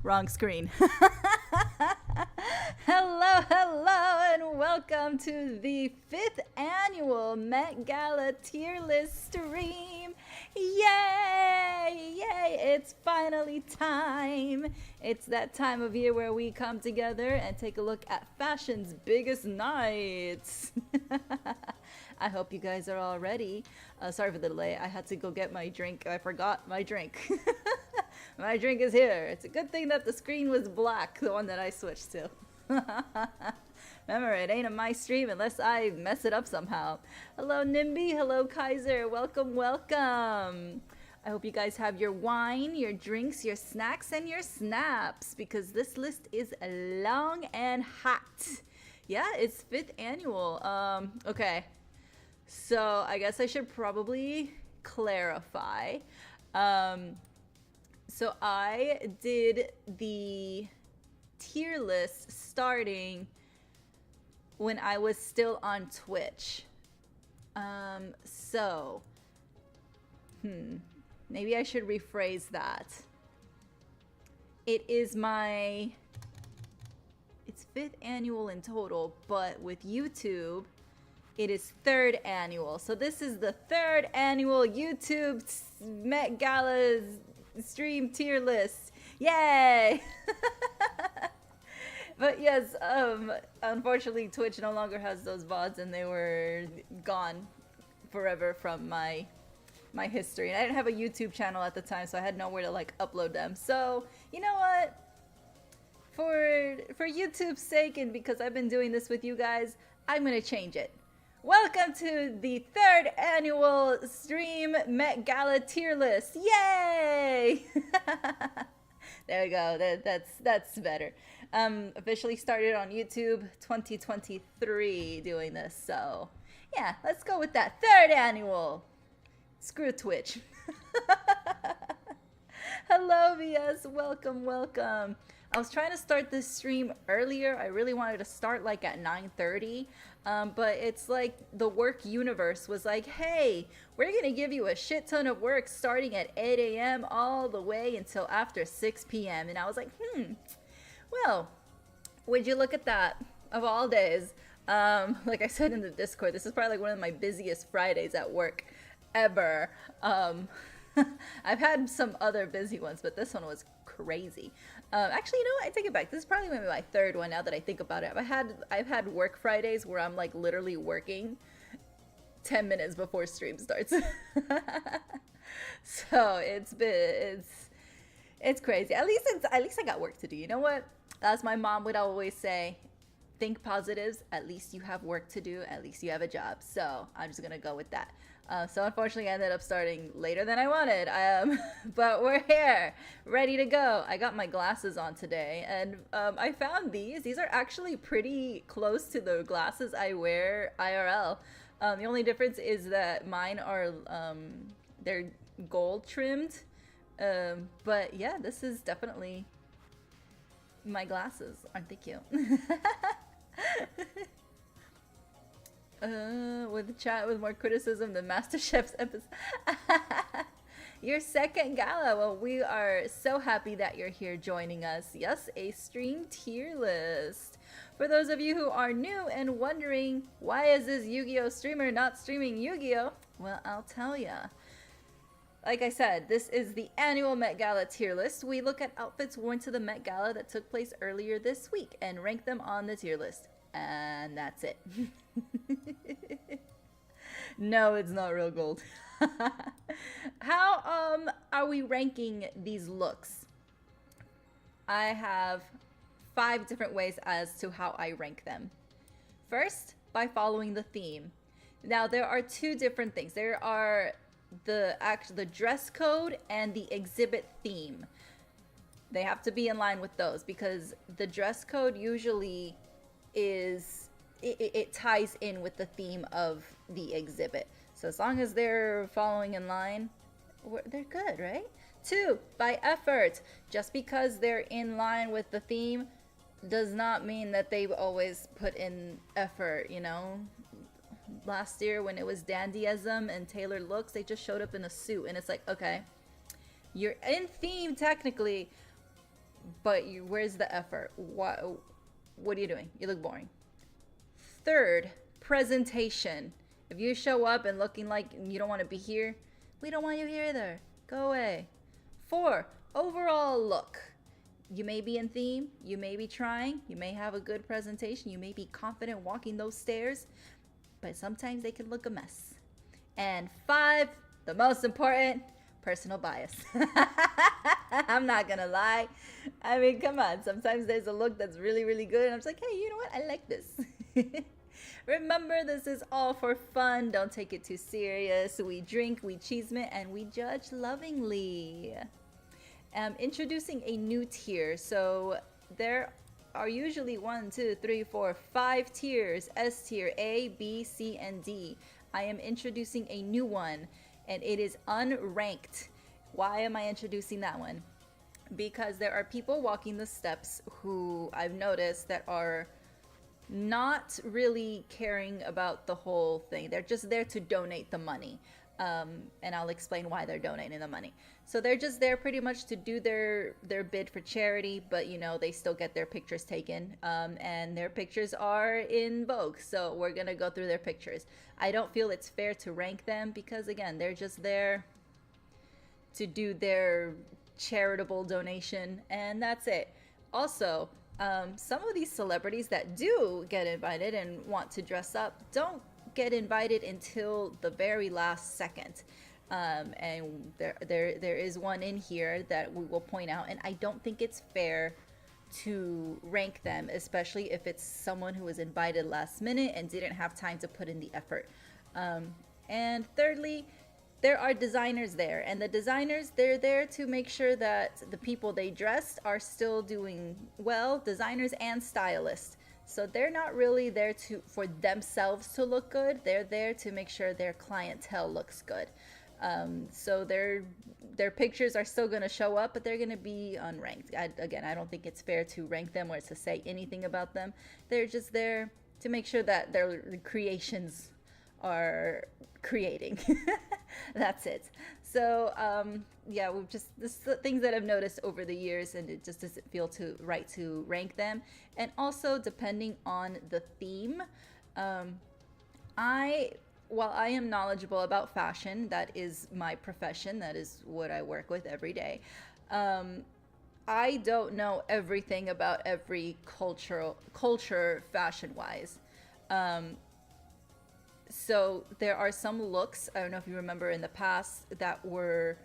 Wrong screen. Hello, hello, and welcome to the 5th annual Met Gala tier list stream. Yay! Yay! It's finally time. It's that time of year where we come together and take a look at fashion's biggest nights. I hope you guys are all ready. Sorry for the delay. I had to go get my drink. I forgot my drink. My drink is here. It's a good thing that the screen was black, the one that I switched to. Remember, it ain't a my stream unless I mess it up somehow. Hello, Nimby. Hello, Kaiser. Welcome, welcome. I hope you guys have your wine, your drinks, your snacks, and your snaps, because this list is long and hot. Yeah, it's 5th annual. Okay. So I guess I should probably clarify. So I did the tier list starting when I was still on Twitch. Maybe I should rephrase that. It's 5th annual in total, but with YouTube, it is 3rd annual. So this is the 3rd annual YouTube Met Gala stream tier list. Yay! But yes, unfortunately Twitch no longer has those VODs, and they were gone forever from my history. And I didn't have a YouTube channel at the time, so I had nowhere to like upload them. So you know what? For YouTube's sake, and because I've been doing this with you guys, I'm gonna change it. Welcome to the 3rd annual stream Met Gala tier list. Yay! There we go. That's better. Officially started on YouTube 2023 doing this. So yeah, let's go with that. 3rd annual. Screw Twitch. Hello, VS. Welcome, welcome. I was trying to start this stream earlier. I really wanted to start like at 9:30. But it's like the work universe was like, hey, we're going to give you a shit ton of work starting at 8 a.m. all the way until after 6 p.m. And I was like, well, would you look at that, of all days. Like I said in the Discord, this is probably like one of my busiest Fridays at work ever. I've had some other busy ones, but this one was crazy. Actually, you know what? I take it back. This is probably maybe my 3rd one now that I think about it. I've had work Fridays where I'm like literally working 10 minutes before stream starts. So it's crazy. At least I got work to do. You know what? As my mom would always say, think positives. At least you have work to do. At least you have a job. So I'm just gonna go with that. So unfortunately, I ended up starting later than I wanted, but we're here, ready to go. I got my glasses on today, and I found these. These are actually pretty close to the glasses I wear IRL. The only difference is that mine are, they're gold trimmed, but yeah, this is definitely my glasses. Aren't they cute? With the chat with more criticism than MasterChef's episode. Your 2nd gala. Well, we are so happy that you're here joining us. Yes, a stream tier list. For those of you who are new and wondering, why is this Yu-Gi-Oh streamer not streaming Yu-Gi-Oh? Well, I'll tell ya. Like I said, this is the annual Met Gala tier list. We look at outfits worn to the Met Gala that took place earlier this week and rank them on the tier list. And that's it. No, it's not real gold. How are we ranking these looks? I have 5 different ways as to how I rank them. First, by following the theme. Now, there are 2 different things. There are the dress code and the exhibit theme. They have to be in line with those, because the dress code usually it ties in with the theme of the exhibit. So as long as they're following in line, they're good, right? 2, by effort. Just because they're in line with the theme does not mean that they've always put in effort, you know? Last year when it was dandyism and tailored looks, they just showed up in a suit, and it's like, okay, you're in theme technically, but where's the effort? What are you doing? You look boring. Third, presentation. If you show up and looking like you don't want to be here, we don't want you here either. Go away. 4, overall look. You may be in theme, you may be trying, you may have a good presentation, you may be confident walking those stairs, but sometimes they can look a mess. And 5, the most important, personal bias. I'm not gonna lie. I mean, come on. Sometimes there's a look that's really, really good, and I'm just like, hey, you know what? I like this. Remember, this is all for fun. Don't take it too serious. We drink, we cheesemate, and we judge lovingly. Introducing a new tier. So there are usually 1, 2, 3, 4, 5 tiers. S tier, A, B, C, and D. I am introducing a new one, and it is unranked. Why am I introducing that one? Because there are people walking the steps who I've noticed that are not really caring about the whole thing. They're just there to donate the money. And I'll explain why they're donating the money. So they're just there pretty much to do their bid for charity, but you know, they still get their pictures taken, and their pictures are in vogue. So we're gonna go through their pictures. I don't feel it's fair to rank them because again, they're just there to do their charitable donation, and that's it. Also, some of these celebrities that do get invited and want to dress up don't get invited until the very last second. And there is one in here that we will point out, and I don't think it's fair to rank them, especially if it's someone who was invited last minute and didn't have time to put in the effort. And thirdly, there are designers there, and the designers, they're there to make sure that the people they dressed are still doing well, designers and stylists. So they're not really there for themselves to look good. They're there to make sure their clientele looks good. So their pictures are still going to show up, but they're going to be unranked. Again, I don't think it's fair to rank them or to say anything about them. They're just there to make sure that their creations are creating. That's it. So yeah, we've just this is things that I've noticed over the years, and it just doesn't feel right to rank them. And also, depending on the theme, while I am knowledgeable about fashion, that is my profession, that is what I work with every day, I don't know everything about every culture fashion wise. So there are some looks, I don't know if you remember in the past, that were,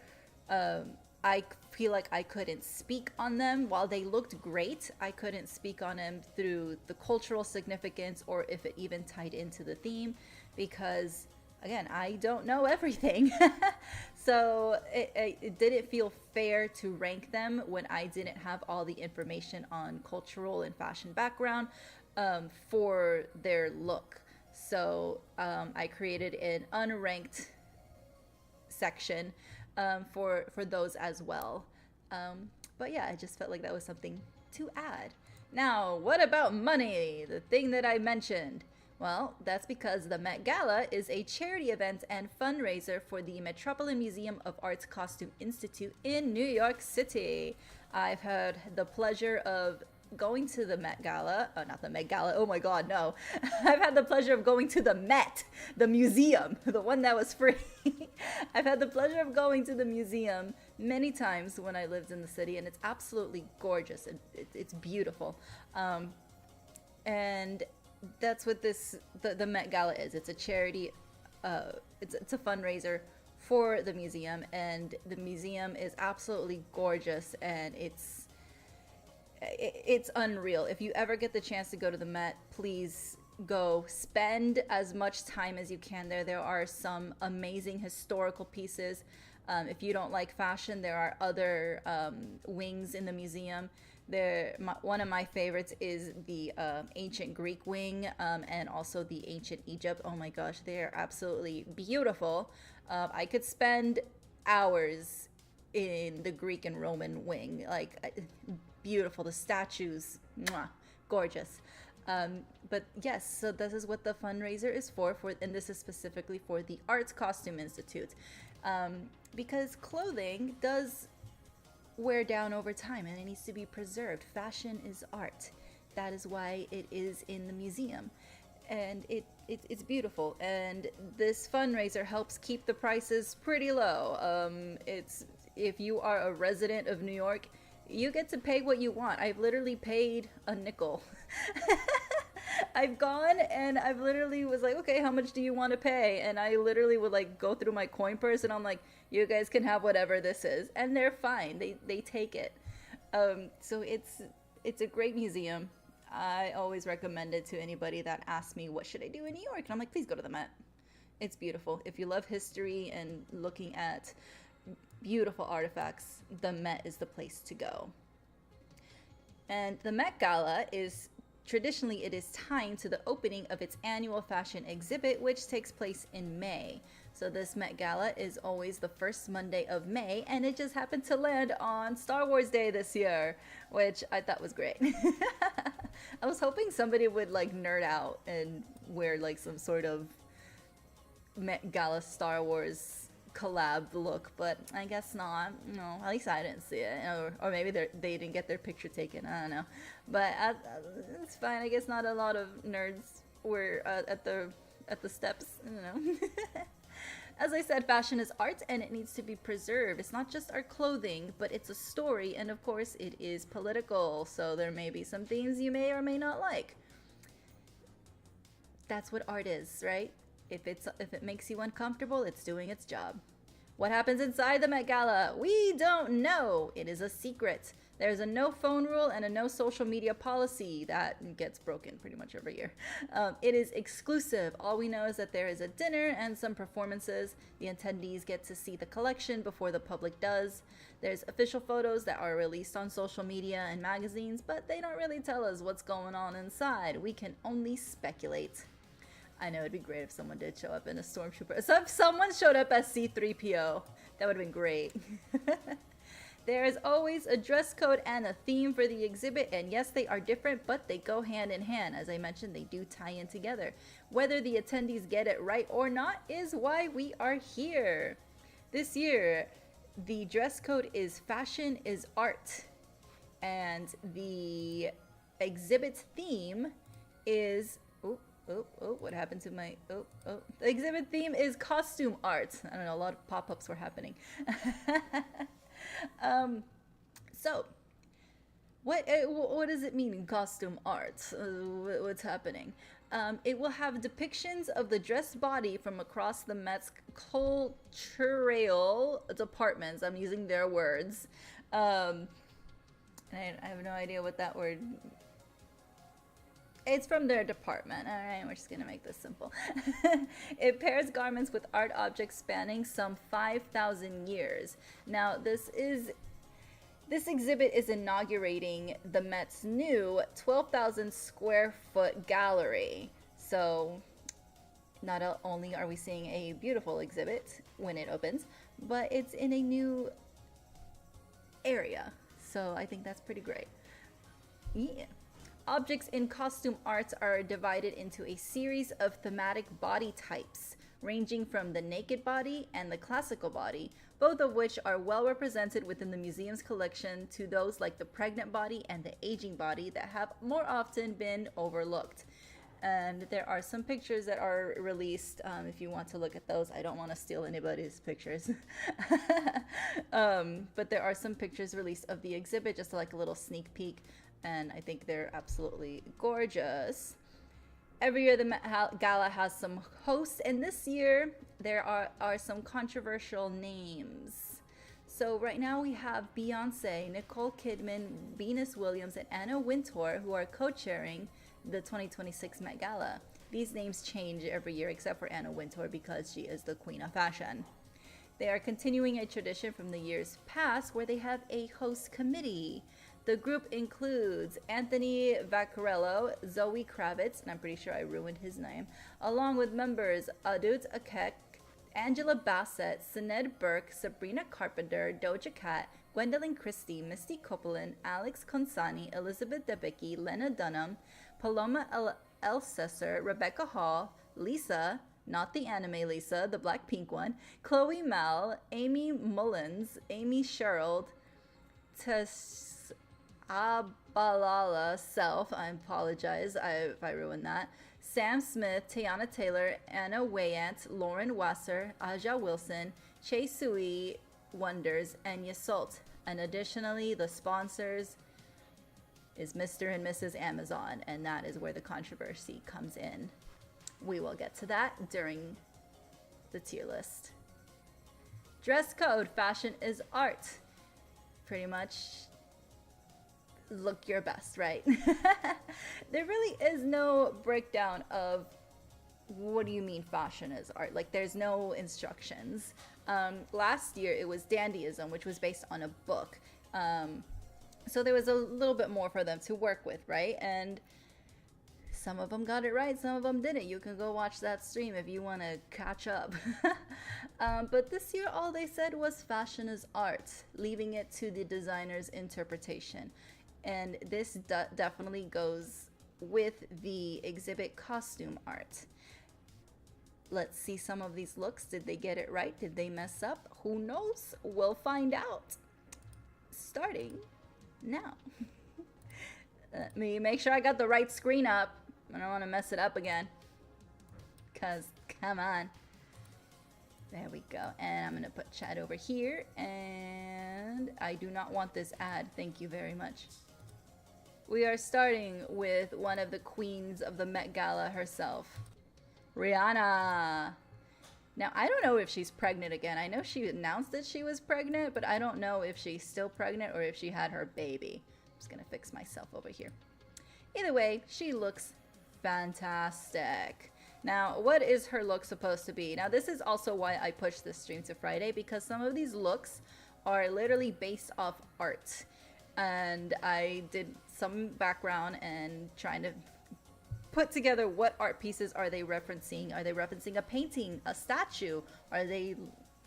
I feel like I couldn't speak on them. While they looked great, I couldn't speak on them through the cultural significance or if it even tied into the theme, because again, I don't know everything. So it didn't feel fair to rank them when I didn't have all the information on cultural and fashion background for their look. So I created an unranked section for those as well. But yeah, I just felt like that was something to add. Now, what about money? The thing that I mentioned. Well, that's because the Met Gala is a charity event and fundraiser for the Metropolitan Museum of Art's Costume Institute in New York City. I've had the pleasure of going to the Met Gala, not the Met Gala, oh my god, no. I've had the pleasure of going to the Met, the museum, the one that was free. I've had the pleasure of going to the museum many times when I lived in the city, and it's absolutely gorgeous. It's beautiful. And that's what the Met Gala is. It's a charity, it's a fundraiser for the museum, and the museum is absolutely gorgeous, and it's unreal. If you ever get the chance to go to the Met, please go. Spend as much time as you can there. There are some amazing historical pieces. If you don't like fashion, there are other wings in the museum. One of my favorites is the ancient Greek wing, and also the ancient Egypt. Oh my gosh, they are absolutely beautiful. I could spend hours in the Greek and Roman wing. Beautiful, the statues, mwah, gorgeous. But yes, so this is what the fundraiser is for, and this is specifically for the Arts Costume Institute, because clothing does wear down over time and it needs to be preserved. Fashion is art. That is why it is in the museum. And it's beautiful. And this fundraiser helps keep the prices pretty low. It's if you are a resident of New York, you get to pay what you want. I've literally paid a nickel. I've gone and I've literally was like, okay, how much do you want to pay? And I literally would like go through my coin purse and I'm like, you guys can have whatever this is. And they're fine. They take it. So it's a great museum. I always recommend it to anybody that asks me, what should I do in New York? And I'm like, please go to the Met. It's beautiful. If you love history and looking at beautiful artifacts, the Met is the place to go. And the Met Gala is traditionally, it is timed to the opening of its annual fashion exhibit, which takes place in May. So this Met Gala is always the first Monday of May, and it just happened to land on Star Wars Day this year, which I thought was great. I was hoping somebody would like nerd out and wear like some sort of Met Gala Star Wars collab look, but I guess not. No, at least I didn't see it, or maybe they didn't get their picture taken. I don't know, but it's fine. I guess not a lot of nerds were at the steps. I don't know. As I said, fashion is art and it needs to be preserved. It's not just our clothing, but it's a story, and of course it is political, so there may be some things you may or may not like. That's what art is, right? If it makes you uncomfortable, it's doing its job. What happens inside the Met Gala? We don't know. It is a secret. There's a no phone rule and a no social media policy that gets broken pretty much every year. It is exclusive. All we know is that there is a dinner and some performances. The attendees get to see the collection before the public does. There's official photos that are released on social media and magazines, but they don't really tell us what's going on inside. We can only speculate. I know it'd be great if someone did show up in a stormtrooper. So if someone showed up as C-3PO, that would have been great. There is always a dress code and a theme for the exhibit, and yes, they are different, but they go hand in hand. As I mentioned, they do tie in together. Whether the attendees get it right or not is why we are here. This year, the dress code is fashion is art, and the exhibit's theme is what happened to my the exhibit theme is costume art. I don't know, a lot of pop-ups were happening. So what does it mean in costume art? What's happening? It will have depictions of the dressed body from across the Met's cultural departments. I'm using their words. I have no idea what that word. It's from their department. All right, we're just gonna make this simple. It pairs garments with art objects spanning some 5,000 years. Now, this exhibit is inaugurating the Met's new 12,000 square foot gallery. So, not only are we seeing a beautiful exhibit when it opens, but it's in a new area. So, I think that's pretty great. Yeah. Objects in costume arts are divided into a series of thematic body types, ranging from the naked body and the classical body, both of which are well represented within the museum's collection, to those like the pregnant body and the aging body that have more often been overlooked. And there are some pictures that are released if you want to look at those. I don't want to steal anybody's pictures. But there are some pictures released of the exhibit, just like a little sneak peek. And I think they're absolutely gorgeous. Every year the Met Gala has some hosts, and this year there are some controversial names. So right now we have Beyonce, Nicole Kidman, Venus Williams, and Anna Wintour, who are co-chairing the 2026 Met Gala. These names change every year except for Anna Wintour because she is the queen of fashion. They are continuing a tradition from the years past where they have a host committee. The group includes Anthony Vaccarello, Zoe Kravitz, and I'm pretty sure I ruined his name, along with members Adut Akek, Angela Bassett, Sinead Burke, Sabrina Carpenter, Doja Cat, Gwendolyn Christie, Misty Copeland, Alex Consani, Elizabeth Debicki, Lena Dunham, Paloma Elsesser, Rebecca Hall, Lisa, not the anime Lisa, the Blackpink one, Chloe Mal, Amy Mullins, Amy Sherrill, Abalala Self, I apologize if I ruined that, Sam Smith, Tayana Taylor, Anna Wayant, Lauren Wasser, Aja Wilson, Chase Sui Wonders, and Yasult. And additionally, the sponsors is Mr. and Mrs. Amazon, and that is where the controversy comes in. We will get to that during the tier list. Dress code, fashion is art. Pretty much look your best, right? There really is no breakdown of what do you mean fashion is art. Like, there's no instructions. Last year it was dandyism, which was based on a book. So there was a little bit more for them to work with, right? And some of them got it right, some of them didn't. You can go watch that stream if you want to catch up. But this year all they said was fashion is art, leaving it to the designer's interpretation. And this definitely goes with the exhibit costume art. Let's see some of these looks. Did they get it right? Did they mess up? Who knows? We'll find out. Starting now. Let me make sure I got the right screen up. I don't want to mess it up again. Cause, come on. There we go. And I'm gonna put chat over here. And I do not want this ad. Thank you very much. We are starting with one of the queens of the Met Gala herself, Rihanna. Now, I don't know if she's pregnant again. I know she announced that she was pregnant, but I don't know if she's still pregnant or if she had her baby. I'm just gonna fix myself over here. Either way, she looks fantastic. Now, what is her look supposed to be? Now, this is also why I pushed this stream to Friday, because some of these looks are literally based off art. And I did some background and trying to put together what art pieces are they referencing. Are they referencing a painting, a statue? Are they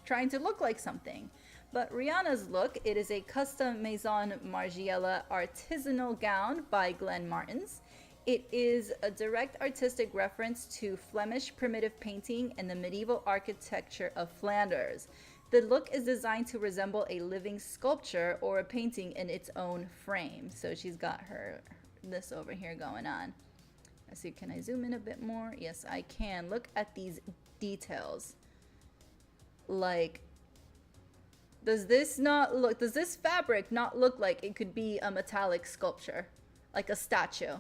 trying to look like something? But Rihanna's look, it is a custom Maison Margiela artisanal gown by Glenn Martens. It is a direct artistic reference to Flemish primitive painting and the medieval architecture of Flanders. The look is designed to resemble a living sculpture or a painting in its own frame. So she's got this over here going on. Let's see, can I zoom in a bit more? Yes, I can. Look at these details. Like, does this fabric not look like it could be a metallic sculpture? Like a statue?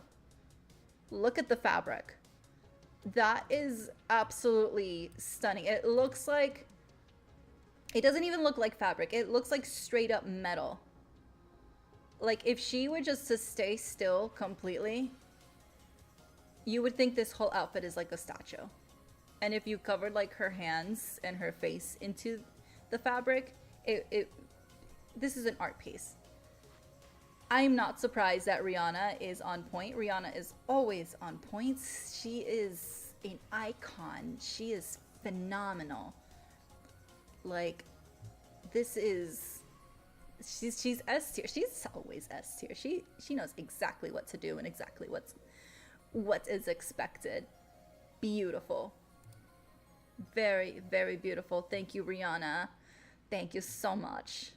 Look at the fabric. That is absolutely stunning. It looks like, it doesn't even look like fabric. It looks like straight up metal. Like, if she were just to stay still completely, you would think this whole outfit is like a statue. And if you covered like her hands and her face into the fabric, this is an art piece. I'm not surprised that Rihanna is on point. Rihanna is always on point. She is an icon. She is phenomenal. Like, this is, she's S tier. She's always S tier. She knows exactly what to do and exactly what is expected. Beautiful. Very, very beautiful. Thank you, Rihanna. Thank you so much.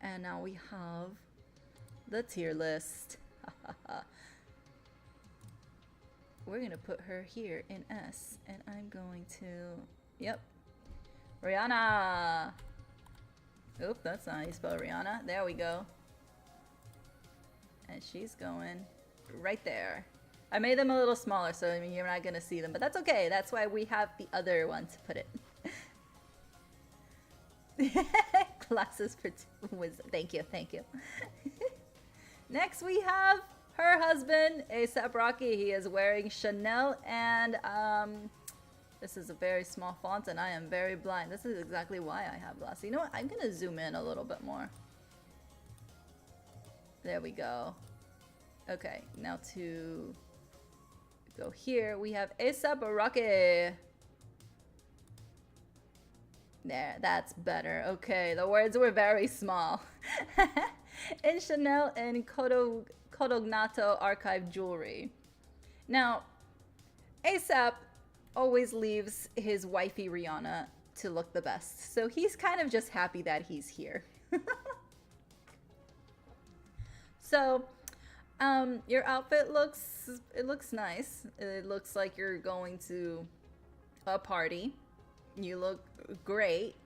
And now we have the tier list. We're gonna put her here in S, and I'm going to, yep, Rihanna. Oop, that's not how you spell Rihanna. There we go. And she's going right there. I made them a little smaller, so I mean, you're not gonna see them, but that's okay. That's why we have the other one to put it. Glasses for wisdom. Thank you, thank you. Next we have her husband, A$AP Rocky. He is wearing Chanel, and this is a very small font, and I am very blind. This is exactly why I have glasses. You know what? I'm gonna zoom in a little bit more. There we go. Okay, now to go here, we have A$AP Rocky. There, that's better. Okay, the words were very small. In Chanel and Codognato archive jewelry. Now, A$AP always leaves his wifey Rihanna to look the best. So he's kind of just happy that he's here. So, your outfit looks nice. It looks like you're going to a party. You look great.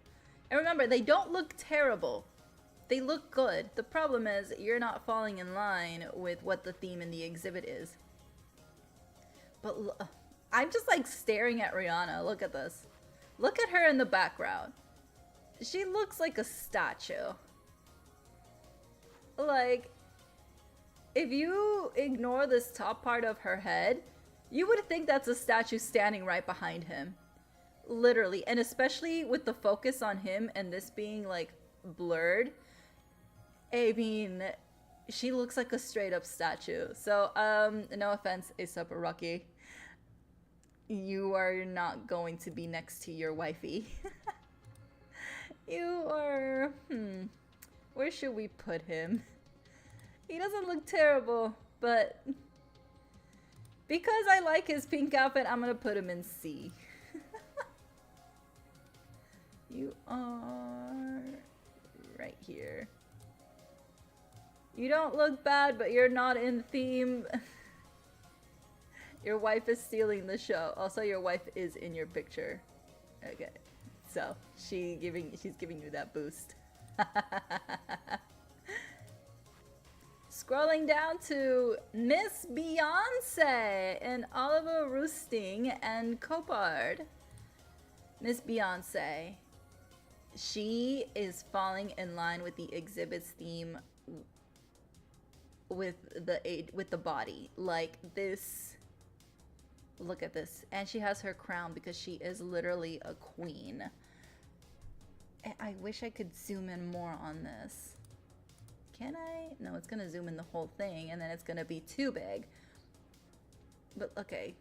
And remember, they don't look terrible. They look good. The problem is you're not falling in line with what the theme in the exhibit is. But I'm just like staring at Rihanna. Look at this. Look at her in the background. She looks like a statue. Like, if you ignore this top part of her head, you would think that's a statue standing right behind him. Literally. And especially with the focus on him and this being like blurred. I mean, she looks like a straight up statue. So, no offense, A$AP Rocky. You are not going to be next to your wifey. You are, where should we put him? He doesn't look terrible, but because I like his pink outfit, I'm gonna put him in C. You are right here. You don't look bad, but you're not in theme. Your wife is stealing the show. Also, your wife is in your picture. Okay. So, she's giving you that boost. Scrolling down to Miss Beyonce and Oliver Roosting and Copard. Miss Beyonce. She is falling in line with the exhibit's theme with the body. Like this. Look at this. And she has her crown because she is literally a queen. I wish I could zoom in more on this. Can I? No, it's gonna zoom in the whole thing and then it's gonna be too big. But okay.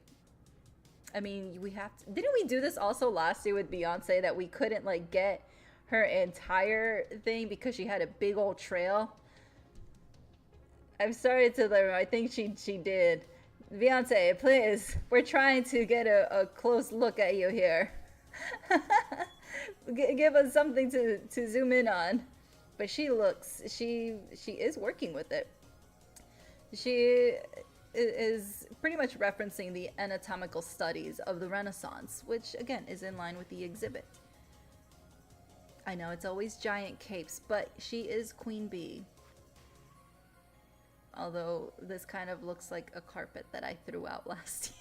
I mean, we have to, didn't we do this also last year with Beyonce that we couldn't like get her entire thing because she had a big old trail? I'm sorry to them. I think she did. Beyonce, please. We're trying to get a close look at you here. Give us something to zoom in on. But she is working with it. She is pretty much referencing the anatomical studies of the Renaissance, which again is in line with the exhibit. I know it's always giant capes, but she is Queen Bee. Although this kind of looks like a carpet that I threw out last year.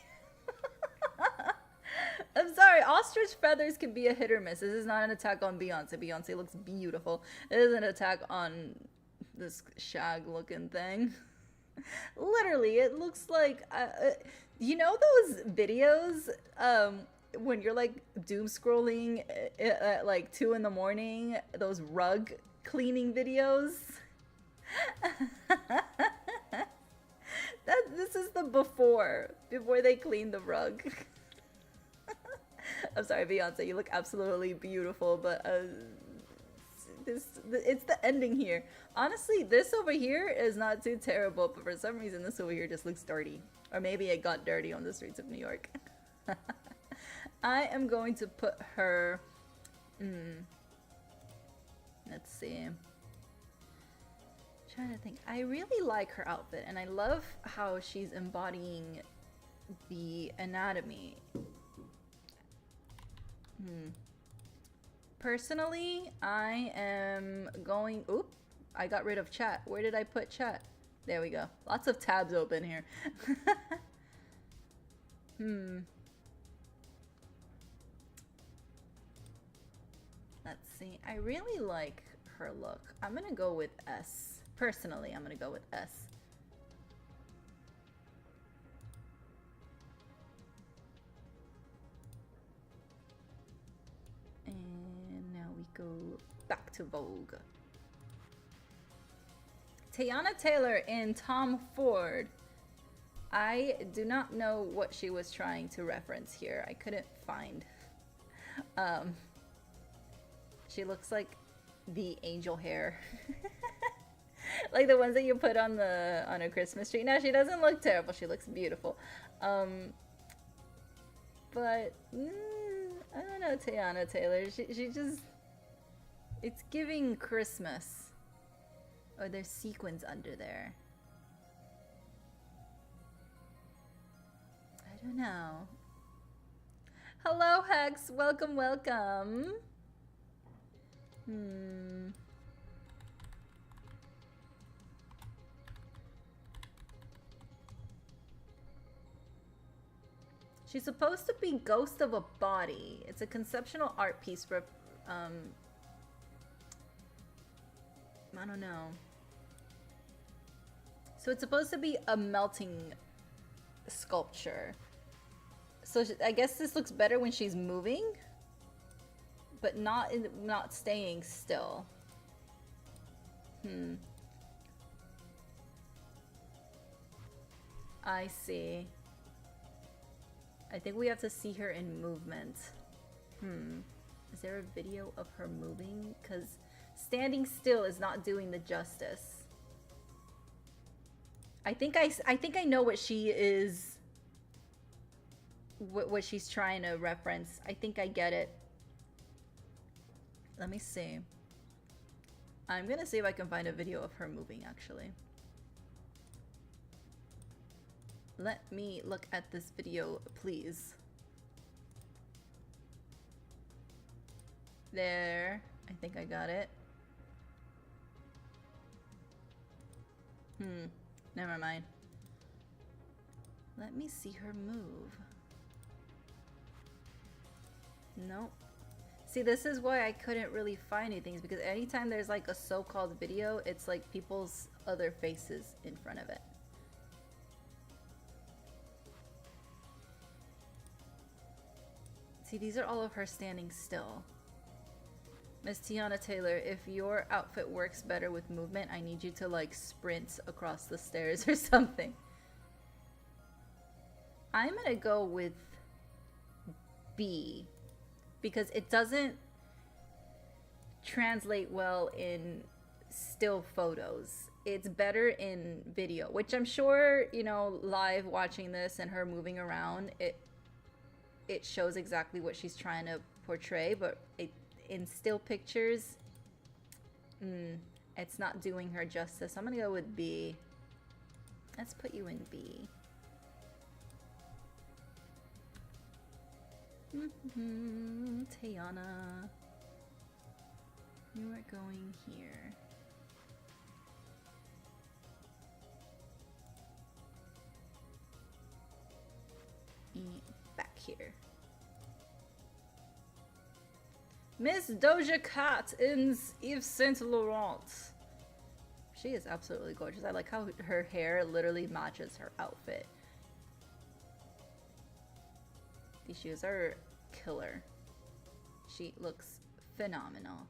I'm sorry, ostrich feathers can be a hit or miss. This is not an attack on Beyonce. Beyonce looks beautiful. It is an attack on this shag looking thing. Literally, it looks like, you know those videos when you're like doom scrolling at like 2 in the morning, those rug cleaning videos? This is the before they clean the rug. I'm sorry, Beyonce, you look absolutely beautiful, but it's the ending here. Honestly, this over here is not too terrible, but for some reason this over here just looks dirty. Or maybe it got dirty on the streets of New York. I am going to put her... let's see. I'm trying to think. I really like her outfit, and I love how she's embodying the anatomy. Personally, I am going... Oop, I got rid of chat. Where did I put chat? There we go. Lots of tabs open here. Let's see. I really like her look. I'm gonna go with S. Personally, I'm gonna go with S. And now we go back to Vogue. Teyana Taylor in Tom Ford. I do not know what she was trying to reference here. I couldn't find. She looks like the angel hair. Like the ones that you put on a Christmas tree. No, she doesn't look terrible. She looks beautiful. But I don't know, Teyana Taylor. She just, it's giving Christmas. Oh, there's sequins under there. don't know. Hello, Hex. Welcome, welcome. She's supposed to be Ghost of a Body. It's a conceptual art piece for, I don't know. So it's supposed to be a melting sculpture. So I guess this looks better when she's moving, but not staying still. I see. I think we have to see her in movement. Is there a video of her moving? Because standing still is not doing the justice. I think I know what she is. What she's trying to reference. I think I get it. Let me see. I'm gonna see if I can find a video of her moving, actually. Let me look at this video, please. There. I think I got it. Never mind. Let me see her move. Nope. See, this is why I couldn't really find anything, is because anytime there's like a so-called video, it's like people's other faces in front of it. See, these are all of her standing still. Miss Tiana Taylor, if your outfit works better with movement, I need you to like sprint across the stairs or something. I'm gonna go with B, because it doesn't translate well in still photos. It's better in video, which I'm sure, you know, live watching this and her moving around, it shows exactly what she's trying to portray, but in still pictures, it's not doing her justice. I'm gonna go with B. Let's put you in B. Tiana, you are going here. Back here. Miss Doja Cat in Yves Saint Laurent. She is absolutely gorgeous. I like how her hair literally matches her outfit. These shoes are killer. She looks phenomenal.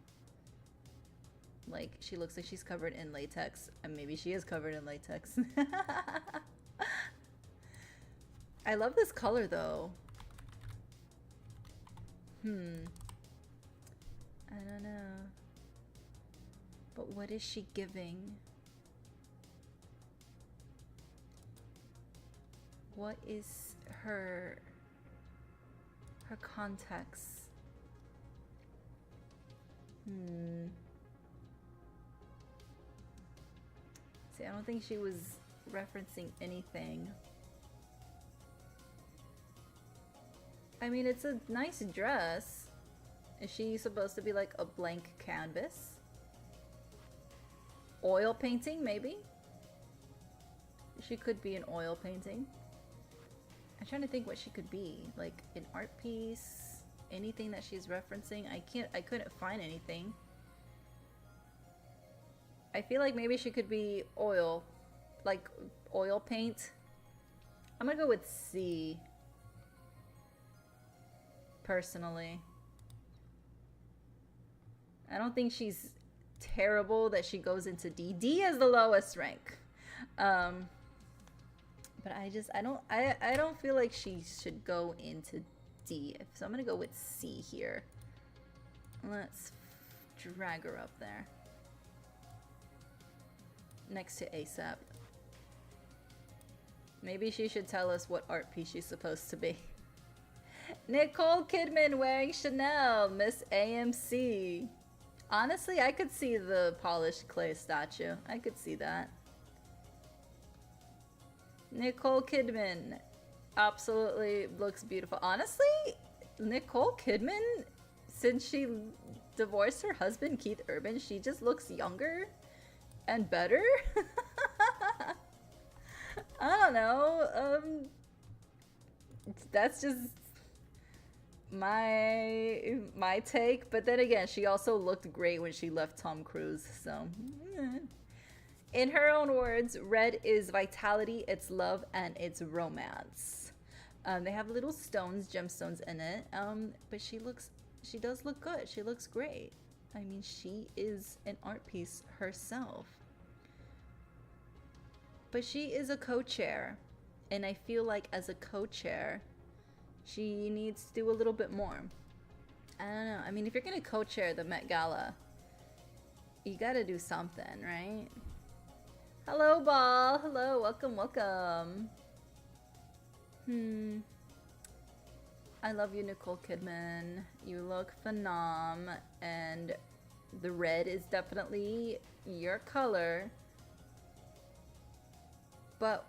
Like, she looks like she's covered in latex. And maybe she is covered in latex. I love this color, though. I don't know. But what is she giving? What is her context? See, I don't think she was referencing anything. I mean, it's a nice dress. Is she supposed to be like a blank canvas? Oil painting, maybe? She could be an oil painting. I'm trying to think what she could be. Like an art piece, anything that she's referencing. I couldn't find anything. I feel like maybe she could be oil, like oil paint. I'm gonna go with C. Personally. I don't think she's terrible that she goes into D. D is the lowest rank. But I don't feel like she should go into D. So I'm gonna go with C here. Let's drag her up there. Next to ASAP. Maybe she should tell us what art piece she's supposed to be. Nicole Kidman wearing Chanel, Miss AMC. Honestly, I could see the polished clay statue. I could see that. Nicole Kidman. absolutely looks beautiful. Honestly, Nicole Kidman, since she divorced her husband Keith Urban, she just looks younger and better. I don't know. That's just my take. But then again, she also looked great when she left Tom Cruise. So, in her own words, red is vitality, it's love, and it's romance. They have little stones, gemstones in it. But she does look good. She looks great. I mean, she is an art piece herself. But she is a co-chair, and I feel like as a co-chair, she needs to do a little bit more. I don't know. I mean, if you're gonna co-chair the Met Gala, you gotta do something, right? Hello, Ball. Hello, welcome, welcome. I love you, Nicole Kidman. You look phenom, and the red is definitely your color. But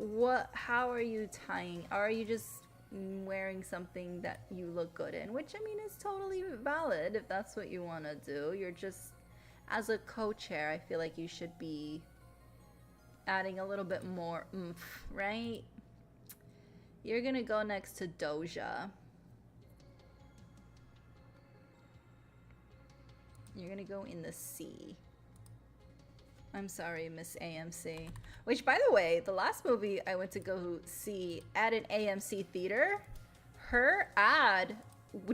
how are you tying? Are you just wearing something that you look good in? Which, I mean, is totally valid if that's what you want to do. You're just, as a co-chair, I feel like you should be adding a little bit more oomph, right? You're gonna go next to Doja. You're gonna go in the C. I'm sorry, Miss AMC. Which, by the way, the last movie I went to go see at an AMC theater, her ad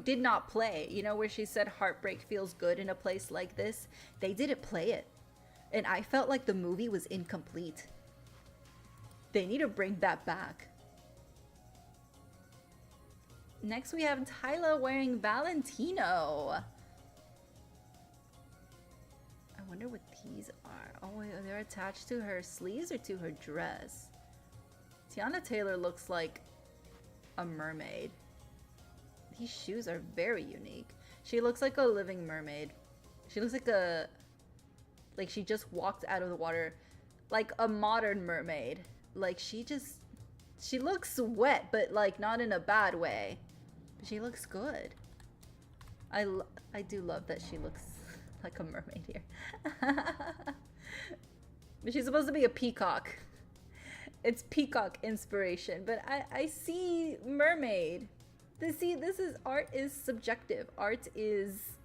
did not play. You know, where she said heartbreak feels good in a place like this? They didn't play it. And I felt like the movie was incomplete. They need to bring that back. Next we have Tyla wearing Valentino. I wonder what these are. Oh wait, they're attached to her sleeves or to her dress? Tiana Taylor looks like a mermaid. These shoes are very unique. She looks like a living mermaid. She looks like she just walked out of the water. Like a modern mermaid. Like she looks wet, but like not in a bad way. But she looks good. I do love that she looks like a mermaid here. But she's supposed to be a peacock. It's peacock inspiration, but I see mermaid. This is art is subjective. Art is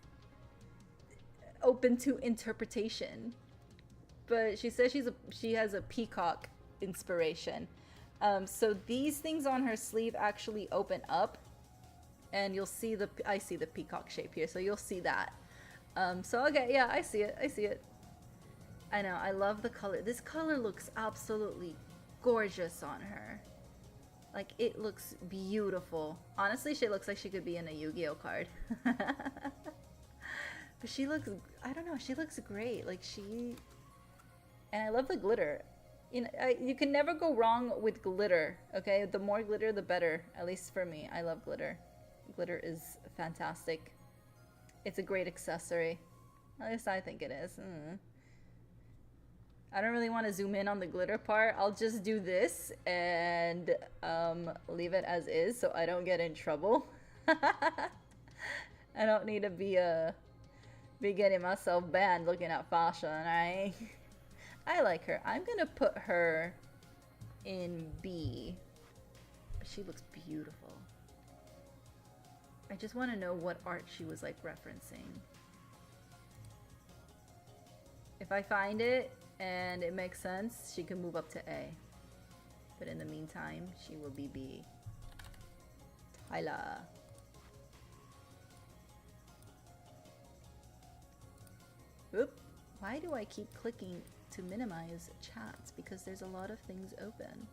open to interpretation. But she says she has a peacock inspiration. So these things on her sleeve actually open up, and you'll see I see the peacock shape here, so you'll see that. So okay, yeah, I see it. I know, I love the color. This color looks absolutely gorgeous on her. Like, it looks beautiful. Honestly, she looks like she could be in a Yu-Gi-Oh card. But she looks, I don't know, she looks great. Like, and I love the glitter. You know, you can never go wrong with glitter, okay? The more glitter, the better. At least for me, I love glitter. Glitter is fantastic. It's a great accessory. At least I think it is. I don't really want to zoom in on the glitter part. I'll just do this and leave it as is so I don't get in trouble. I don't need to be getting myself banned looking at fashion, right? I like her. I'm gonna put her in B. She looks beautiful. I just want to know what art she was like referencing. If I find it and it makes sense, she can move up to A. But in the meantime, she will be B. Tyla. Oop. Why do I keep clicking to minimize chats? Because there's a lot of things open.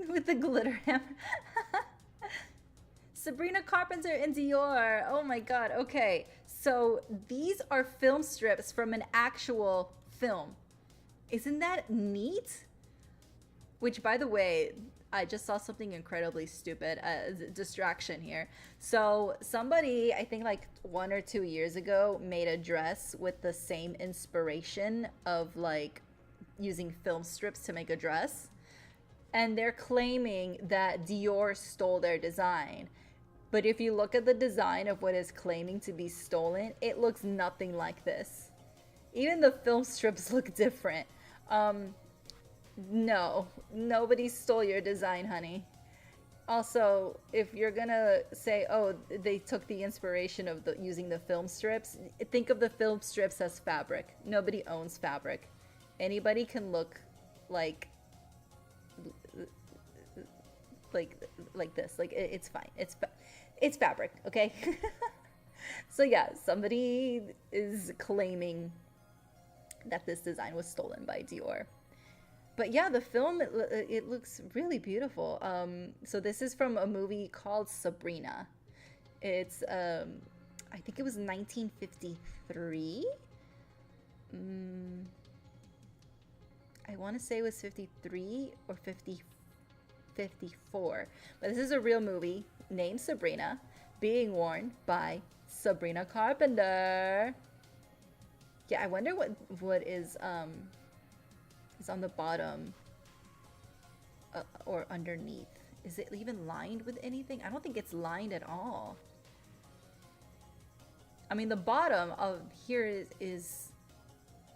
With the glitter hammer. Sabrina Carpenter in Dior. Oh my god. Okay. So these are film strips from an actual film. Isn't that neat? Which, by the way, I just saw something incredibly stupid. Distraction here. So somebody, I think like 1 or 2 years ago, made a dress with the same inspiration of like using film strips to make a dress. and they're claiming that Dior stole their design. But if you look at the design of what is claiming to be stolen, it looks nothing like this. Even the film strips look different. No, nobody stole your design, honey. Also, if you're gonna say, oh, they took the inspiration of using the film strips, think of the film strips as fabric. Nobody owns fabric. Anybody can look like this. Like it's fine. It's fabric, okay? So yeah, somebody is claiming that this design was stolen by Dior. But yeah, the film, it looks really beautiful. So this is from a movie called Sabrina. It's, I think it was 1953. I want to say it was 53 or 54. But this is a real movie named Sabrina, being worn by Sabrina Carpenter. Yeah, I wonder what is on the bottom or underneath. Is it even lined with anything? I don't think it's lined at all. I mean, the bottom of here is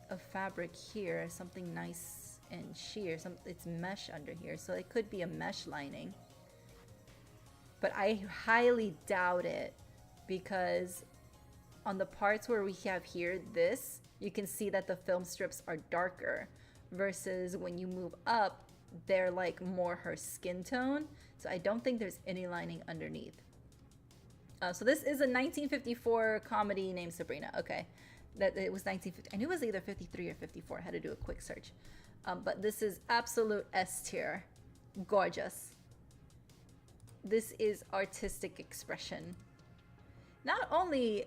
a fabric here, something nice and sheer. It's mesh under here, so it could be a mesh lining. But I highly doubt it, because on the parts where we have here, you can see that the film strips are darker, versus when you move up, they're like more her skin tone. So I don't think there's any lining underneath. So this is a 1954 comedy named Sabrina. Okay, that it was 1950. I knew it was either 53 or 54. I had to do a quick search. But this is absolute S tier. Gorgeous. This is artistic expression. Not only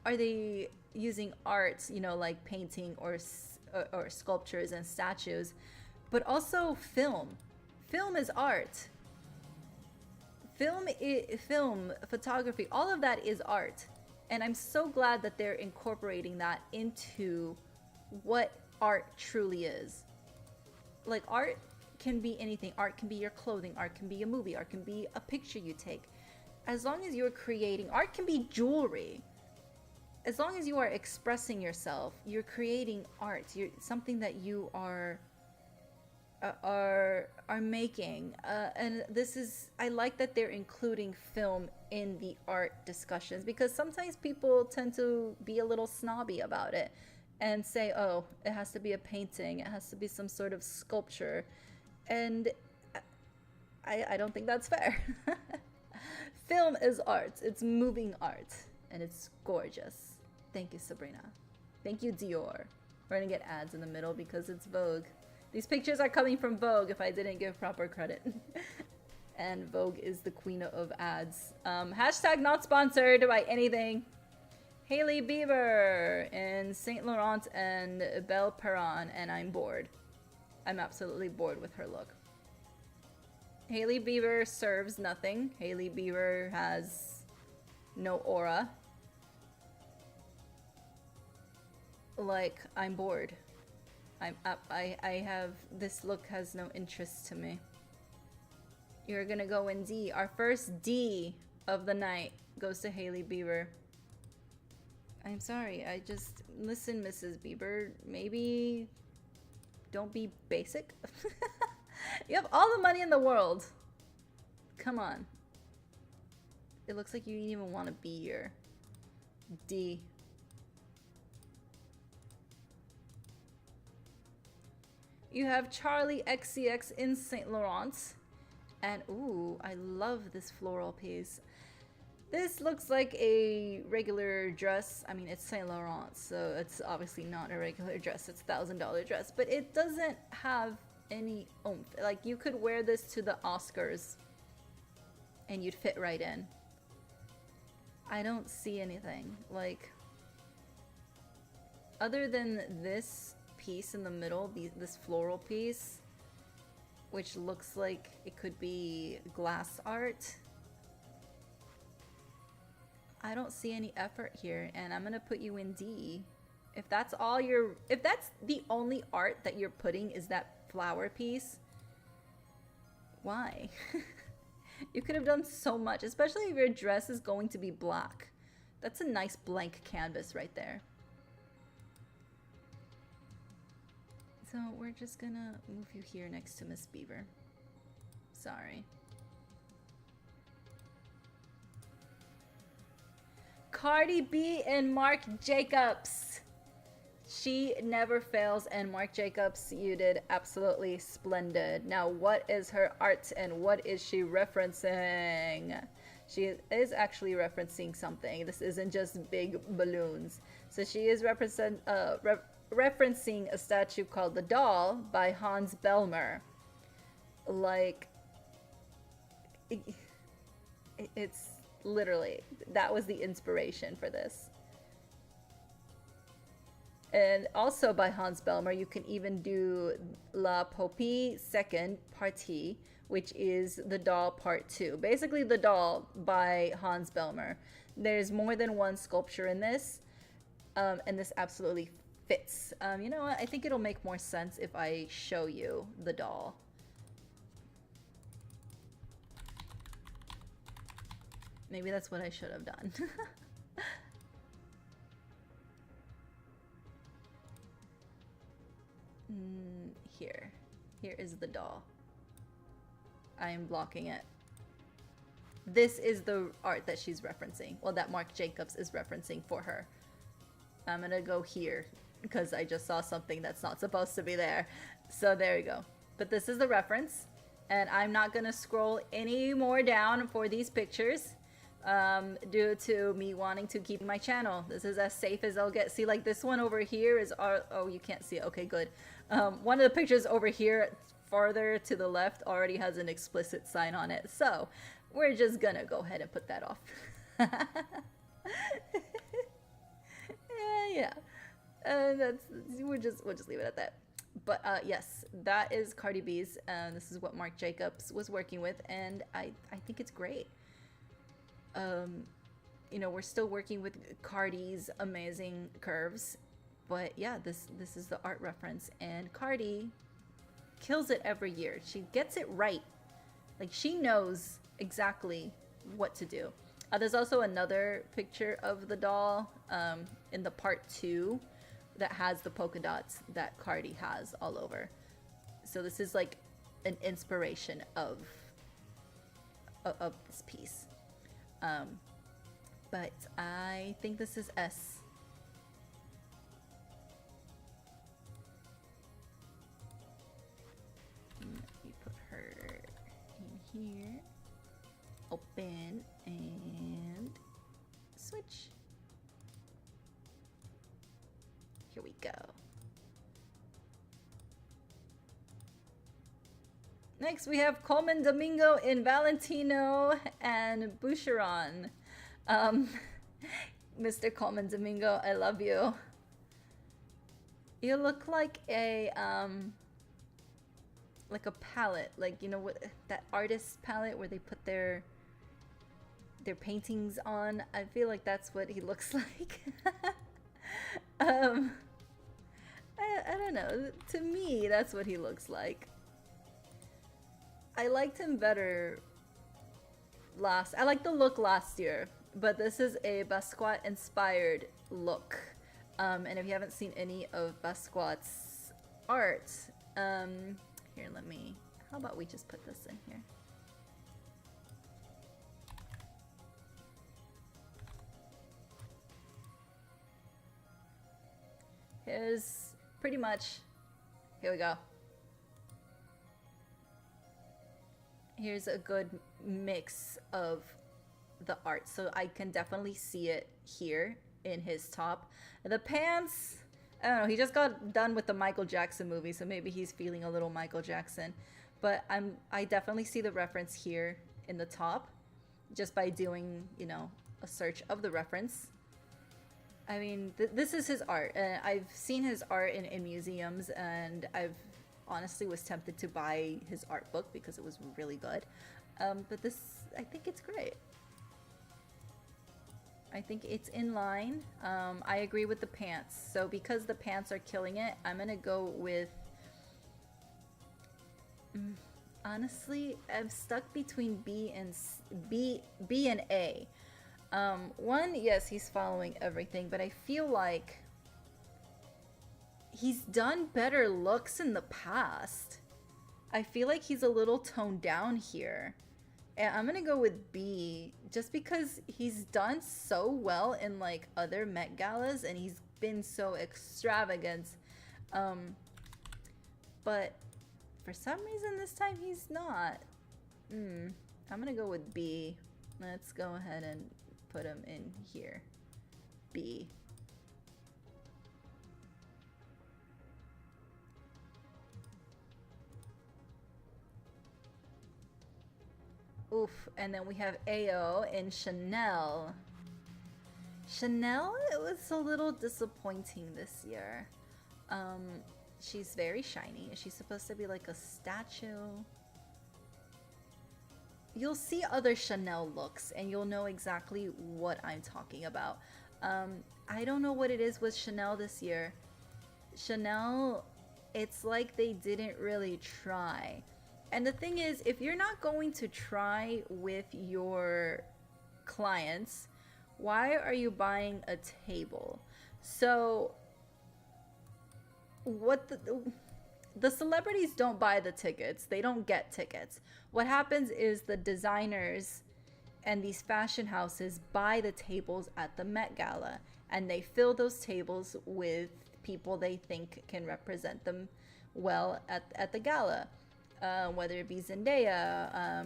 are they using arts, you know, like painting or sculptures and statues, but also film. Film is art. Film, photography, all of that is art. And I'm so glad that they're incorporating that into what art truly is. Like, art can be anything. Art can be your clothing. Art can be a movie. Art can be a picture you take. As long as you're creating, art can be jewelry. As long as you are expressing yourself, you're creating art. You're something that you are making. And this is, I like that they're including film in the art discussions, because sometimes people tend to be a little snobby about it and say, oh, it has to be a painting, it has to be some sort of sculpture. And I don't think that's fair. Film is art. It's moving art. And it's gorgeous. Thank you, Sabrina. Thank you, Dior. We're gonna get ads in the middle because it's Vogue. These pictures are coming from Vogue if I didn't give proper credit. And Vogue is the queen of ads. Hashtag not sponsored by anything. Hailey Bieber in Saint Laurent and Belle Perron, and I'm bored. I'm absolutely bored with her look. Hailey Bieber serves nothing. Hailey Bieber has no aura. Like, I'm bored. I have, this look has no interest to me. You're gonna go in D. Our first D of the night goes to Hailey Bieber. I'm sorry, listen, Mrs. Bieber, maybe don't be basic. You have all the money in the world. Come on. It looks like you didn't even want to be here. D. You have Charlie XCX in Saint Laurent. And ooh, I love this floral piece. This looks like a regular dress. I mean, it's Saint Laurent, so it's obviously not a regular dress. It's a $1,000 dress, but it doesn't have any oomph. Like, you could wear this to the Oscars and you'd fit right in. I don't see anything. Like, other than this piece in the middle, this floral piece, which looks like it could be glass art, I don't see any effort here, and I'm gonna put you in D. If that's the only art that you're putting is that flower piece, Why? You could have done so much, especially if your dress is going to be black. That's a nice blank canvas right there. So we're just gonna move you here next to Miss Beaver. Sorry. Cardi B and Marc Jacobs. She never fails, and Marc Jacobs, you did absolutely splendid. Now, what is her art and what is she referencing? She is actually referencing something. This isn't just big balloons. So she is referencing a statue called The Doll by Hans Belmer. Like, it's literally, that was the inspiration for this. And also by Hans Belmer, you can even do La Poupée Second Partie, which is The Doll Part 2. Basically, The Doll by Hans Belmer. There's more than one sculpture in this, and this absolutely fits. You know what? I think it'll make more sense if I show you the doll. Maybe that's what I should have done. Here is the doll. I am blocking it. This is the art that she's referencing. Well, that Marc Jacobs is referencing for her. I'm gonna go here because I just saw something that's not supposed to be there. So there you go. But this is the reference, and I'm not gonna scroll any more down for these pictures due to me wanting to keep my channel. This is as safe as I'll get. See, like this one over here is oh, you can't see it. Okay, good. One of the pictures over here farther to the left already has an explicit sign on it, so we're just gonna go ahead and put that off. Yeah. We'll just leave it at that. But yes, that is Cardi B's. This is what Marc Jacobs was working with, and I think it's great. You know, we're still working with Cardi's amazing curves, but yeah, this is the art reference, and Cardi kills it every year. She gets it right. Like, she knows exactly what to do. There's also another picture of the doll in the part 2 that has the polka dots that Cardi has all over. So this is like an inspiration of this piece. But I think this is S. Let me put her in here. Open and switch. Here we go. Next we have Coleman Domingo in Valentino and Boucheron. Mr. Coleman Domingo, I love you. You look like a palette, like, you know, what that artist palette where they put their paintings on. I feel like that's what he looks like. I don't know. To me, that's what he looks like. I liked him better I liked the look last year, but this is a Basquiat inspired look. And if you haven't seen any of Basquiat's art, here, how about we just put this in here? Here's pretty much, here we go. Here's a good mix of the art. So I can definitely see it here in his top. The pants, I don't know, he just got done with the Michael Jackson movie, so maybe he's feeling a little Michael Jackson. But I definitely see the reference here in the top, just by doing, you know, a search of the reference. I mean, this is his art. I've seen his art in museums, and I've honestly was tempted to buy his art book because it was really good. But this, I think it's great. I think it's in line. I agree with the pants. So because the pants are killing it, I'm gonna go with Honestly, I'm stuck between B and A. One, yes, he's following everything, but I feel like he's done better looks in the past. I feel like he's a little toned down here. And I'm gonna go with B, just because he's done so well in like other Met Galas and he's been so extravagant. But for some reason this time he's not. I'm gonna go with B. Let's go ahead and put him in here. B. Oof, and then we have AO and Chanel. Chanel, it was a little disappointing this year. She's very shiny. Is she supposed to be like a statue? You'll see other Chanel looks and you'll know exactly what I'm talking about. I don't know what it is with Chanel this year. Chanel, it's like they didn't really try. And the thing is, if you're not going to try with your clients, why are you buying a table? So what the celebrities don't buy the tickets. They don't get tickets. What happens is the designers and these fashion houses buy the tables at the Met Gala, and they fill those tables with people they think can represent them well at the gala. Whether it be Zendaya,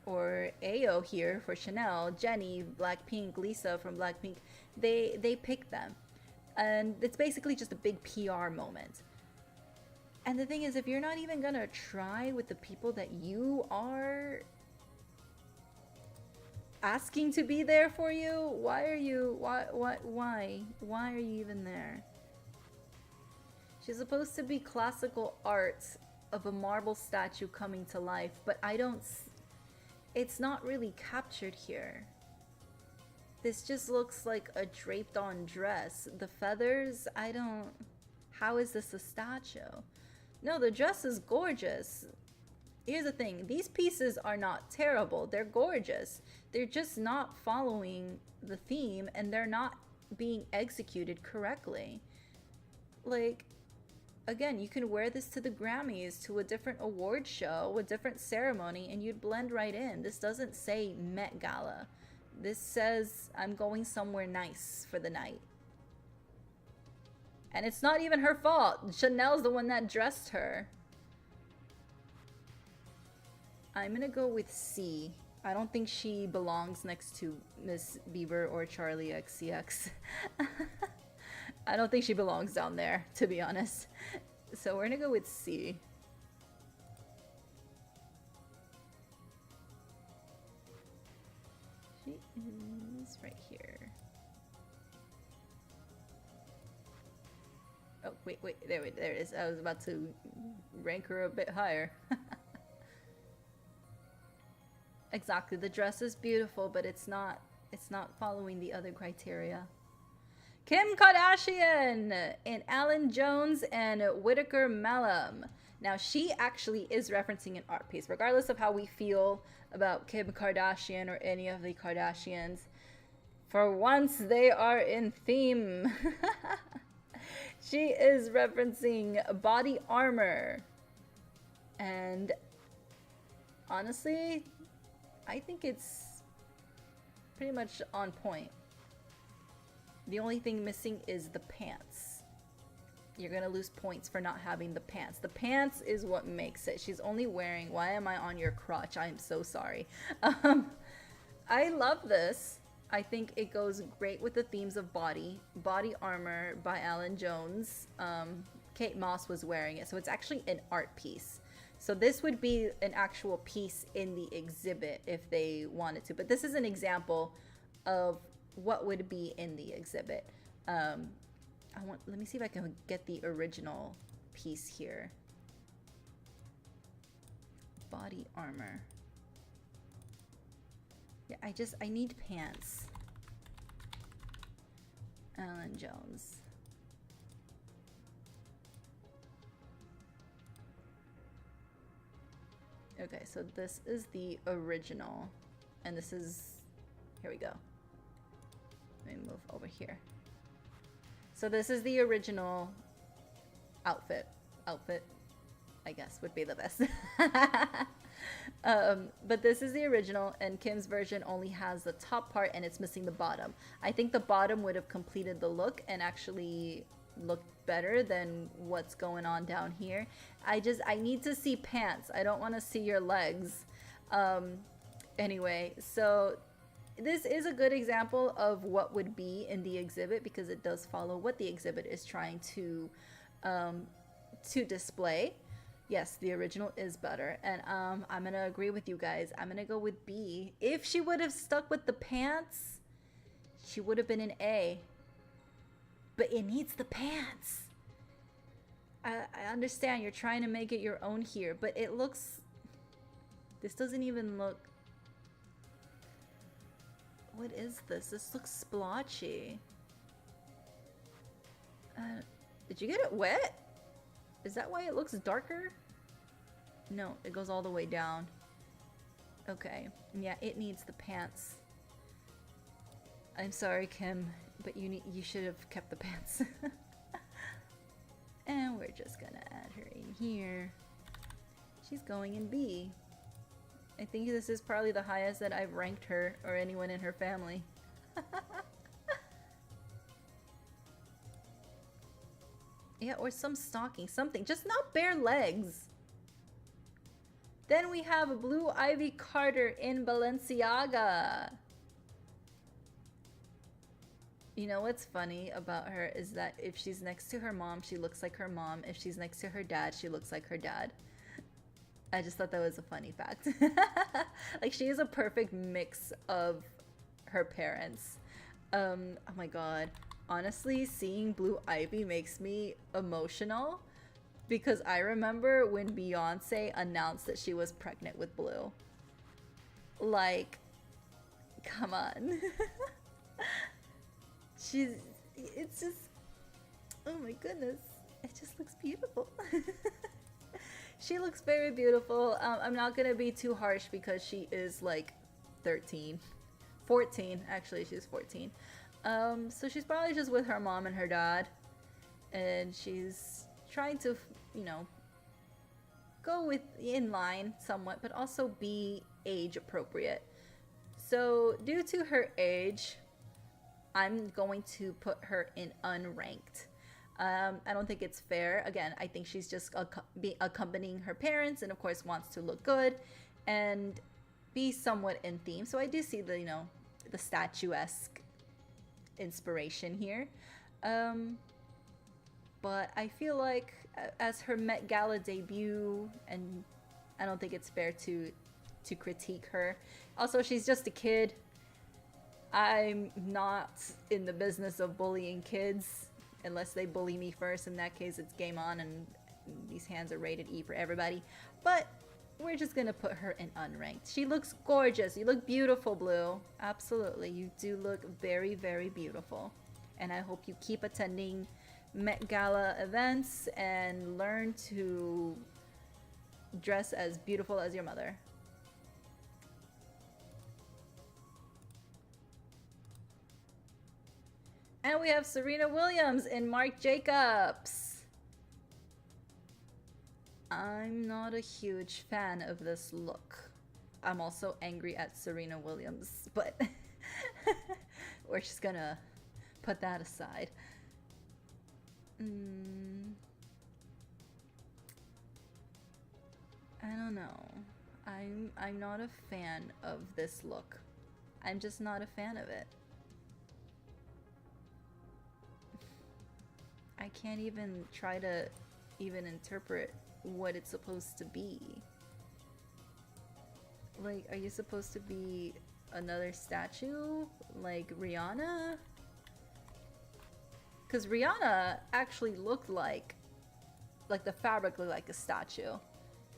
or Ayo here for Chanel, Jennie, Blackpink, Lisa from Blackpink, they pick them. And it's basically just a big PR moment. And the thing is, if you're not even gonna try with the people that you are asking to be there for you, why are you are you even there? She's supposed to be classical art of a marble statue coming to life, but it's not really captured here. This just looks like a draped on dress. The feathers, how is this a statue? No, the dress is gorgeous. Here's the thing, these pieces are not terrible, they're gorgeous. They're just not following the theme and they're not being executed correctly. Like, again, you can wear this to the Grammys, to a different award show, a different ceremony, and you'd blend right in. This doesn't say Met Gala. This says, I'm going somewhere nice for the night. And it's not even her fault. Chanel's the one that dressed her. I'm gonna go with C. I don't think she belongs next to Miss Bieber or Charlie XCX. I don't think she belongs down there, to be honest. So we're gonna go with C. She is right here. Oh, wait, there it is. I was about to rank her a bit higher. Exactly, the dress is beautiful, but it's not following the other criteria. Kim Kardashian in Alan Jones and Whitaker Malum. Now, she actually is referencing an art piece, regardless of how we feel about Kim Kardashian or any of the Kardashians. For once, they are in theme. She is referencing body armor. And honestly, I think it's pretty much on point. The only thing missing is the pants. You're gonna lose points for not having the pants. The pants is what makes it. She's only wearing, why am I on your crotch? I am so sorry. I love this. I think it goes great with the themes of body armor by Alan Jones. Kate Moss was wearing it, so it's actually an art piece. So this would be an actual piece in the exhibit if they wanted to, but this is an example of what would be in the exhibit. Let me see if I can get the original piece here. Body armor. Yeah, I need pants. Alan Jones. Okay, so this is the original. And this is... Here we go. Let me move over here. So this is the original outfit. Outfit, I guess, would be the best. But this is the original, and Kim's version only has the top part and it's missing the bottom. I think the bottom would have completed the look and actually looked better than what's going on down here. I need to see pants. I don't want to see your legs. Anyway, so this is a good example of what would be in the exhibit because it does follow what the exhibit is trying to display. Yes, the original is better, and I'm gonna agree with you guys. I'm gonna go with B. If she would have stuck with the pants, she would have been an A. But it needs the pants. I understand you're trying to make it your own here, but it looks... This doesn't even look... What is this? This looks splotchy. Did you get it wet? Is that why it looks darker? No, it goes all the way down. Okay. Yeah, it needs the pants. I'm sorry, Kim, but you should have kept the pants. And we're just gonna add her in here. She's going in B. I think this is probably the highest that I've ranked her or anyone in her family. Yeah, or some stocking, something. Just not bare legs. Then we have Blue Ivy Carter in Balenciaga. You know what's funny about her is that if she's next to her mom, she looks like her mom. If she's next to her dad, she looks like her dad. I just thought that was a funny fact. Like, she is a perfect mix of her parents. Oh my god. Honestly, seeing Blue Ivy makes me emotional because I remember when Beyonce announced that she was pregnant with Blue. Like, come on. It's just, oh my goodness. It just looks beautiful. She looks very beautiful. I'm not gonna be too harsh because she is like 13. 14, actually, she's 14. So she's probably just with her mom and her dad. And she's trying to, you know, go with in line somewhat, but also be age appropriate. So due to her age, I'm going to put her in unranked. I don't think it's fair. Again, I think she's just accompanying her parents and of course wants to look good and be somewhat in theme. So I do see the, you know, the statuesque inspiration here. But I feel like as her Met Gala debut, and I don't think it's fair to critique her. Also, she's just a kid. I'm not in the business of bullying kids unless they bully me first. In that case, it's game on and these hands are rated E for everybody. But we're just gonna put her in unranked. She looks gorgeous. You look beautiful, Blue. Absolutely. You do look very, very beautiful. And I hope you keep attending Met Gala events and learn to dress as beautiful as your mother. And we have Serena Williams and Marc Jacobs. I'm not a huge fan of this look. I'm also angry at Serena Williams, but we're just gonna put that aside. I don't know. I'm not a fan of this look. I'm just not a fan of it. I can't even try to even interpret what it's supposed to be. Like, are you supposed to be another statue? Like Rihanna? Because Rihanna actually looked like the fabric looked like a statue.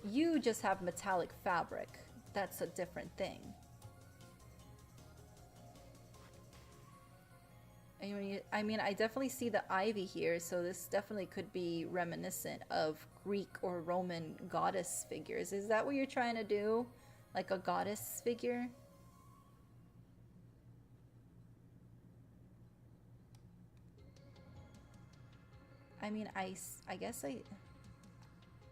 You just have metallic fabric. That's a different thing. And I mean, I definitely see the ivy here, so this definitely could be reminiscent of Greek or Roman goddess figures. Is that what you're trying to do? Like a goddess figure? I mean, I guess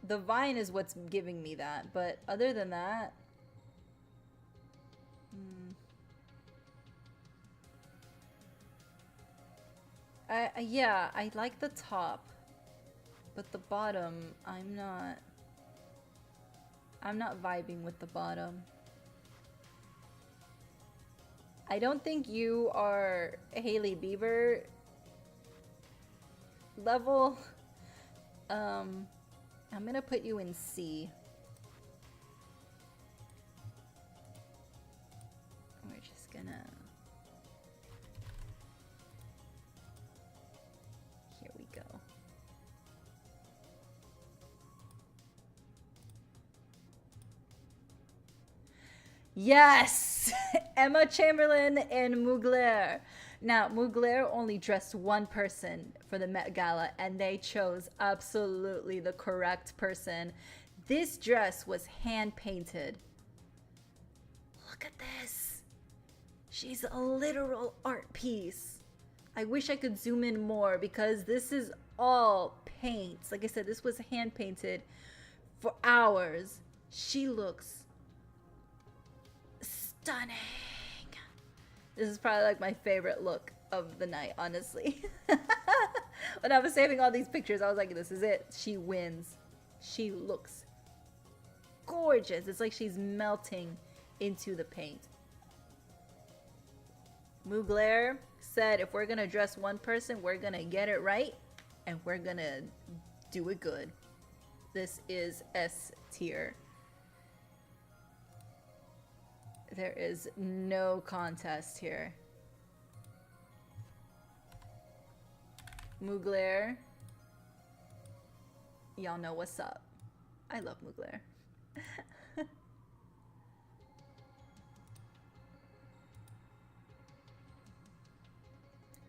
the vine is what's giving me that, but other than that, yeah, I like the top, but the bottom, I'm not vibing with the bottom. I don't think you are Hailey Bieber level. I'm gonna put you in C. We're just gonna... Here we go. Yes! Emma Chamberlain and Mugler. Now, Mugler only dressed one person for the Met Gala, and they chose absolutely the correct person. This dress was hand-painted. Look at this. She's a literal art piece. I wish I could zoom in more because this is all paints. Like I said, this was hand-painted for hours. She looks stunning. This is probably like my favorite look of the night, honestly. When I was saving all these pictures, I was like, this is it. She wins. She looks gorgeous. It's like she's melting into the paint. Mugler said, if we're gonna dress one person, we're gonna get it right and we're gonna do it good. This is S tier. There is no contest here. Mugler. Y'all know what's up. I love Mugler.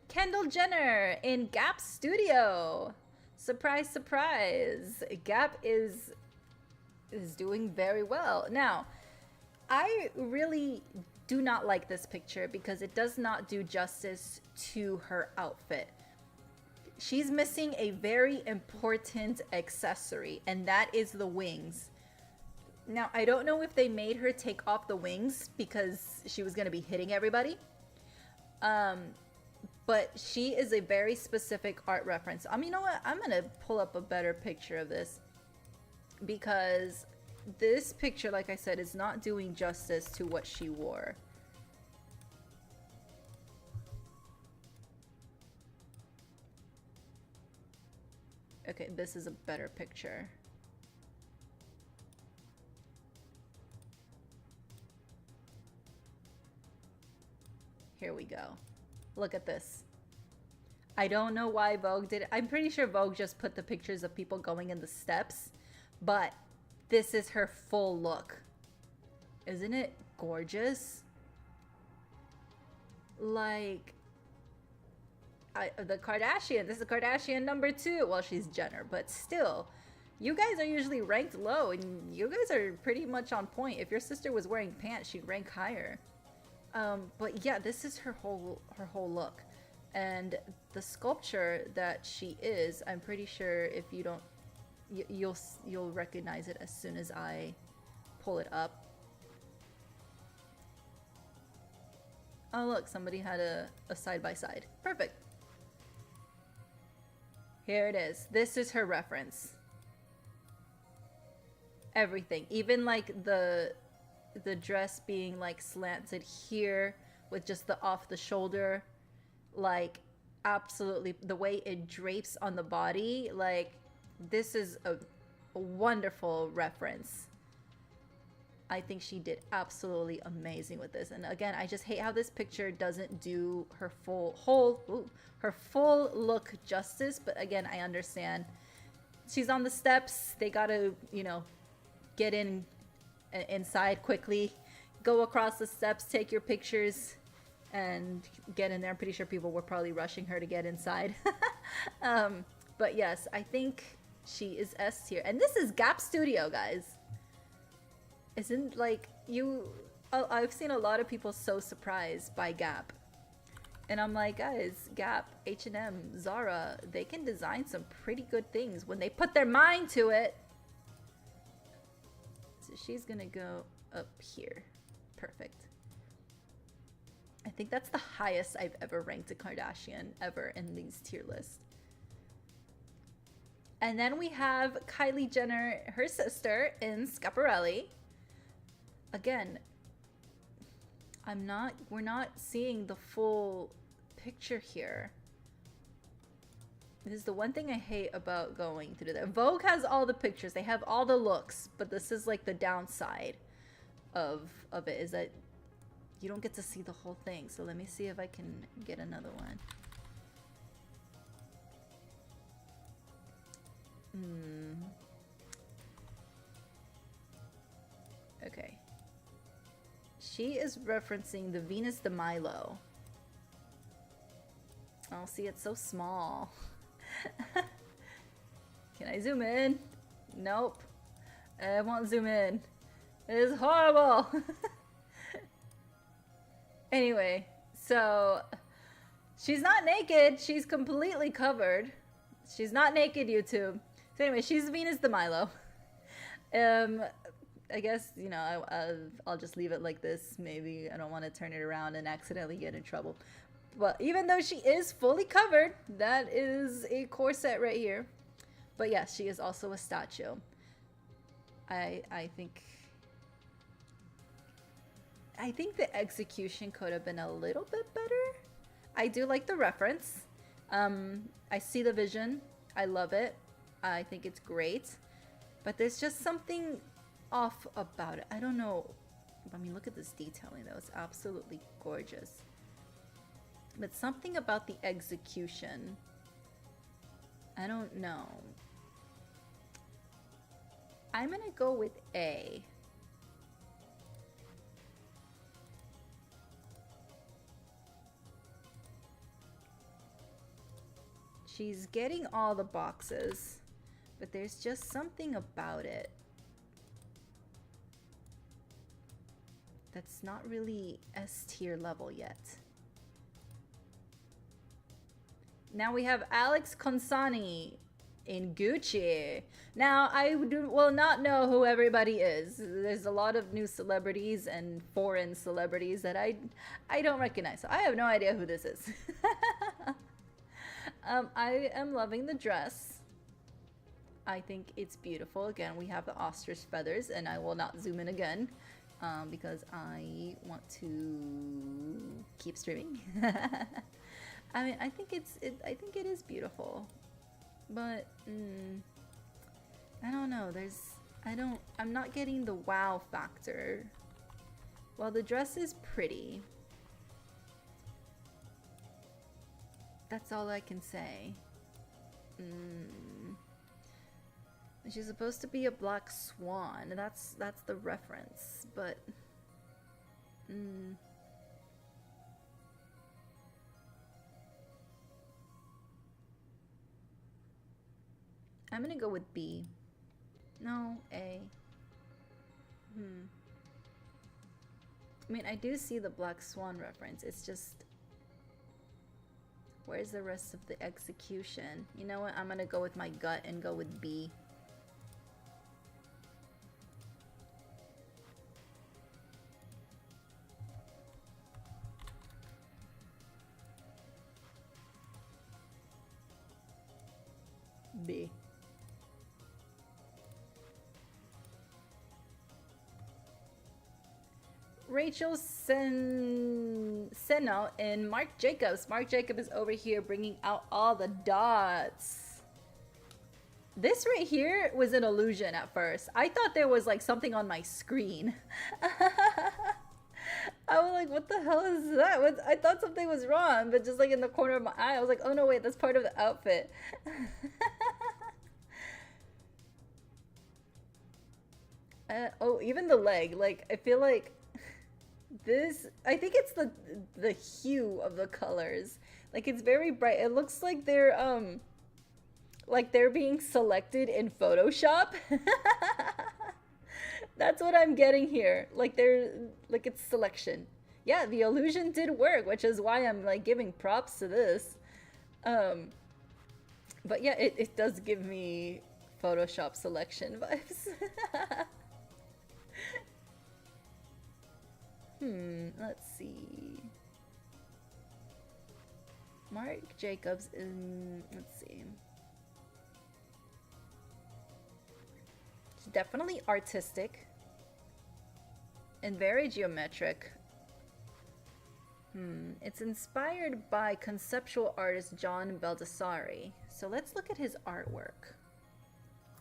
Kendall Jenner in Gap Studio. Surprise, surprise. Gap is doing very well. Now, I really do not like this picture because it does not do justice to her outfit. She's missing a very important accessory, and that is the wings. Now, I don't know if they made her take off the wings because she was going to be hitting everybody. But she is a very specific art reference. You know what? I'm going to pull up a better picture of this because this picture, like I said, is not doing justice to what she wore. Okay, this is a better picture. Here we go. Look at this. I don't know why Vogue did it. I'm pretty sure Vogue just put the pictures of people going in the steps, but this is her full look. Isn't it gorgeous? Like, the Kardashian. This is Kardashian number 2. Well, she's Jenner, but still. You guys are usually ranked low, and you guys are pretty much on point. If your sister was wearing pants, she'd rank higher. But yeah, this is her whole look. And the sculpture that she is, I'm pretty sure if you don't, you'll recognize it as soon as I pull it up. Oh look, somebody had a side-by-side. Perfect. Here it is. This is her reference. Everything. Even like the dress being like slanted here with just the off the shoulder, like absolutely the way it drapes on the body, like this is a wonderful reference. I think she did absolutely amazing with this. And again, I just hate how this picture doesn't do her her full look justice. But again, I understand. She's on the steps. They gotta, you know, get inside quickly, go across the steps, take your pictures, and get in there. I'm pretty sure people were probably rushing her to get inside. But yes, I think she is S tier. And this is Gap Studio, guys. Isn't like you... I've seen a lot of people so surprised by Gap. And I'm like, guys, Gap, H&M, Zara, they can design some pretty good things when they put their mind to it. So she's gonna go up here. Perfect. I think that's the highest I've ever ranked a Kardashian ever in these tier lists. And then we have Kylie Jenner, her sister, in Schiaparelli. Again, we're not seeing the full picture here. This is the one thing I hate about going through that. Vogue has all the pictures, they have all the looks, but this is like the downside of it, is that you don't get to see the whole thing. So let me see if I can get another one. Okay. She is referencing the Venus de Milo. Oh, see, it's so small. Can I zoom in? Nope. I won't zoom in. It is horrible. Anyway, so she's not naked. She's completely covered. She's not naked, YouTube. So anyway, she's Venus de Milo. I guess, you know, I'll just leave it like this. Maybe I don't want to turn it around and accidentally get in trouble. But even though she is fully covered, that is a corset right here. But yes, she is also a statue. I think the execution could have been a little bit better. I do like the reference. I see the vision. I love it. I think it's great. But there's just something off about it. I don't know. I mean, look at this detailing though. It's absolutely gorgeous. But something about the execution, I don't know. I'm gonna go with A. She's getting all the boxes, but there's just something about it that's not really S tier level yet. Now we have Alex Consani in Gucci. Now, I will not know who everybody is. There's a lot of new celebrities and foreign celebrities that I don't recognize. So I have no idea who this is. I am loving the dress. I think it's beautiful. Again, we have the ostrich feathers, and I will not zoom in again because I want to keep streaming. I mean, I think it is beautiful, but I don't know. I'm not getting the wow factor. Well, the dress is pretty. That's all I can say. She's supposed to be a black swan. That's the reference, but I'm gonna go with B. No, A. I mean, I do see the black swan reference. It's just, where's the rest of the execution? You know what? I'm gonna go with my gut and go with B. B. Rachel Seno and Marc Jacobs. Marc Jacobs is over here bringing out all the dots. This right here was an illusion at first. I thought there was like something on my screen. I was like, what the hell is that? I thought something was wrong, but just like in the corner of my eye, I was like, oh no, wait, that's part of the outfit. Oh, even the leg. Like, I feel like This, I think it's the hue of the colors. Like it's very bright. It looks like they're being selected in Photoshop. That's what I'm getting here. Like it's selection. Yeah, the illusion did work, which is why I'm like giving props to this. But yeah, it does give me Photoshop selection vibes. Let's see. Marc Jacobs in, let's see. It's definitely artistic and very geometric. It's inspired by conceptual artist John Baldessari. So let's look at his artwork.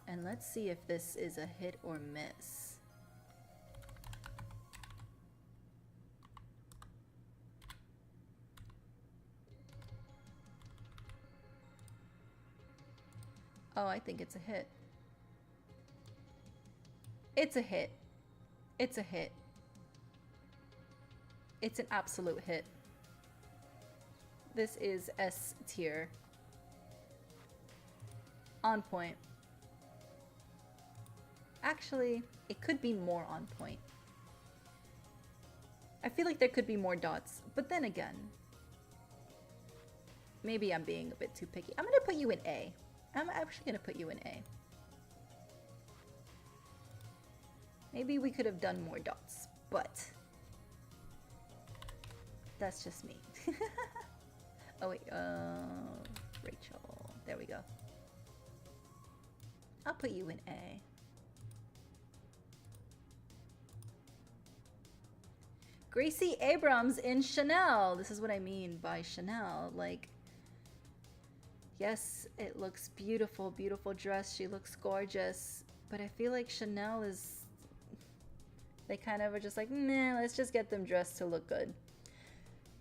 And let's see if this is a hit or miss. Oh, I think it's a hit. It's a hit. It's a hit. It's an absolute hit. This is S tier. On point. Actually, it could be more on point. I feel like there could be more dots, but then again, maybe I'm being a bit too picky. I'm gonna put you in A. I'm actually gonna put you in A. Maybe we could have done more dots, but that's just me. Oh wait, Rachel. There we go. I'll put you in A. Gracie Abrams in Chanel. This is what I mean by Chanel. Like, yes, it looks beautiful, beautiful dress. She looks gorgeous. But I feel like Chanel is... They kind of are just like, nah, let's just get them dressed to look good.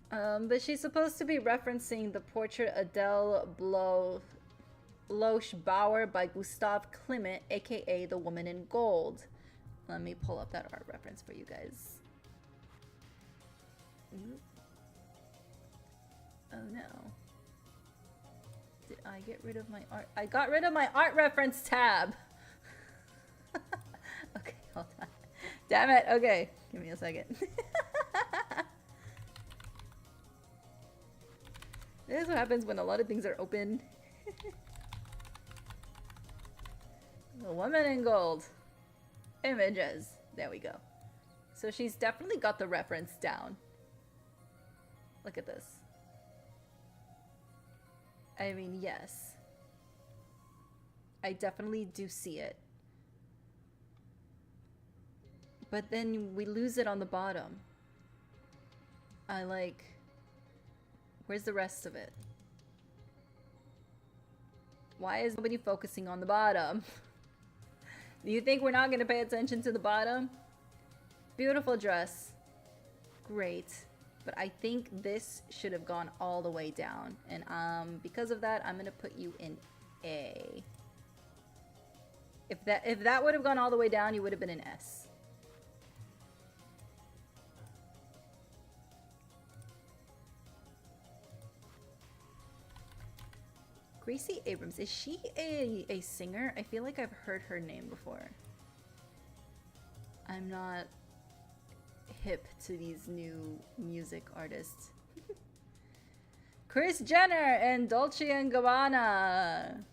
But she's supposed to be referencing the portrait Adele Bloch Bauer by Gustave Klimt, aka The Woman in Gold. Let me pull up that art reference for you guys. Oh no. Did I get rid of my art? I got rid of my art reference tab. Okay, hold on. Damn it. Okay, give me a second. This is what happens when a lot of things are open. The Woman in Gold. Images. There we go. So she's definitely got the reference down. Look at this. I mean, yes. I definitely do see it. But then we lose it on the bottom. I like... Where's the rest of it? Why is nobody focusing on the bottom? Do you think we're not going to pay attention to the bottom? Beautiful dress. Great. But I think this should have gone all the way down. And because of that, I'm going to put you in A. If that would have gone all the way down, you would have been in S. Gracie Abrams, is she a singer? I feel like I've heard her name before. I'm not hip to these new music artists. Kris Jenner and Dolce & Gabbana.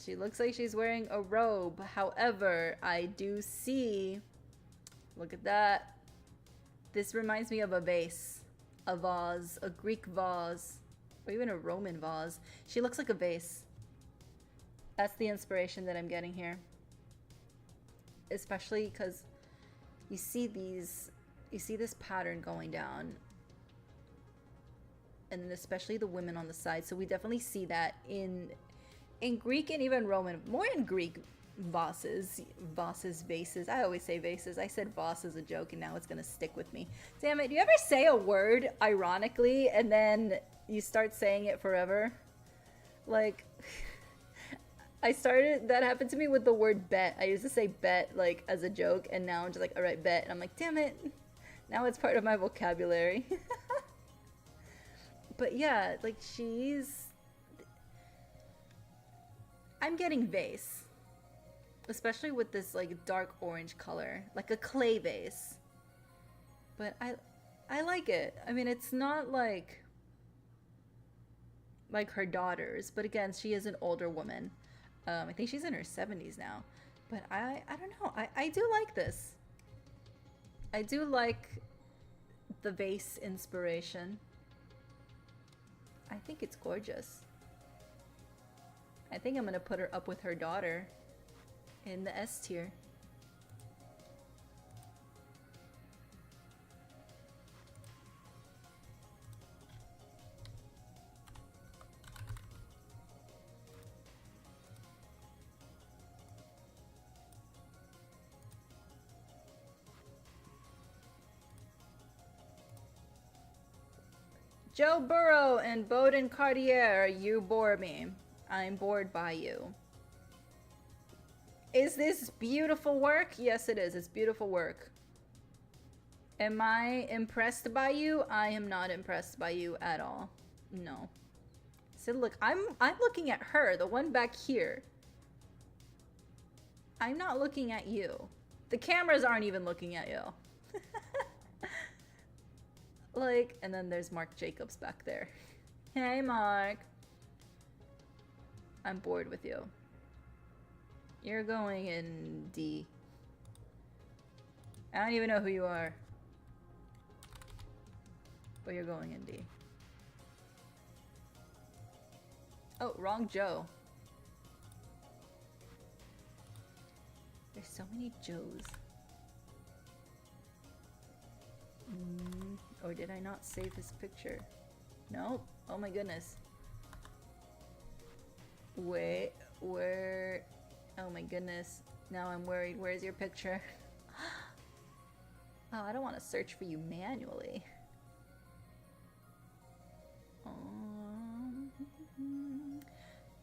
She looks like she's wearing a robe. However, I do see, look at that. This reminds me of a vase, a vase, a Greek vase, or even a Roman vase. She looks like a vase. That's the inspiration that I'm getting here. Especially because you see this pattern going down. And then especially the women on the side. So we definitely see that in Greek and even Roman. More in Greek vases. Vases. I always say vases. I said vase as a joke and now it's going to stick with me. Damn it. Do you ever say a word ironically and then you start saying it forever? Like... that happened to me with the word bet. I used to say bet like as a joke and now I'm just like, all right, bet. And I'm like, damn it. Now it's part of my vocabulary. But yeah, like I'm getting vase. Especially with this like dark orange color. Like a clay vase. But I like it. I mean, it's not like her daughters. But again, she is an older woman. I think she's in her 70s now. But I don't know. I do like this. I do like the vase inspiration. I think it's gorgeous. I think I'm gonna put her up with her daughter in the S tier. Joe Burrow and Bowden Cartier, you bore me. I'm bored by you. Is this beautiful work? Yes, it is. It's beautiful work. Am I impressed by you? I am not impressed by you at all. No. So look, I'm looking at her, the one back here. I'm not looking at you. The cameras aren't even looking at you. Like, and then there's Mark Jacobs back there. Hey, Mark. I'm bored with you. You're going in D. I don't even know who you are. But you're going in D. Oh, wrong Joe. There's so many Joes. Or did I not save his picture? Nope. Oh my goodness. Wait, where? Oh my goodness. Now I'm worried. Where's your picture? Oh, I don't want to search for you manually.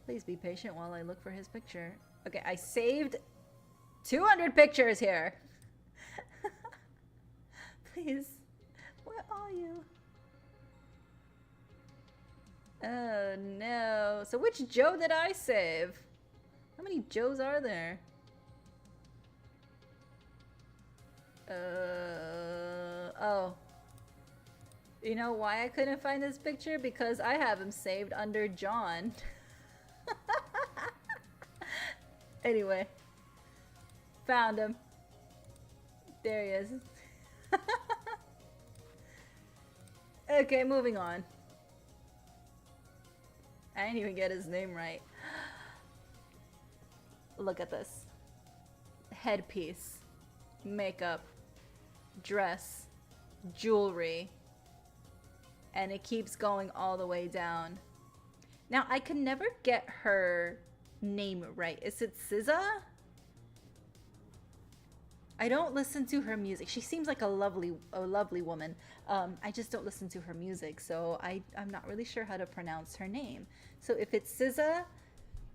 Please be patient while I look for his picture. Okay, I saved 200 pictures here. Please. Where are you? Oh no. So which Joe did I save? How many Joes are there? Oh. You know why I couldn't find this picture? Because I have him saved under John. Anyway. Found him. There he is. Okay, moving on. I didn't even get his name right. Look at this. Headpiece. Makeup. Dress. Jewelry. And it keeps going all the way down. Now, I could never get her name right. Is it SZA? I don't listen to her music. She seems like a lovely woman. I just don't listen to her music, so I'm not really sure how to pronounce her name. So if it's SZA,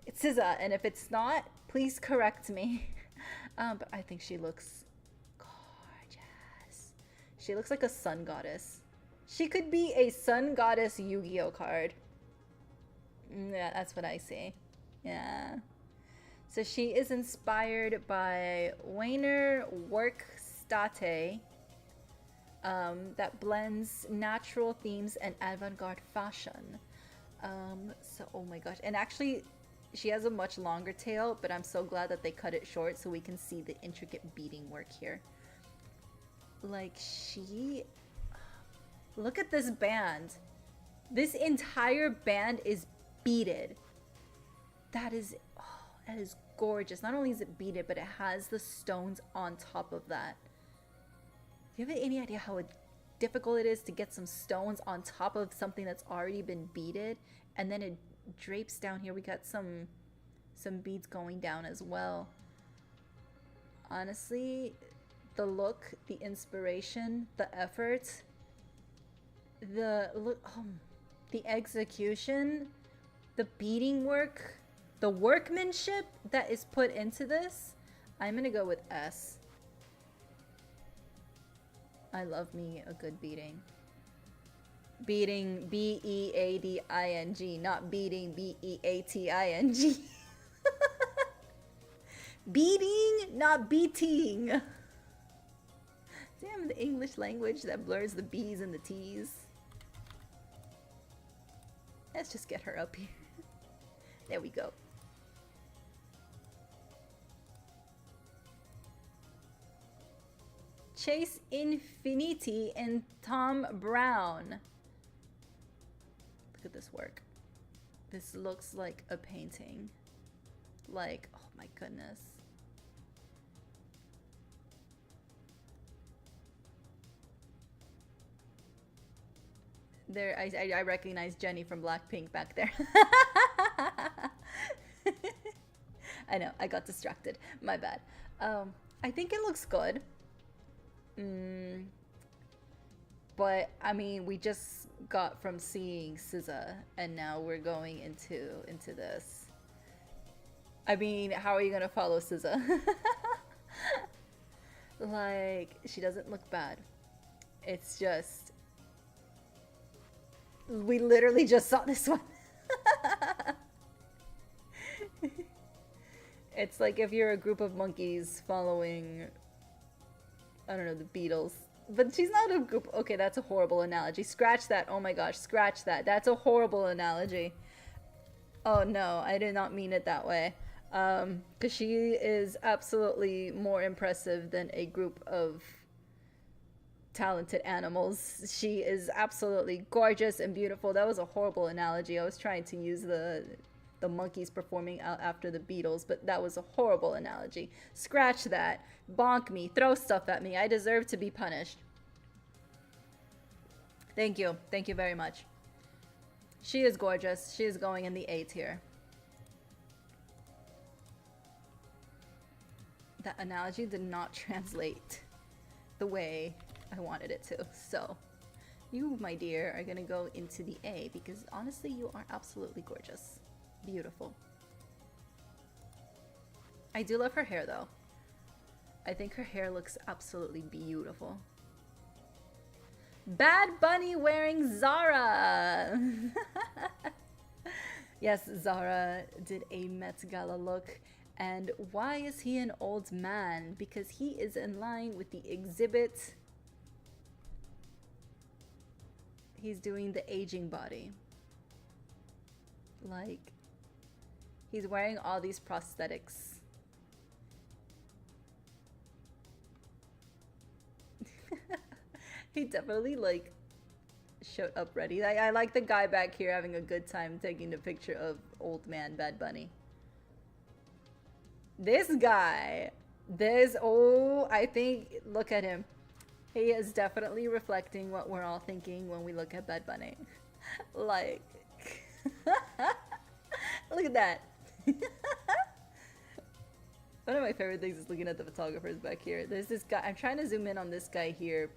it's SZA, and if it's not, please correct me. But I think she looks gorgeous. She looks like a sun goddess. She could be a sun goddess Yu-Gi-Oh card. Yeah, that's what I see. Yeah. So she is inspired by Wiener Werkstätte that blends natural themes and avant-garde fashion. So, oh my gosh. And actually, she has a much longer tail, but I'm so glad that they cut it short so we can see the intricate beading work here. Like, look at this band. This entire band is beaded. That is gorgeous. Not only is it beaded, but it has the stones on top of that. Do you have any idea how difficult it is to get some stones on top of something that's already been beaded? And then it drapes down here. We got some beads going down as well. Honestly, the look, the inspiration, the effort, the execution, the beading work, the workmanship that is put into this, I'm gonna go with S. I love me a good beating. Beating, B-E-A-D-I-N-G, not beating, B-E-A-T-I-N-G. Beating, not beating. Damn, the English language that blurs the B's and the T's. Let's just get her up here. There we go. Chase Infiniti and Tom Brown. Look at this work. This looks like a painting. Like, oh my goodness. There, I recognize Jenny from Blackpink back there. I know, I got distracted. My bad. I think it looks good. But I mean, we just got from seeing SZA, and now we're going into this. I mean, how are you gonna follow SZA? Like, she doesn't look bad. It's just, we literally just saw this one. It's like if you're a group of monkeys following, I don't know, the Beatles. But she's not a group. Okay, that's a horrible analogy. Scratch that. Oh my gosh, scratch that. That's a horrible analogy. Oh no, I did not mean it that way. Because she is absolutely more impressive than a group of talented animals. She is absolutely gorgeous and beautiful. That was a horrible analogy. I was trying to use the monkeys performing out after the Beatles, but that was a horrible analogy. Scratch that. Bonk me. Throw stuff at me. I deserve to be punished. Thank you. Thank you very much. She is gorgeous. She is going in the A tier. That analogy did not translate the way I wanted it to. So, you, my dear, are gonna go into the A because honestly, you are absolutely gorgeous. Beautiful. I do love her hair though. I think her hair looks absolutely beautiful. Bad Bunny wearing Zara. Yes, Zara did a Met Gala look. And why is he an old man? Because he is in line with the exhibit. He's doing the aging body. Like, he's wearing all these prosthetics. He definitely, like, showed up ready. I like the guy back here having a good time taking a picture of old man Bad Bunny. This guy, oh, I think, look at him. He is definitely reflecting what we're all thinking when we look at Bad Bunny. Like, look at that. One of my favorite things is looking at the photographers back here. There's this guy, I'm trying to zoom in on this guy here.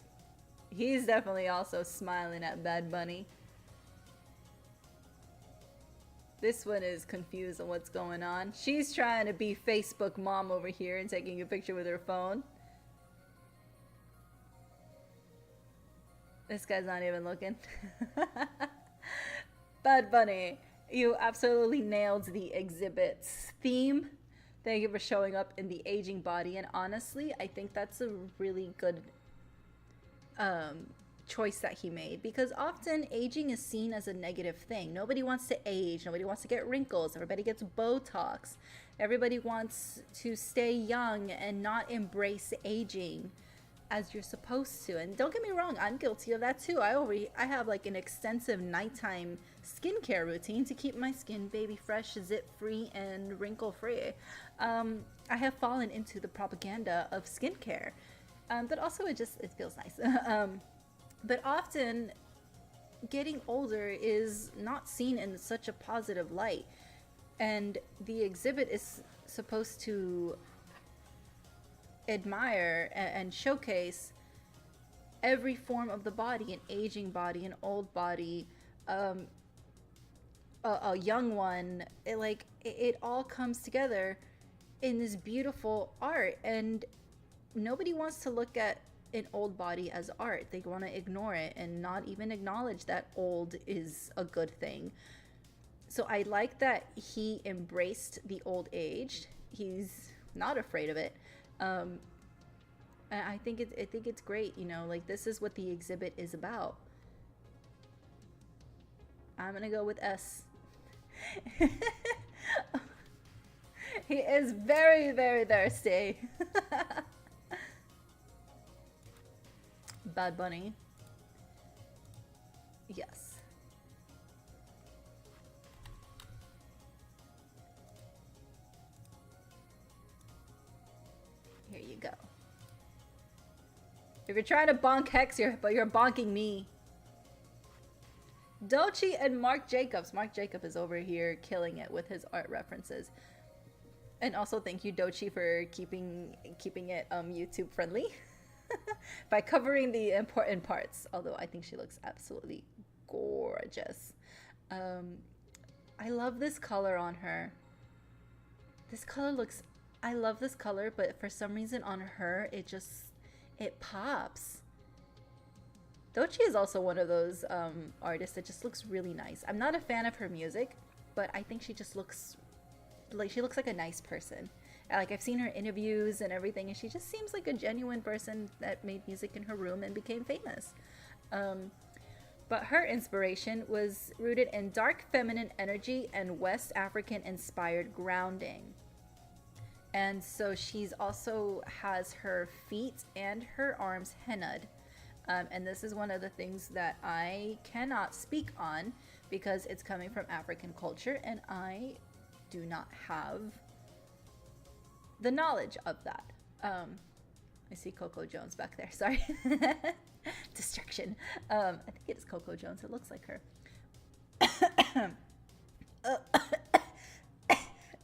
He's definitely also smiling at Bad Bunny. This one is confused on what's going on. She's trying to be Facebook mom over here and taking a picture with her phone. This guy's not even looking. Bad Bunny, you absolutely nailed the exhibit's theme. Thank you for showing up in the aging body. And honestly, I think that's a really good choice that he made, because often aging is seen as a negative thing. Nobody wants to age. Nobody wants to get wrinkles. Everybody gets Botox. Everybody wants to stay young and not embrace aging as you're supposed to. And don't get me wrong, I'm guilty of that too. I have like an extensive nighttime skincare routine to keep my skin baby fresh, zit free, and wrinkle free. I have fallen into the propaganda of skincare, but also it feels nice. But often getting older is not seen in such a positive light, and the exhibit is supposed to admire and showcase every form of the body: an aging body, an old body, a young one. It all comes together in this beautiful art, and nobody wants to look at an old body as art. They want to ignore it and not even acknowledge that old is a good thing. So I like that he embraced the old age. He's not afraid of it. And I think it's great, you know, like this is what the exhibit is about. I'm gonna go with S. He is very, very thirsty. Bad Bunny. Yes. Here you go. If you're trying to bonk Hex, you're bonking me. Dochi and Mark Jacobs. Mark Jacob is over here killing it with his art references. And also thank you, Dochi, for keeping it YouTube friendly by covering the important parts. Although I think she looks absolutely gorgeous. I love this color on her. This color looks... I love this color, but for some reason on her, it pops. Dochi is also one of those artists that just looks really nice. I'm not a fan of her music, but I think she just looks like a nice person. Like, I've seen her interviews and everything, and she just seems like a genuine person that made music in her room and became famous. But her inspiration was rooted in dark feminine energy and West African inspired grounding. And so she's also has her feet and her arms hennaed. And this is one of the things that I cannot speak on because it's coming from African culture and I do not have the knowledge of that. I see Coco Jones back there, sorry. Distraction. I think it is Coco Jones, it looks like her.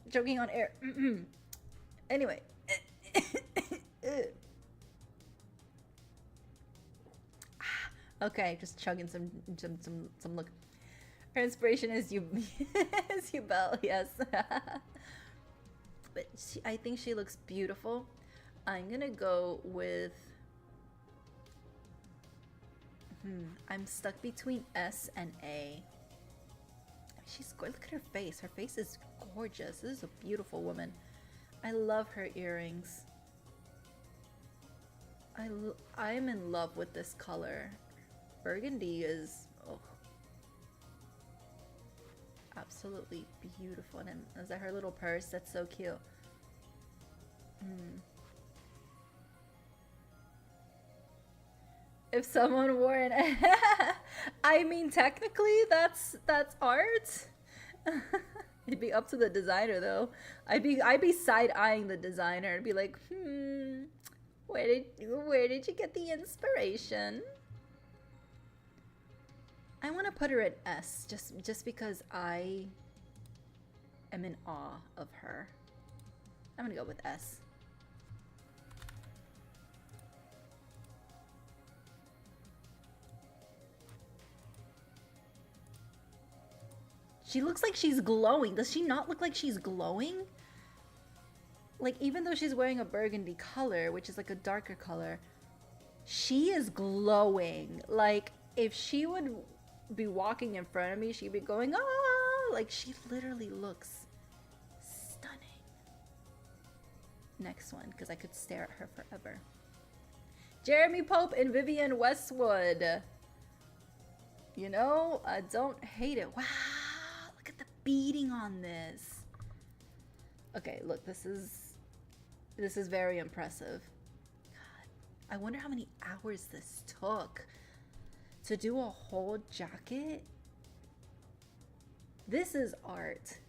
Joking on air. Anyway. Okay, just chugging some look. Her inspiration is you, is Yubel, yes. But I think she looks beautiful. I'm gonna go with. I'm stuck between S and A. She's look at her face. Her face is gorgeous. This is a beautiful woman. I love her earrings. I'm in love with this color. Burgundy is absolutely beautiful. And is that her little purse? That's so cute. If someone wore an I mean, technically that's art. It'd be up to the designer though. I'd be side-eyeing the designer and be like, where did you get the inspiration? I want to put her at S just because I am in awe of her. I'm gonna go with S. She looks like she's glowing. Does she not look like she's glowing? Like, even though she's wearing a burgundy color, which is like a darker color, she is glowing. Like, if she would be walking in front of me, she'd be going, ah! Like, she literally looks stunning. Next one, because I could stare at her forever. Jeremy Pope and Vivienne Westwood. You know, I don't hate it. Wow, look at the beading on this. Okay, look, this is very impressive. God, I wonder how many hours this took to do a whole jacket. This is art.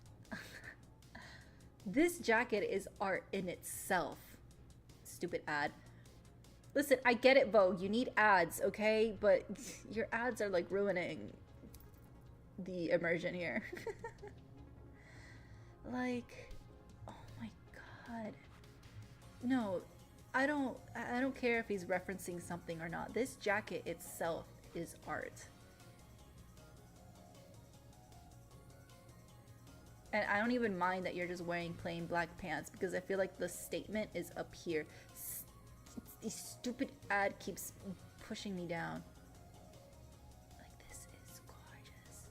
This jacket is art in itself. Stupid ad. Listen, I get it, Vogue. You need ads, okay? But your ads are like ruining the immersion here. Like, oh my god. No, I don't care if he's referencing something or not. This jacket itself is art. And I don't even mind that you're just wearing plain black pants because I feel like the statement is up here. This stupid ad keeps pushing me down. Like, this is gorgeous.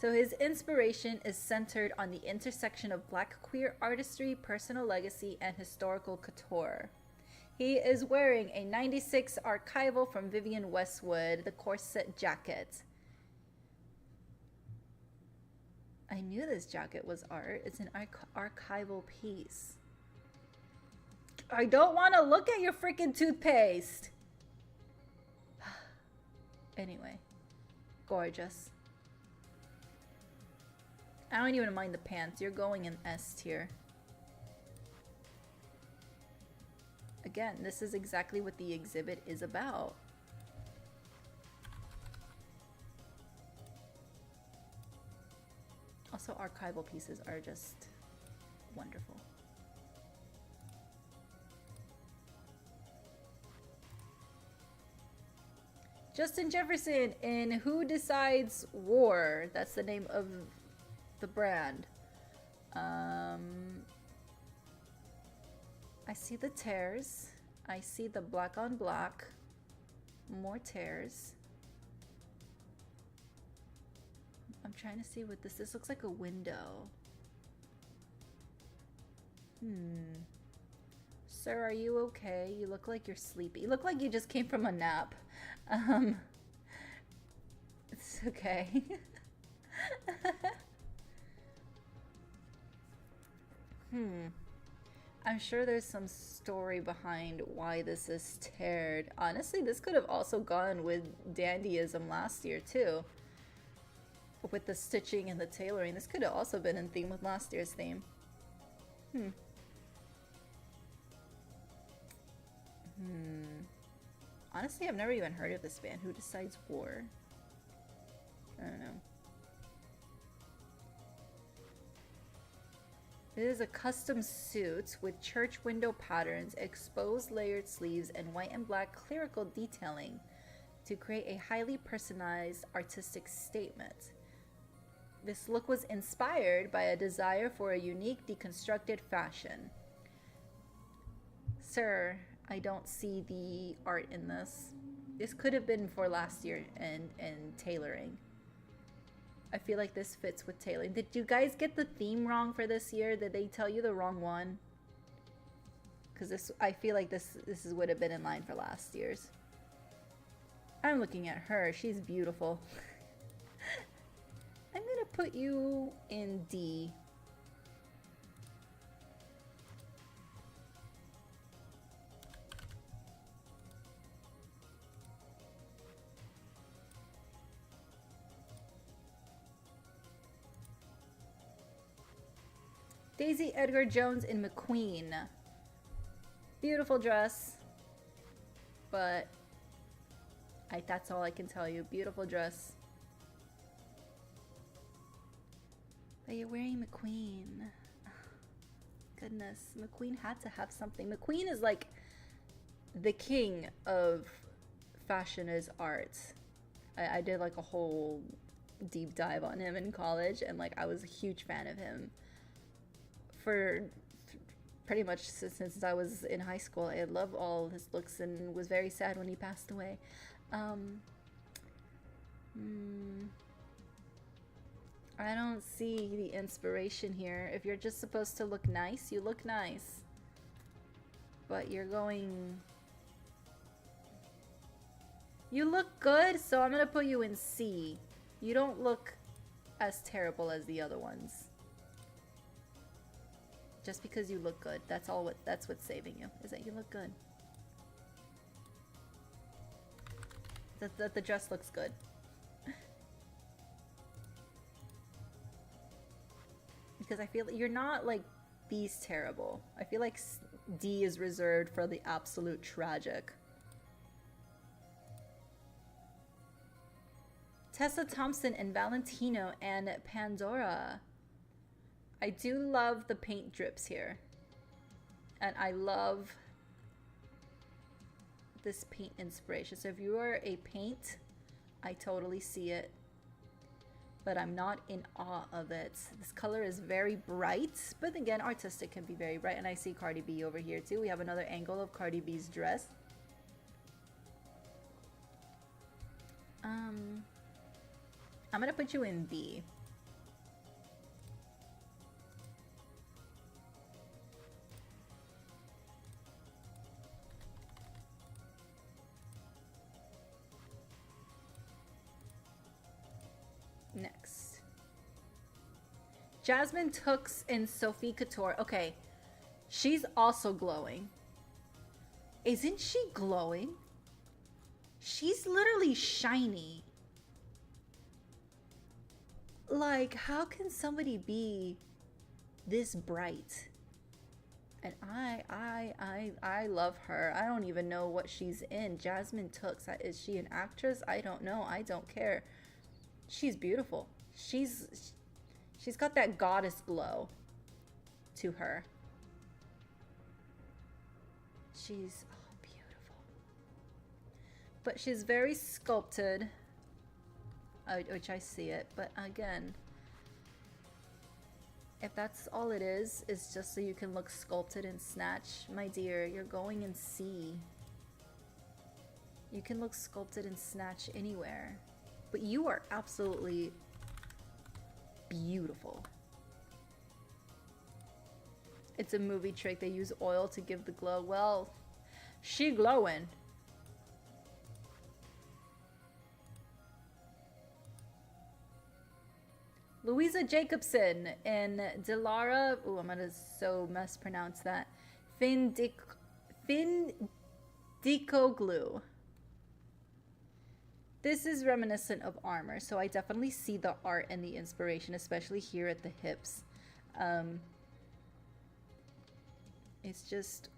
So his inspiration is centered on the intersection of Black queer artistry, personal legacy, and historical couture. He is wearing a 96 archival from Vivienne Westwood, the corset jacket. I knew this jacket was art. It's an archival piece. I don't want to look at your freaking toothpaste. Anyway, gorgeous. I don't even mind the pants. You're going in S tier. Again, this is exactly what the exhibit is about. Also, archival pieces are just wonderful. Justin Jefferson in Who Decides War. That's the name of the brand. I see the tears. I see the black on black. More tears. I'm trying to see what this is. This looks like a window. Sir, are you okay? You look like you're sleepy. You look like you just came from a nap. It's okay. I'm sure there's some story behind why this is teared. Honestly, this could have also gone with dandyism last year too. With the stitching and the tailoring. This could have also been in theme with last year's theme. Honestly, I've never even heard of this band. Who Decides War? I don't know. It is a custom suit with church window patterns, exposed layered sleeves, and white and black clerical detailing to create a highly personalized artistic statement. This look was inspired by a desire for a unique deconstructed fashion. Sir, I don't see the art in this. This could have been for last year and tailoring. I feel like this fits with tailoring. Did you guys get the theme wrong for this year? Did they tell you the wrong one? Because this, I feel like this would have been in line for last year's. I'm looking at her. She's beautiful. I'm gonna put you in D. Daisy Edgar Jones in McQueen. Beautiful dress. But that's all I can tell you. Beautiful dress. But you're wearing McQueen. Goodness. McQueen had to have something. McQueen is like the king of fashion as art. I did like a whole deep dive on him in college, and like I was a huge fan of him for pretty much since I was in high school. I love all his looks and was very sad when he passed away. I don't see the inspiration here. If you're just supposed to look nice, you look nice. But you're going... You look good, so I'm gonna put you in C. You don't look as terrible as the other ones. Just because you look good. That's what's saving you, is that you look good. That the dress looks good. Because I feel you're not like B's terrible. I feel like D is reserved for the absolute tragic. Tessa Thompson and Valentino and Pandora. I do love the paint drips here. And I love this paint inspiration. So if you are a paint, I totally see it. but I'm not in awe of it. This color is very bright, but again, artistic can be very bright. And I see Cardi B over here too. We have another angle of Cardi B's dress. I'm gonna put you in B. Next. Jasmine Tooks and Sophie Couture. Okay. She's also glowing. Isn't she glowing? She's literally shiny. Like, how can somebody be this bright? And I love her. I don't even know what she's in. Jasmine Tooks. Is she an actress? I don't know. I don't care. She's beautiful. She's got that goddess glow to her. She's beautiful. But she's very sculpted, which I see it. But again, if that's all it is just so you can look sculpted in Snatch, my dear, you're going in C. You can look sculpted in Snatch anywhere. But you are absolutely beautiful. It's a movie trick. They use oil to give the glow. Well, she glowing. Louisa Jacobson and Dilara. Oh, I'm gonna so mispronounce that. Findicoglu. This is reminiscent of Armor, so I definitely see the art and the inspiration, especially here at the hips. It's just,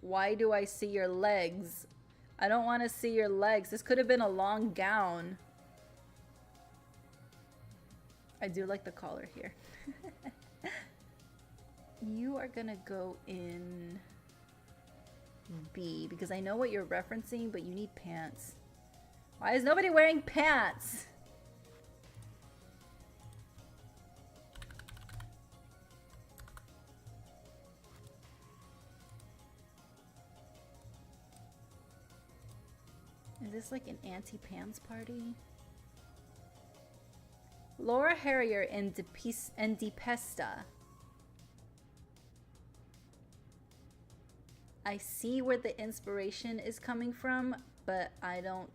why do I see your legs? I don't want to see your legs. This could have been a long gown. I do like the collar here. You are gonna go in B, because I know what you're referencing, but you need pants. Why is nobody wearing pants? Is this like an anti-pants party? Laura Harrier and DePesta. I see where the inspiration is coming from, but I don't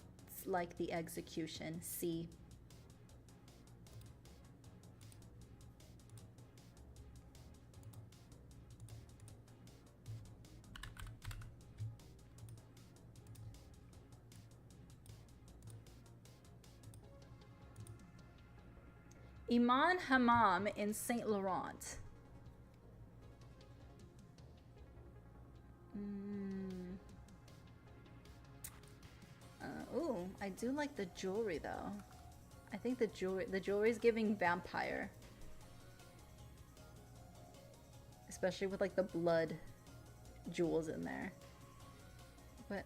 like the execution. C. Iman Hammam in Saint Laurent. Ooh, I do like the jewelry though. I think the jewelry is giving vampire. Especially with like the blood jewels in there. But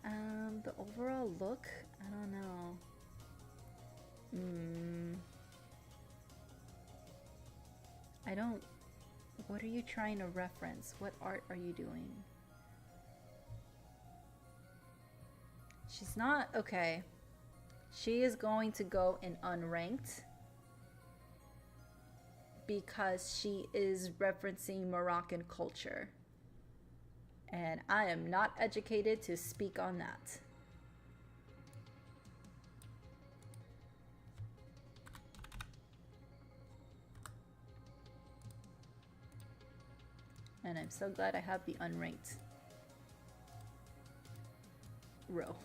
the overall look, I don't know. I don't, what are you trying to reference? What art are you doing? She's not, okay. She is going to go in unranked because she is referencing Moroccan culture. And I am not educated to speak on that. And I'm so glad I have the unranked row.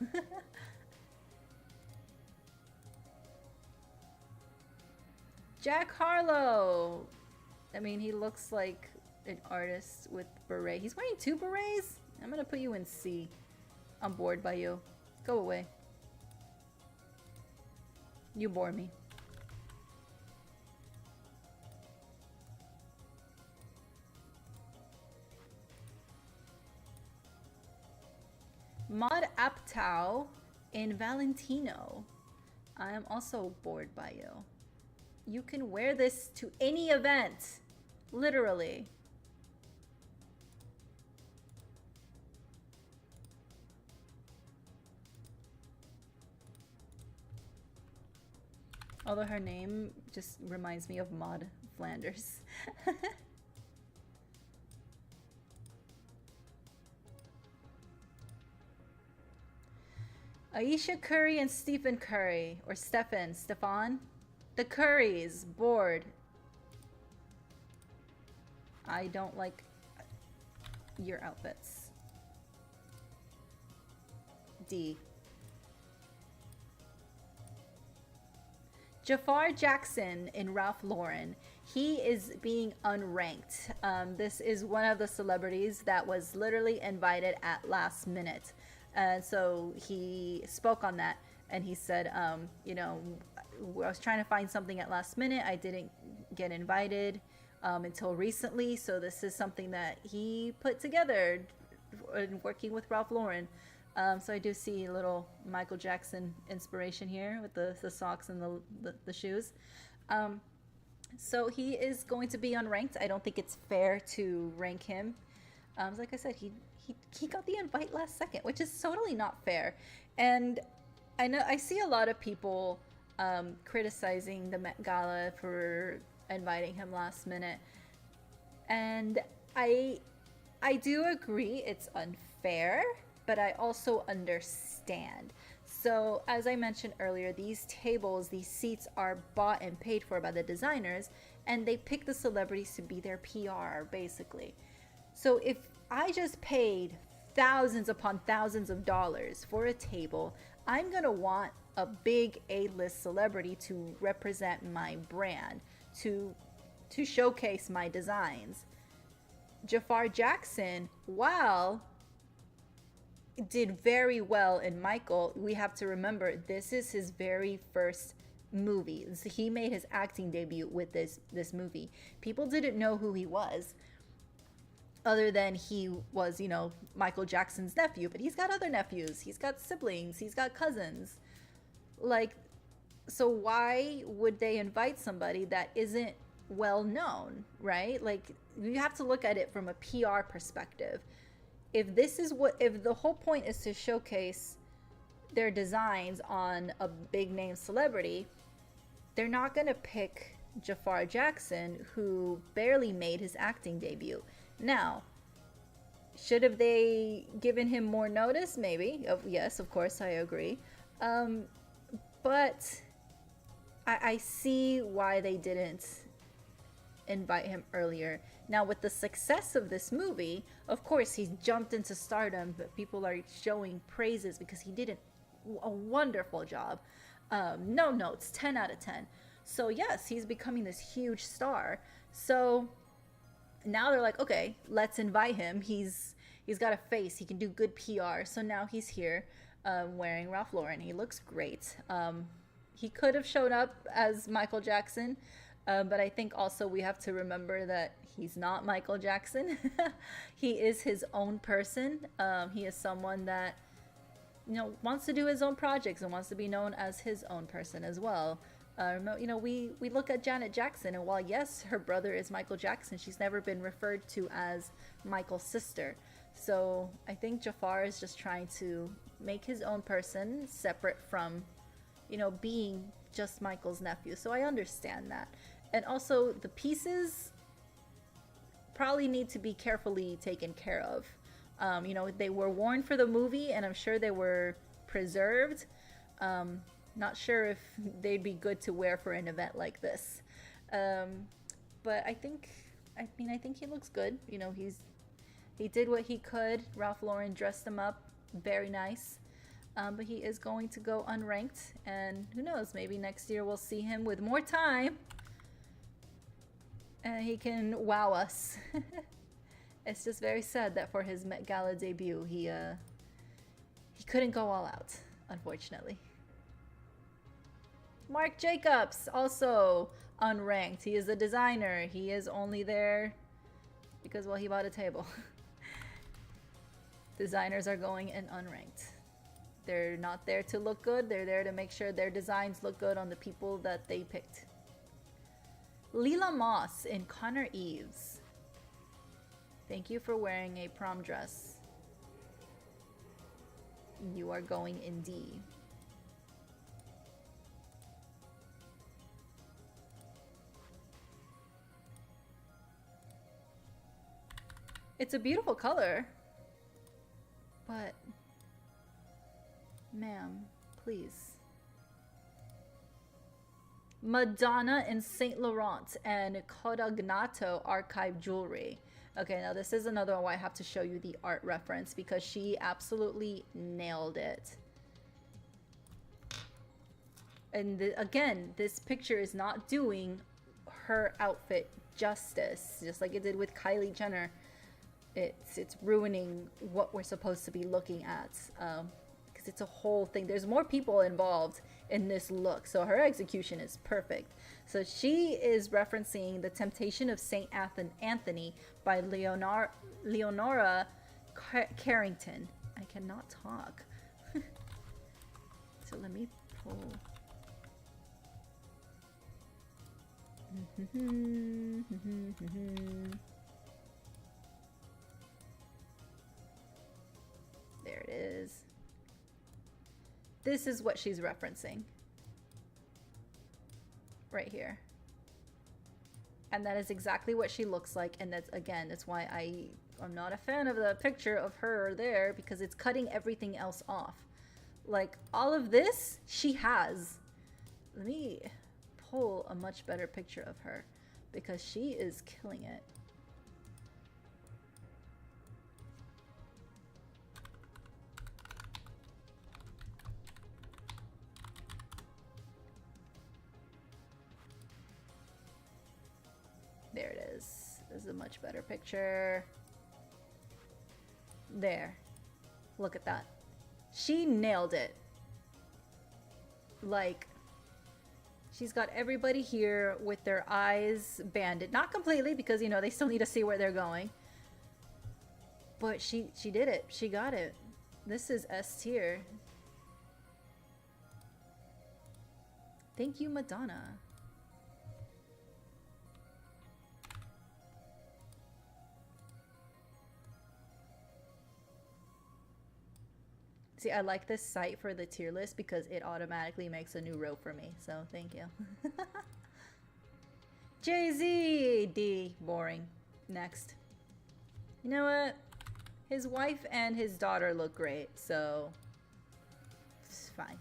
Jack Harlow. I mean, he looks like an artist with beret. He's wearing 2 berets? I'm gonna put you in C. I'm bored by you. Go away. You bore me. Maud Apatow in Valentino. I am also bored by you. You can wear this to any event. Literally. Although her name just reminds me of Maud Flanders. Aisha Curry and Stephen Curry. Or Stefan. The Currys. Bored. I don't like your outfits. D. Jafar Jackson in Ralph Lauren. He is being unranked. This is one of the celebrities that was literally invited at last minute. So he spoke on that and he said, you know, I was trying to find something at last minute. I didn't get invited until recently. So this is something that he put together in working with Ralph Lauren. So I do see a little Michael Jackson inspiration here with the socks and the shoes. So he is going to be unranked. I don't think it's fair to rank him. Like I said, he got the invite last second, which is totally not fair. And I know I see a lot of people criticizing the Met Gala for inviting him last minute. And I do agree it's unfair, but I also understand. So as I mentioned earlier, these tables, these seats are bought and paid for by the designers, and they pick the celebrities to be their PR, basically. So if I just paid thousands upon thousands of dollars for a table, I'm gonna want a big A-list celebrity to represent my brand, to showcase my designs. Jafar Jackson, while did very well in Michael, we have to remember this is his very first movie. He made his acting debut with this movie. People didn't know who he was, other than he was, you know, Michael Jackson's nephew, but he's got other nephews, he's got siblings, he's got cousins. Like, so why would they invite somebody that isn't well known, right? Like, you have to look at it from a PR perspective. If the whole point is to showcase their designs on a big name celebrity, they're not gonna pick Jafar Jackson, who barely made his acting debut. Now, should have they given him more notice? Maybe. Yes, of course, I agree. But I see why they didn't invite him earlier. Now, with the success of this movie, of course, he's jumped into stardom, but people are showing praises because he did a wonderful job. No notes, 10 out of 10. So yes, he's becoming this huge star. So now they're like, okay, let's invite him. He's got a face. He can do good PR. So now he's here wearing Ralph Lauren. He looks great. He could have shown up as Michael Jackson, but I think also we have to remember that he's not Michael Jackson. He is his own person. He is someone that, you know, wants to do his own projects and wants to be known as his own person as well. You know, we look at Janet Jackson, and while yes, her brother is Michael Jackson, she's never been referred to as Michael's sister. So I think Jafar is just trying to make his own person separate from, you know, being just Michael's nephew. So I understand that. And also the pieces probably need to be carefully taken care of. You know, they were worn for the movie, and I'm sure they were preserved. Not sure if they'd be good to wear for an event like this. But I think he looks good. You know, he did what he could. Ralph Lauren dressed him up very nice. But he is going to go unranked, and who knows, maybe next year we'll see him with more time and he can wow us. It's just very sad that for his Met Gala debut, he couldn't go all out, unfortunately. Marc Jacobs, also unranked. He is a designer. He is only there because, well, he bought a table. Designers are going in unranked. They're not there to look good. They're there to make sure their designs look good on the people that they picked. Leela Moss in Connor Eves. Thank you for wearing a prom dress. You are going in D. It's a beautiful color. But, ma'am, please. Madonna in Saint Laurent and Codognato archive jewelry. Okay, now this is another one where I have to show you the art reference because she absolutely nailed it. And again, this picture is not doing her outfit justice, just like it did with Kylie Jenner. It's ruining what we're supposed to be looking at, because it's a whole thing. There's more people involved in this look, so her execution is perfect. So she is referencing The Temptation of Saint Anthony by Leonora Carrington. I cannot talk. So let me pull. There it is. This is what she's referencing. Right here. And that is exactly what she looks like. And that's, again, that's why I'm not a fan of the picture of her there, because it's cutting everything else off. Like, all of this, she has. Let me pull a much better picture of her, because she is killing it. There it is. This is a much better picture. There. Look at that. She nailed it. Like, she's got everybody here with their eyes banded. Not completely, because, you know, they still need to see where they're going. But she did it. She got it. This is S tier. Thank you, Madonna. See, I like this site for the tier list because it automatically makes a new row for me. So, thank you. Jay-Z! D. Boring. Next. You know what? His wife and his daughter look great, so it's fine.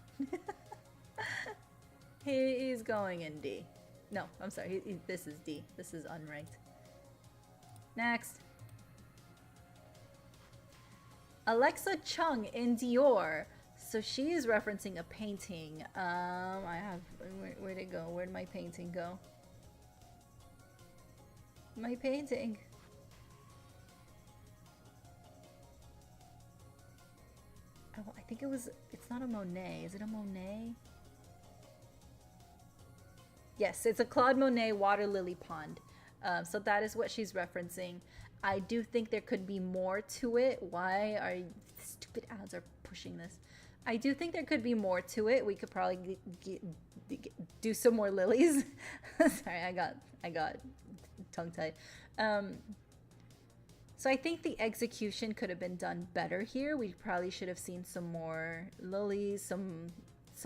He's going in D. No, I'm sorry. This is D. This is unranked. Next. Alexa Chung in Dior. So she is referencing a painting. Where'd it go? Where'd my painting go? My painting. Oh, I think it's not a Monet. Is it a Monet? Yes, it's a Claude Monet water lily pond. So that is what she's referencing. I do think there could be more to it. Why are stupid ads are pushing this? I do think there could be more to it. We could probably do some more lilies. Sorry, I got tongue-tied. So I think the execution could have been done better here. We probably should have seen some more lilies, some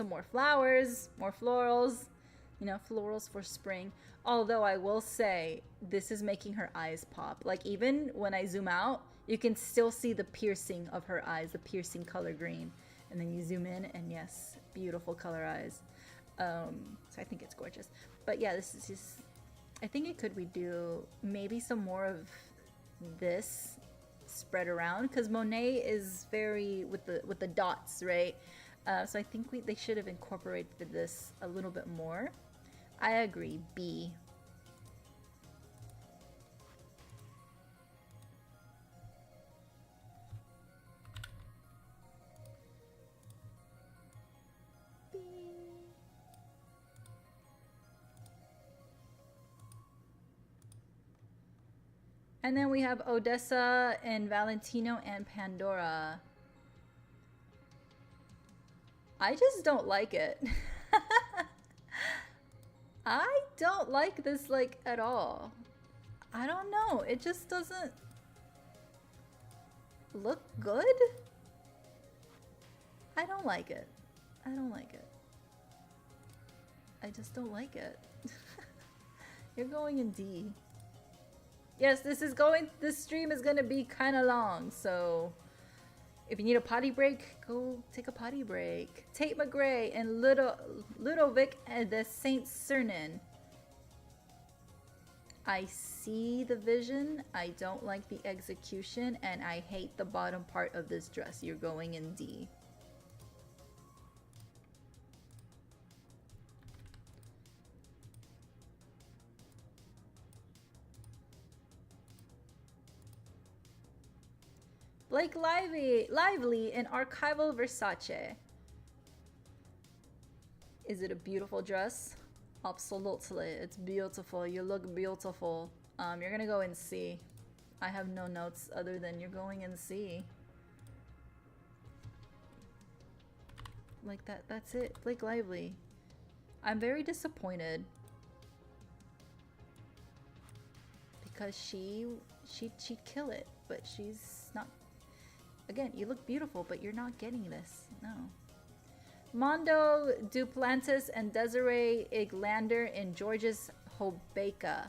more flowers, more florals. You know, florals for spring. Although I will say, this is making her eyes pop. Like, even when I zoom out, you can still see the piercing of her eyes, the piercing color green. And then you zoom in, and yes, beautiful color eyes. So I think it's gorgeous. But yeah, this is just, I think it could redo maybe some more of this spread around. Because Monet is very, with the dots, right? So I think they should have incorporated this a little bit more. I agree, B. B. And then we have Odessa and Valentino and Pandora. I just don't like it. I don't like this, like, at all. I don't know. It just doesn't look good. I don't like it. I don't like it. I just don't like it. You're going in D. Yes, this stream is gonna be kind of long, so if you need a potty break, go take a potty break. Tate McGray and Ludovic and the Saint Cernin. I see the vision, I don't like the execution, and I hate the bottom part of this dress. You're going in D. Blake Lively in Archival Versace. Is it a beautiful dress? Absolutely, it's beautiful. You look beautiful. You're gonna go in C. I have no notes other than you're going in C. Like that's it. Blake Lively. I'm very disappointed. Because she'd kill it, but she's not. Again, you look beautiful, but you're not getting this. No. Mondo Duplantis and Desiree Iglander in George's Hobeika.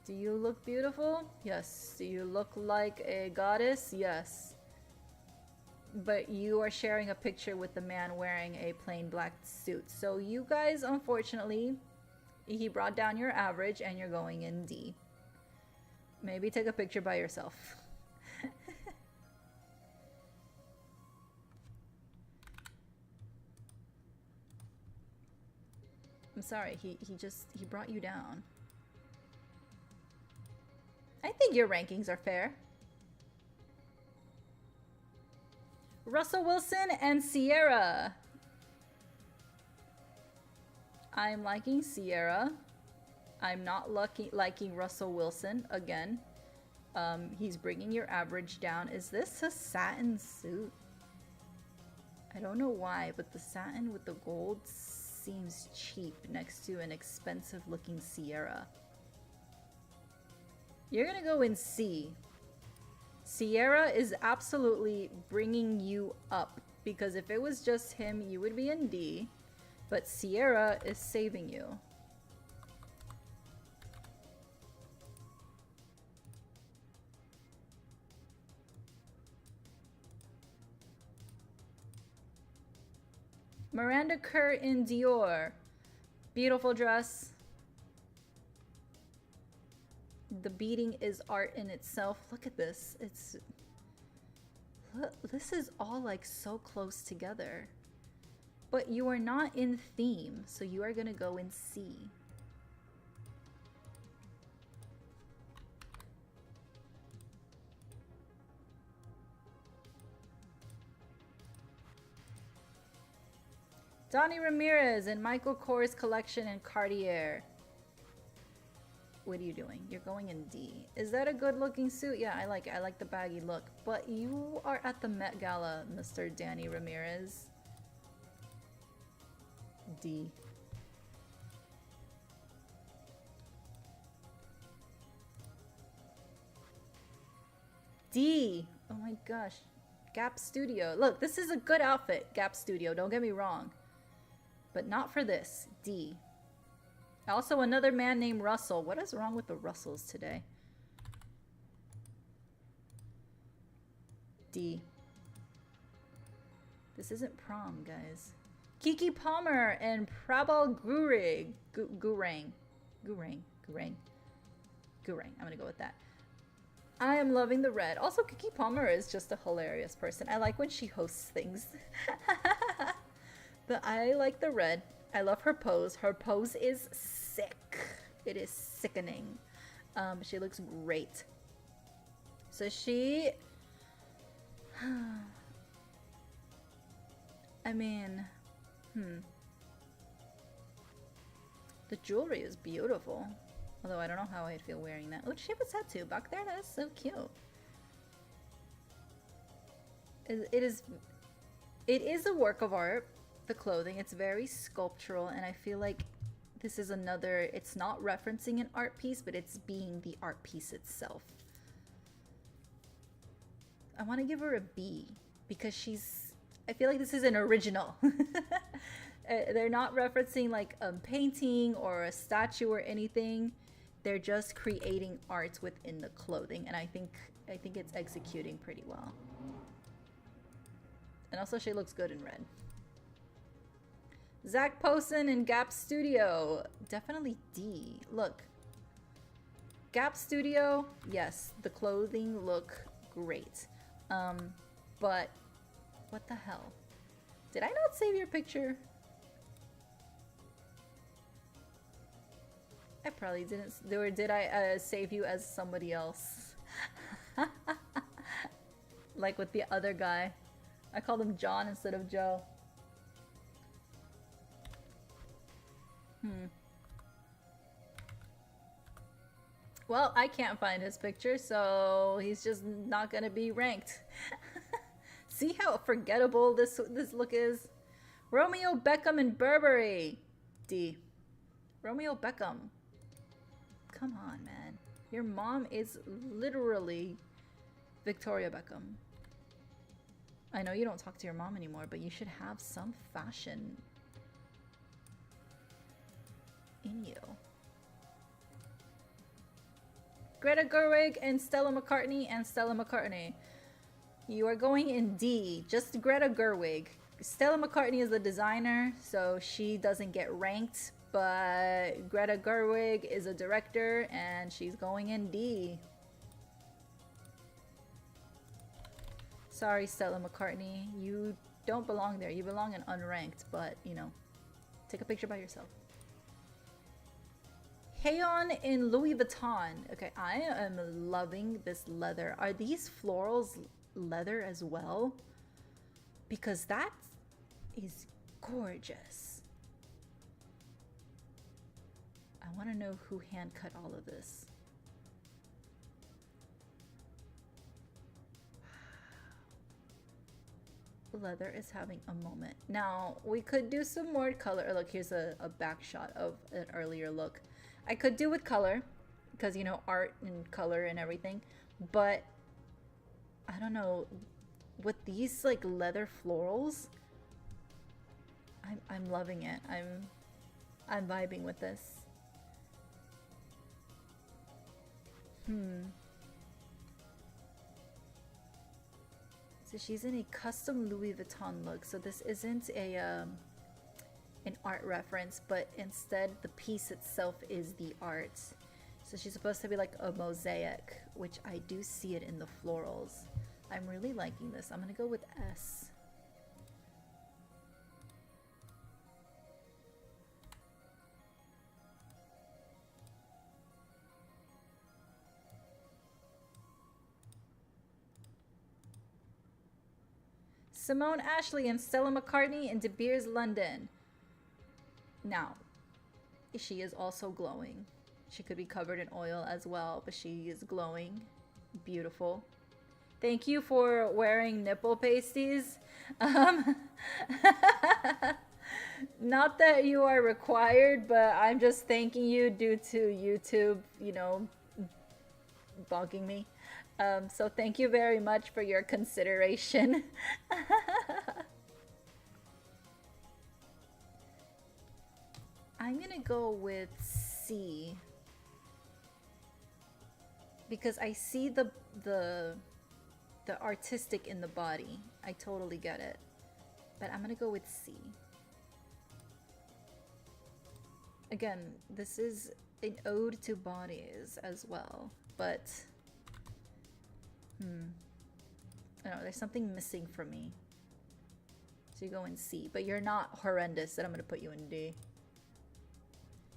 Do you look beautiful? Yes. Do you look like a goddess? Yes. But you are sharing a picture with the man wearing a plain black suit. So you guys, unfortunately, he brought down your average and you're going in D. Maybe take a picture by yourself. I'm sorry, he brought you down. I think your rankings are fair. Russell Wilson and Sierra. I'm liking Sierra. I'm not liking Russell Wilson again. He's bringing your average down. Is this a satin suit? I don't know why, but the satin with the gold seems cheap next to an expensive looking Sierra. You're gonna go in C. Sierra is absolutely bringing you up, because if it was just him, you would be in D, but Sierra is saving you. Miranda Kerr in Dior. Beautiful dress. The beading is art in itself. Look at this. This is all like so close together. But you are not in theme, so you are gonna go in C. Donnie Ramirez and Michael Kors collection and Cartier. What are you doing? You're going in D. Is that a good looking suit? Yeah, I like it. I like the baggy look. But you are at the Met Gala, Mr. Danny Ramirez. D. D. Oh my gosh. Gap Studio. Look, this is a good outfit, Gap Studio. Don't get me wrong. But not for this. D. Also, another man named Russell. What is wrong with the Russells today? D. This isn't prom, guys. Kiki Palmer and Prabal Gurang. I'm gonna go with that. I am loving the red. Also, Kiki Palmer is just a hilarious person. I like when she hosts things. But I like the red. I love her pose. Her pose is sick. It is sickening. She looks great. So she... I mean... The jewelry is beautiful. Although I don't know how I'd feel wearing that. Oh, she have a tattoo back there? That is so cute. It is a work of art. the clothing. It's very sculptural, and I feel like this is another, it's not referencing an art piece, but it's being the art piece itself. I want to give her a B because she's, I feel like this is an original. They're not referencing like a painting or a statue or anything. They're just creating art within the clothing, and I think it's executing pretty well. And also she looks good in red. Zach Posen in Gap Studio. Definitely D. Look. Gap Studio, yes, the clothing look great. But what the hell? Did I not save your picture? I probably didn't. Or did I save you as somebody else? Like with the other guy. I called him John instead of Joe. Well, I can't find his picture, so he's just not gonna be ranked. See how forgettable this look is? Romeo Beckham in Burberry. D. Romeo Beckham. Come on, man. Your mom is literally Victoria Beckham. I know you don't talk to your mom anymore, but you should have some fashion in you. Greta Gerwig and Stella McCartney. You are going in D. Just Greta Gerwig. Stella McCartney is the designer, so she doesn't get ranked, but Greta Gerwig is a director and she's going in D. Sorry, Stella McCartney. You don't belong there. You belong in unranked, but you know, take a picture by yourself. Heyon in Louis Vuitton. Okay, I am loving this leather. Are these florals leather as well? Because that is gorgeous. I want to know who hand cut all of this. Leather is having a moment. Now, we could do some more color. Look, here's a back shot of an earlier look. I could do with color, because, you know, art and color and everything. But, I don't know, with these, like, leather florals, I'm loving it. I'm vibing with this. So she's in a custom Louis Vuitton look. So this isn't a an art reference, but instead the piece itself is the art. So she's supposed to be like a mosaic, which I do see it in the florals. I'm really liking this. I'm gonna go with S. Simone Ashley and Stella McCartney in De Beers, London. Now, she is also glowing. She could be covered in oil as well, but she is glowing. Beautiful. Thank you for wearing nipple pasties. Not that you are required, but I'm just thanking you due to YouTube, you know, bugging me. So thank you very much for your consideration. I'm gonna go with C because I see the artistic in the body. I totally get it, but I'm gonna go with C. Again, this is an ode to bodies as well, but I don't know, there's something missing for me. So you go in C, but you're not horrendous, and I'm gonna put you in D.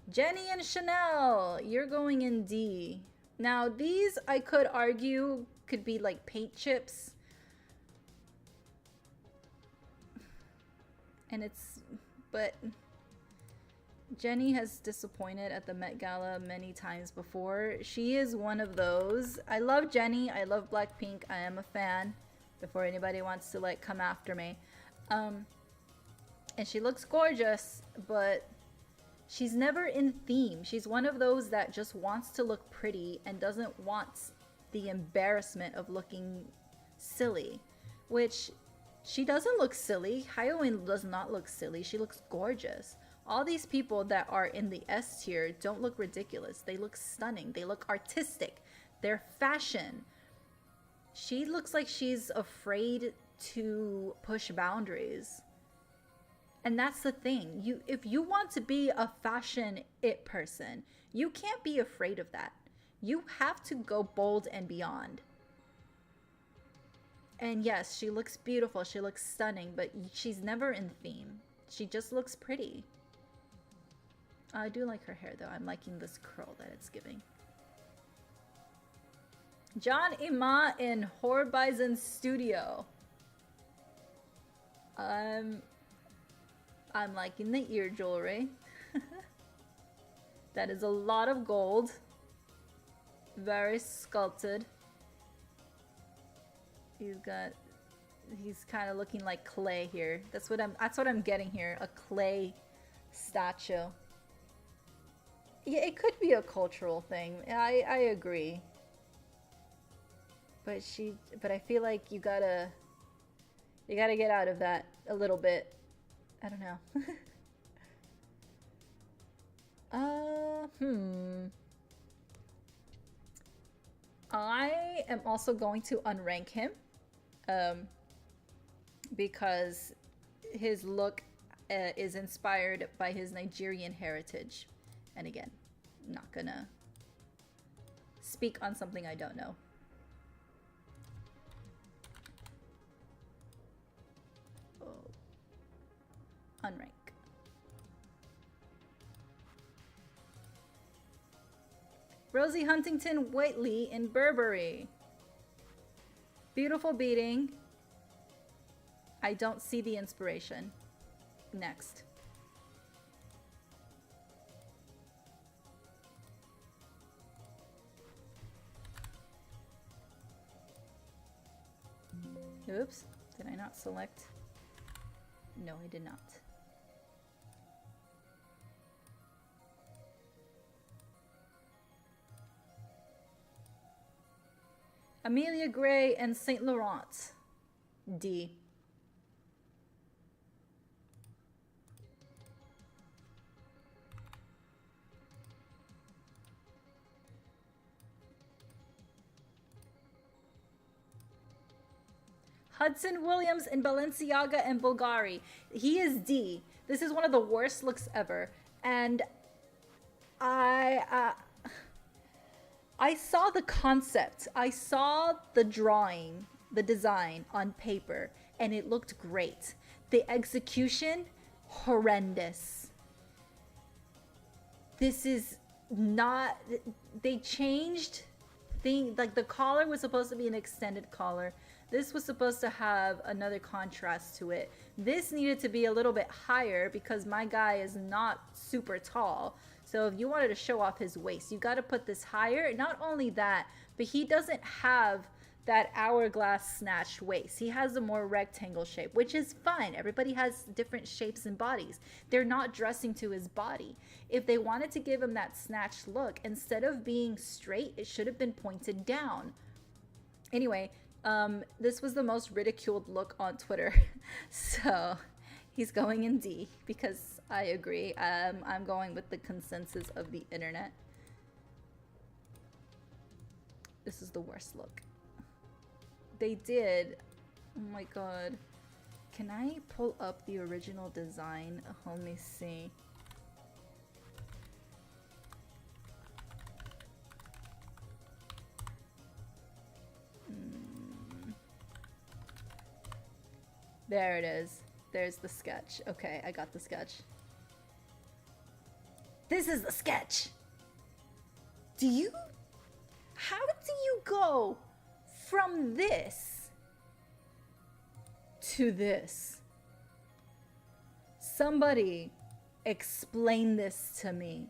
Jenny and Chanel, you're going in D. Now these, I could argue, could be like paint chips. And it's, but Jenny has disappointed at the Met Gala many times before. She is one of those. I love Jenny. I love Blackpink. I am a fan. Before anybody wants to like come after me. And she looks gorgeous, but she's never in theme. She's one of those that just wants to look pretty and doesn't want the embarrassment of looking silly, which she doesn't look silly. Hyoin does not look silly. She looks gorgeous. All these people that are in the S tier don't look ridiculous. They look stunning. They look artistic. They're fashion. She looks like she's afraid to push boundaries. And that's the thing. If you want to be a fashion it person, you can't be afraid of that. You have to go bold and beyond. And yes, she looks beautiful. She looks stunning, but she's never in theme. She just looks pretty. I do like her hair though. I'm liking this curl that it's giving. John Ima in Horizon Studio. I'm liking the ear jewelry. That is a lot of gold. Very sculpted. He's kind of looking like clay here. That's what I'm getting here. A clay statue. Yeah, it could be a cultural thing. I agree. But I feel like you gotta get out of that a little bit. I don't know. I am also going to unrank him. Because his look is inspired by his Nigerian heritage. And again, not gonna speak on something I don't know. Oh. Unrank. Rosie Huntington Whiteley in Burberry. Beautiful beating. I don't see the inspiration. Next. Oops. Did I not select? No, I did not. Amelia Gray and Saint Laurent. D. Hudson Williams in Balenciaga and Bulgari. He is D. This is one of the worst looks ever. And I saw the concept. I saw the drawing, the design on paper, and it looked great. The execution, horrendous. This is not... They changed things. Like, the collar was supposed to be an extended collar. This was supposed to have another contrast to it. This needed to be a little bit higher because my guy is not super tall. So if you wanted to show off his waist, you got to put this higher. Not only that, but he doesn't have that hourglass snatched waist. He has a more rectangle shape, which is fine. Everybody has different shapes and bodies. They're not dressing to his body. If they wanted to give him that snatched look, instead of being straight, it should have been pointed down. Anyway, this was the most ridiculed look on Twitter. So he's going in D because I agree. I'm going with the consensus of the internet. This is the worst look. They did. Oh my god. Can I pull up the original design? Let me see. There it is. There's the sketch. Okay, I got the sketch. This is the sketch. How do you go from this to this? Somebody explain this to me.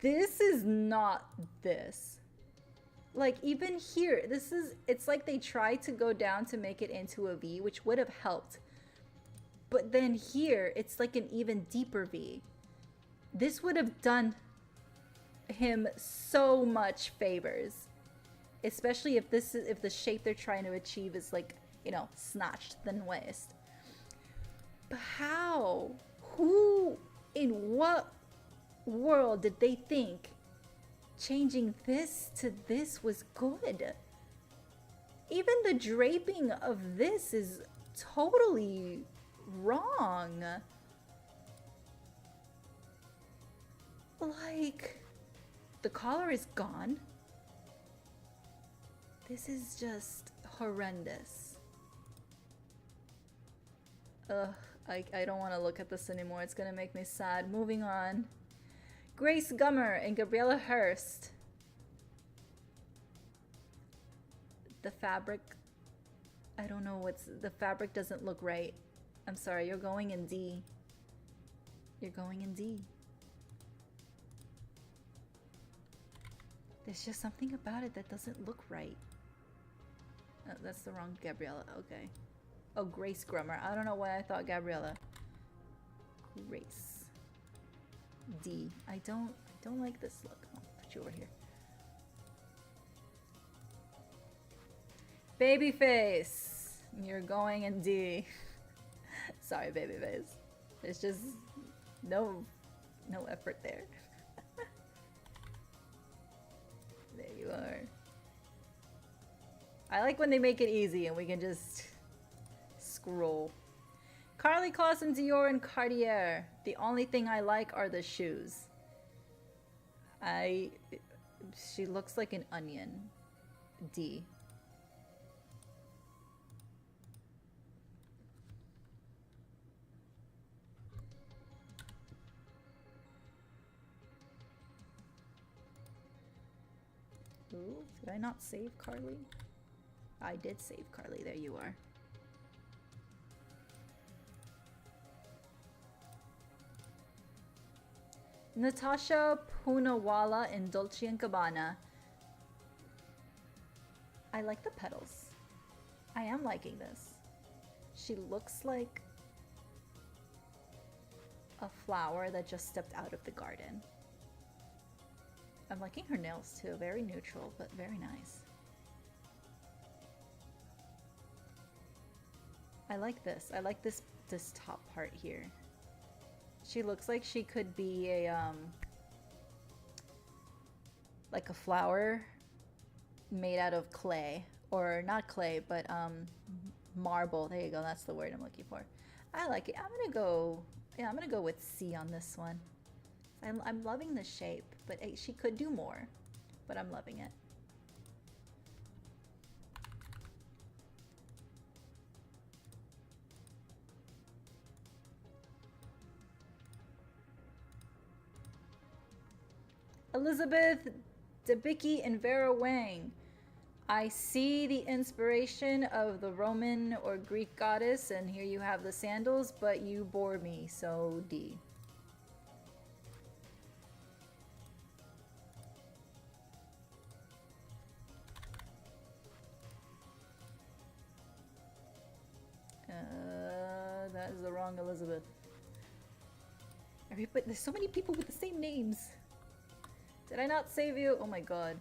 This is not this. Like even here, it's like they tried to go down to make it into a V, which would have helped. But then here, it's like an even deeper V. This would have done him so much favors. Especially if the shape they're trying to achieve is like, you know, snatched thin waist. But how? Who in what world did they think changing this to this was good? Even the draping of this is totally wrong. Like, the collar is gone. This is just horrendous. Ugh, I don't want to look at this anymore. It's gonna make me sad. Moving on. Grace Gummer and Gabriella Hurst. The fabric, I don't know the fabric doesn't look right. I'm sorry, you're going in D. You're going in D. There's just something about it that doesn't look right. Oh, that's the wrong Gabriella, okay. Oh, Grace Grummer. I don't know why I thought Gabriella. Grace. D. I don't like this look. I'll put you over here. Babyface. You're going in D. Sorry, Babyface. There's just no effort there. There you are. I like when they make it easy and we can just scroll. Carly Clausen, Dior, and Cartier. The only thing I like are the shoes. She looks like an onion. D. Ooh, did I not save Carly? I did save Carly. There you are. Natasha Poonawalla in Dolce & Gabbana. I like the petals. I am liking this. She looks like a flower that just stepped out of the garden. I'm liking her nails too. Very neutral, but very nice. I like this. I like this top part here. She looks like she could be a like a flower made out of clay, or not clay, but marble. There you go. That's the word I'm looking for. I like it. I'm gonna go with C on this one. I'm loving the shape, but she could do more, but I'm loving it. Elizabeth Debicki and Vera Wang. I see the inspiration of the Roman or Greek goddess, and here you have the sandals, but you bore me, so D. That is the wrong Elizabeth. Everybody, there's so many people with the same names. Did I not save you? Oh my god.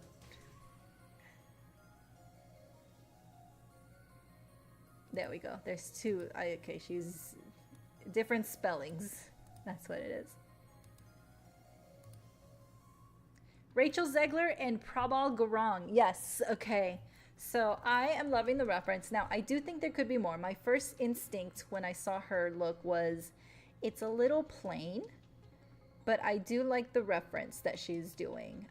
There we go. There's two. Okay, she's different spellings. That's what it is. Rachel Zegler and Prabal Gurung. Yes, okay. So I am loving the reference. Now, I do think there could be more. My first instinct when I saw her look was, it's a little plain, but I do like the reference that she's doing.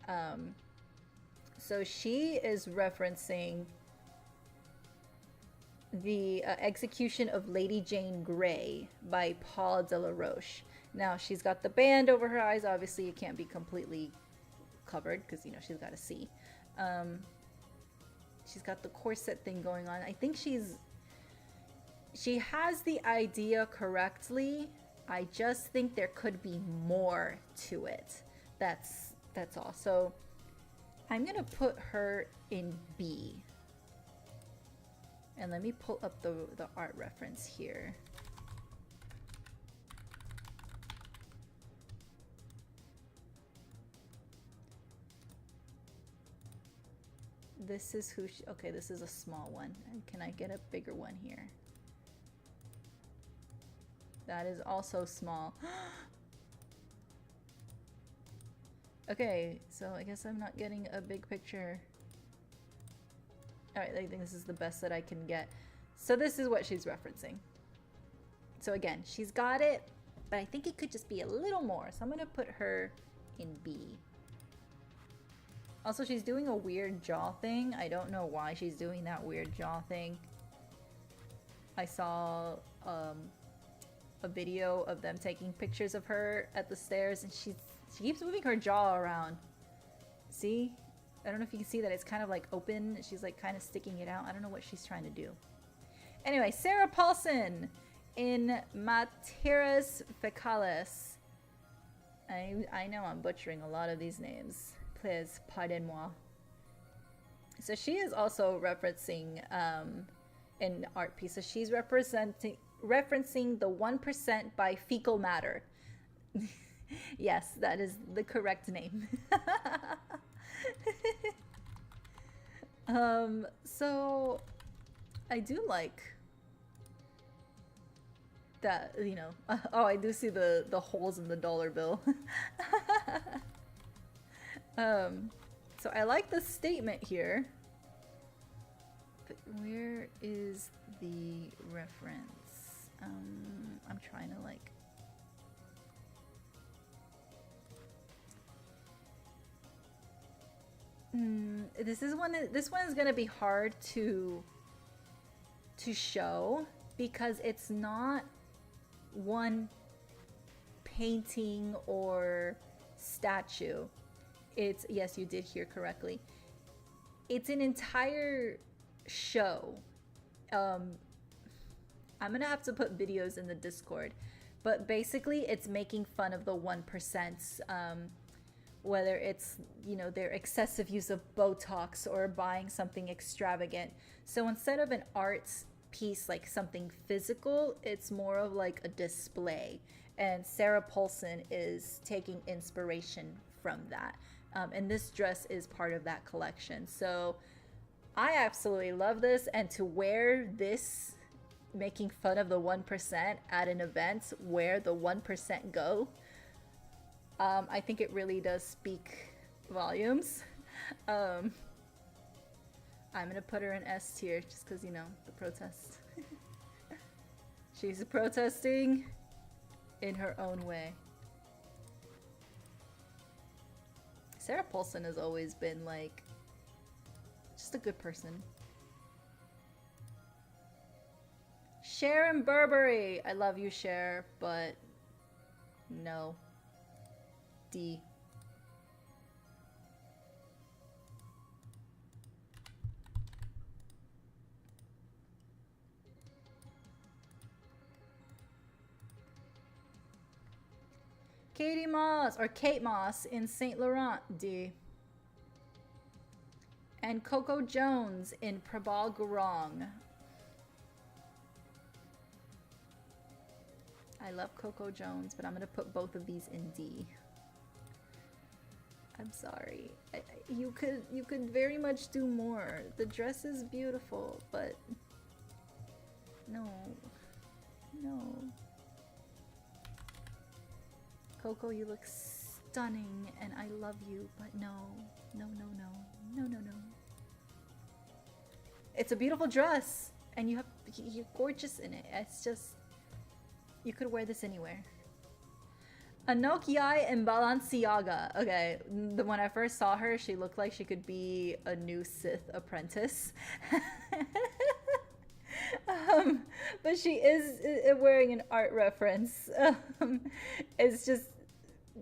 So she is referencing the execution of Lady Jane Grey by Paul Delaroche. Now, she's got the band over her eyes. Obviously, it can't be completely covered because, you know, she's got to see. She's got the corset thing going on. I think she has the idea correctly. I just think there could be more to it. That's all. So I'm gonna put her in B. And let me pull up the art reference here. This is who she, okay, this is a small one. Can I get a bigger one here? That is also small. Okay, so I guess I'm not getting a big picture. Alright, I think this is the best that I can get. So this is what she's referencing. So again, she's got it, but I think it could just be a little more. So I'm gonna put her in B. Also, she's doing a weird jaw thing. I don't know why she's doing that weird jaw thing. I saw a video of them taking pictures of her at the stairs, and she keeps moving her jaw around. See? I don't know if you can see that it's kind of like open. She's like kind of sticking it out. I don't know what she's trying to do. Anyway, Sarah Paulson in Materas Fecales. I know I'm butchering a lot of these names. Please pardon-moi. So she is also referencing an art piece. So she's referencing the 1% by Fecal Matter. Yes, that is the correct name. So I do like that, you know. Oh, I do see the holes in the dollar bill. So I like the statement here, but where is the reference? I'm trying to like. This one is gonna be hard to show because it's not one painting or statue. It's, yes, you did hear correctly. It's an entire show. I'm gonna have to put videos in the Discord, but basically it's making fun of the 1%. Whether it's, you know, their excessive use of Botox or buying something extravagant. So instead of an arts piece, like something physical, it's more of like a display. And Sarah Paulson is taking inspiration from that. And this dress is part of that collection. So I absolutely love this. And to wear this, making fun of the 1% at an event where the 1% go, I think it really does speak volumes. I'm gonna put her in S tier just because, you know, the protest. She's protesting in her own way. Sarah Paulson has always been like just a good person. Sharon Burberry, I love you, Cher, but no. D. Katie Moss, or Kate Moss in Saint Laurent, D. And Coco Jones in Prabal Gurung. I love Coco Jones, but I'm gonna put both of these in D. I'm sorry. You could very much do more. The dress is beautiful, but no. Coco, you look stunning and I love you, but no. It's a beautiful dress and you're gorgeous in it. It's just, you could wear this anywhere. Anok Yai and Balenciaga. Okay, when I first saw her, she looked like she could be a new Sith apprentice. But she is wearing an art reference. It's just,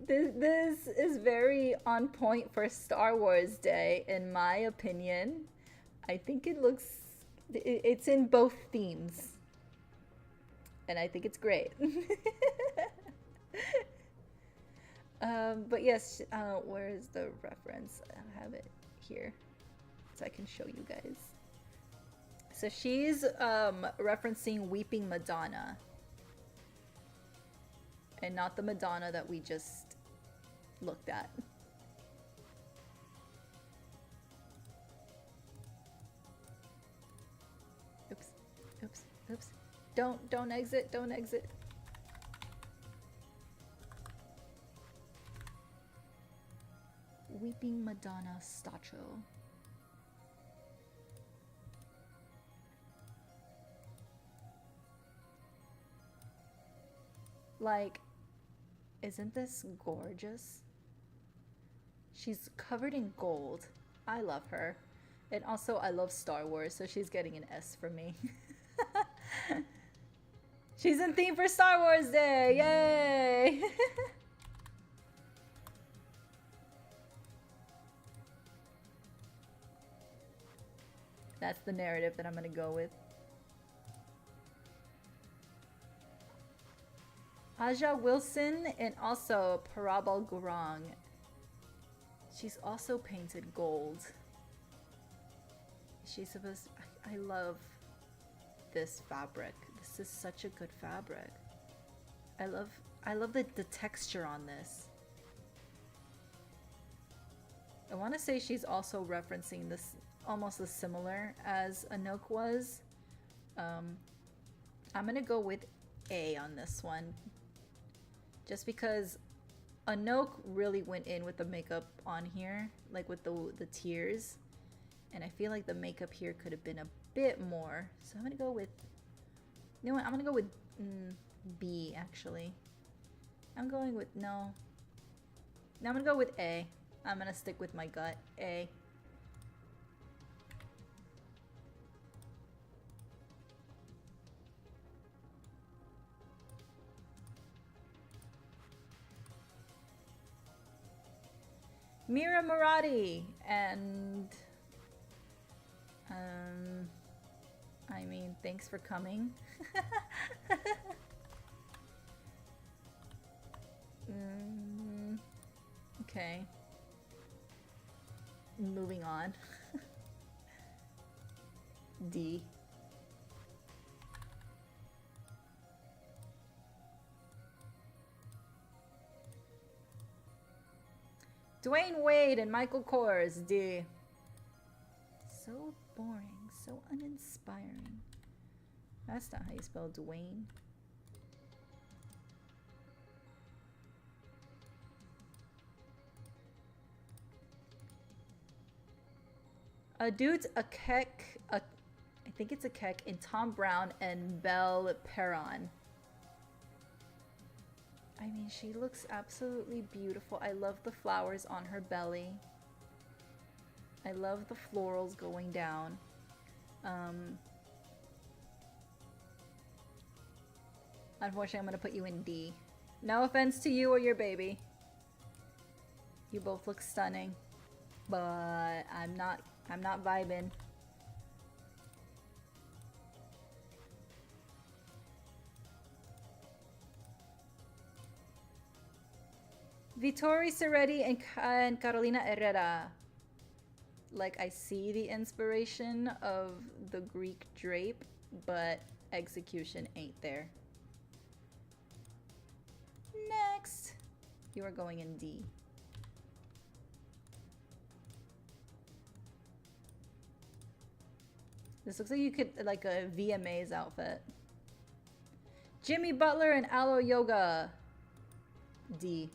this is very on point for Star Wars Day, in my opinion. I think it looks, it's in both themes. And I think it's great. But yes, where is the reference? I have it here so I can show you guys. So she's referencing Weeping Madonna. And not the Madonna that we just looked at. Oops, oops, oops. Don't exit, don't exit. Weeping Madonna Stacho. Like, isn't this gorgeous? She's covered in gold. I love her. And also, I love Star Wars, so she's getting an S from me. She's in theme for Star Wars Day! Yay! That's the narrative that I'm gonna go with. Aja Wilson and also Parabal Gurung. She's also painted gold. She's supposed to, I love this fabric. This is such a good fabric. I love the texture on this. I want to say she's also referencing this almost as similar as Anouk was. I'm gonna go with A on this one. Just because Anouk really went in with the makeup on here, like with the tears. And I feel like the makeup here could have been a bit more. So I'm gonna go with, you know what, I'm gonna go with B actually. I'm going with, no, I'm gonna go with A. I'm gonna stick with my gut, A. Mira Murati and I mean, thanks for coming. Okay. Moving on. D. Dwayne Wade and Michael Kors, D. So boring, so uninspiring. That's not how you spell Dwayne. Adut Akek, I think it's Akek, in Tom Brown and Belle Perron. I mean, she looks absolutely beautiful. I love the flowers on her belly. I love the florals going down. Unfortunately, I'm gonna put you in D. No offense to you or your baby. You both look stunning, but I'm not vibing. Vittori Serretti and Carolina Herrera. Like, I see the inspiration of the Greek drape, but execution ain't there. Next. You are going in D. This looks like you could, like a VMA's outfit. Jimmy Butler and Aloe Yoga. D.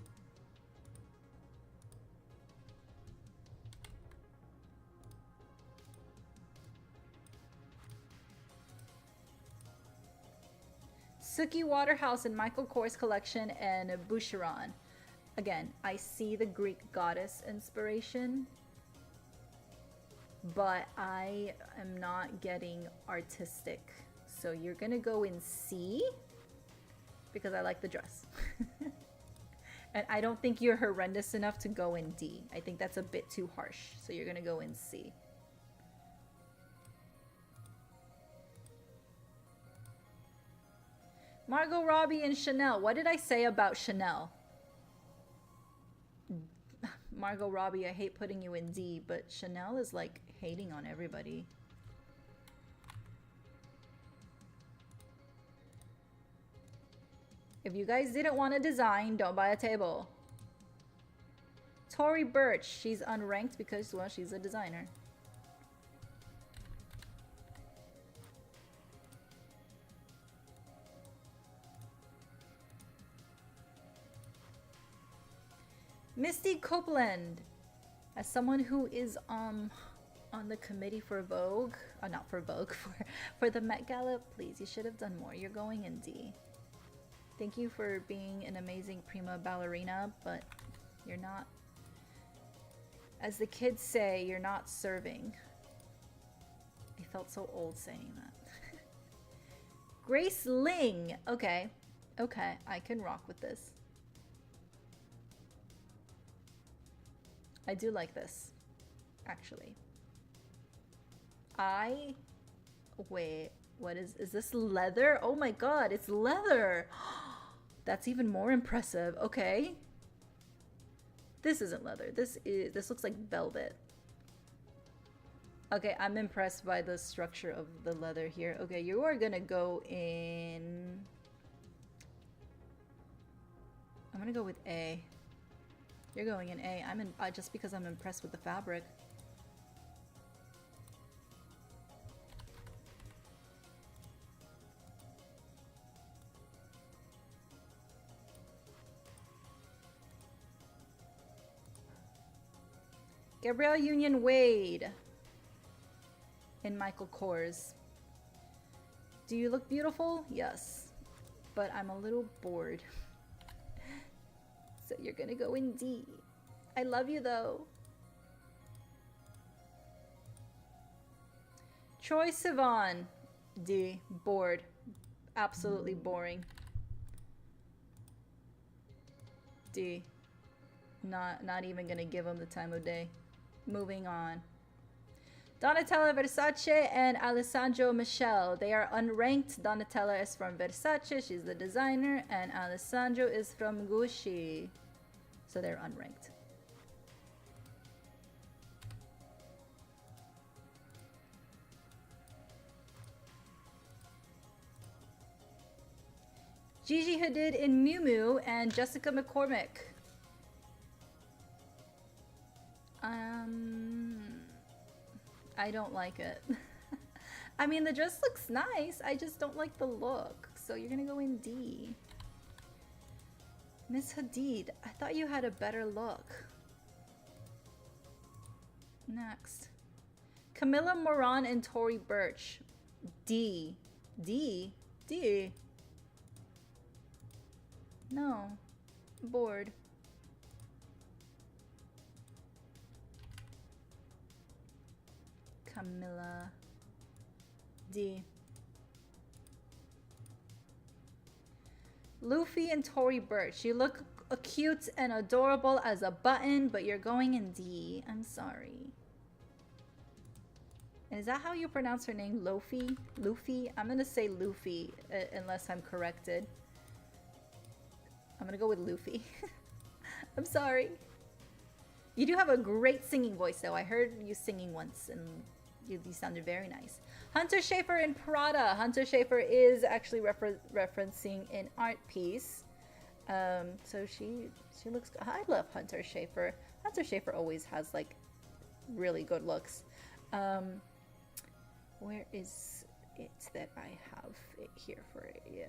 Suki Waterhouse and Michael Kors collection and Boucheron. Again, I see the Greek goddess inspiration, but I am not getting artistic. So you're gonna go in C because I like the dress. And I don't think you're horrendous enough to go in D. I think that's a bit too harsh. So you're gonna go in C. Margot Robbie and Chanel. What did I say about Chanel? Margot Robbie, I hate putting you in D, but Chanel is like hating on everybody. If you guys didn't want to design, don't buy a table. Tory Burch, she's unranked because, well, she's a designer. Misty Copeland, as someone who is on the committee for Vogue, not for Vogue, for the Met Gala, please, you should have done more. You're going in D. Thank you for being an amazing prima ballerina, but you're not, as the kids say, you're not serving. I felt so old saying that. Grace Ling. Okay. Okay, I can rock with this. I do like this, actually. Wait, what is this leather? Oh my god, it's leather! That's even more impressive. Okay. This isn't leather. This looks like velvet. Okay, I'm impressed by the structure of the leather here. Okay, you are gonna go in... I'm gonna go with A. You're going in A. Just because I'm impressed with the fabric. Gabrielle Union Wade in Michael Kors. Do you look beautiful? Yes, but I'm a little bored. So you're gonna go in D. I love you though. Troye Sivan, D. Bored. Absolutely boring. D. Not even gonna give him the time of day. Moving on. Donatella Versace and Alessandro Michele. They are unranked. Donatella is from Versace, she's the designer, and Alessandro is from Gucci. So they're unranked. Gigi Hadid in Miu Miu and Jessica McCormick. I don't like it. I mean, the dress looks nice. I just don't like the look. So you're gonna go in D. Miss Hadid, I thought you had a better look. Next. Camilla Moran and Tory Burch. D. D? D? No. Bored. Camilla. D. Luffy and Tory Burch. You look cute and adorable as a button, but you're going in D. I'm sorry. Is that how you pronounce her name? Luffy? Luffy? I'm gonna say Luffy, unless I'm corrected. I'm gonna go with Luffy. I'm sorry. You do have a great singing voice, though. I heard you singing once, and you sounded very nice. Hunter Schafer in Prada. Hunter Schafer is actually referencing an art piece. So she looks good. I love Hunter Schafer. Hunter Schafer always has like really good looks. Where is it that I have it here for you?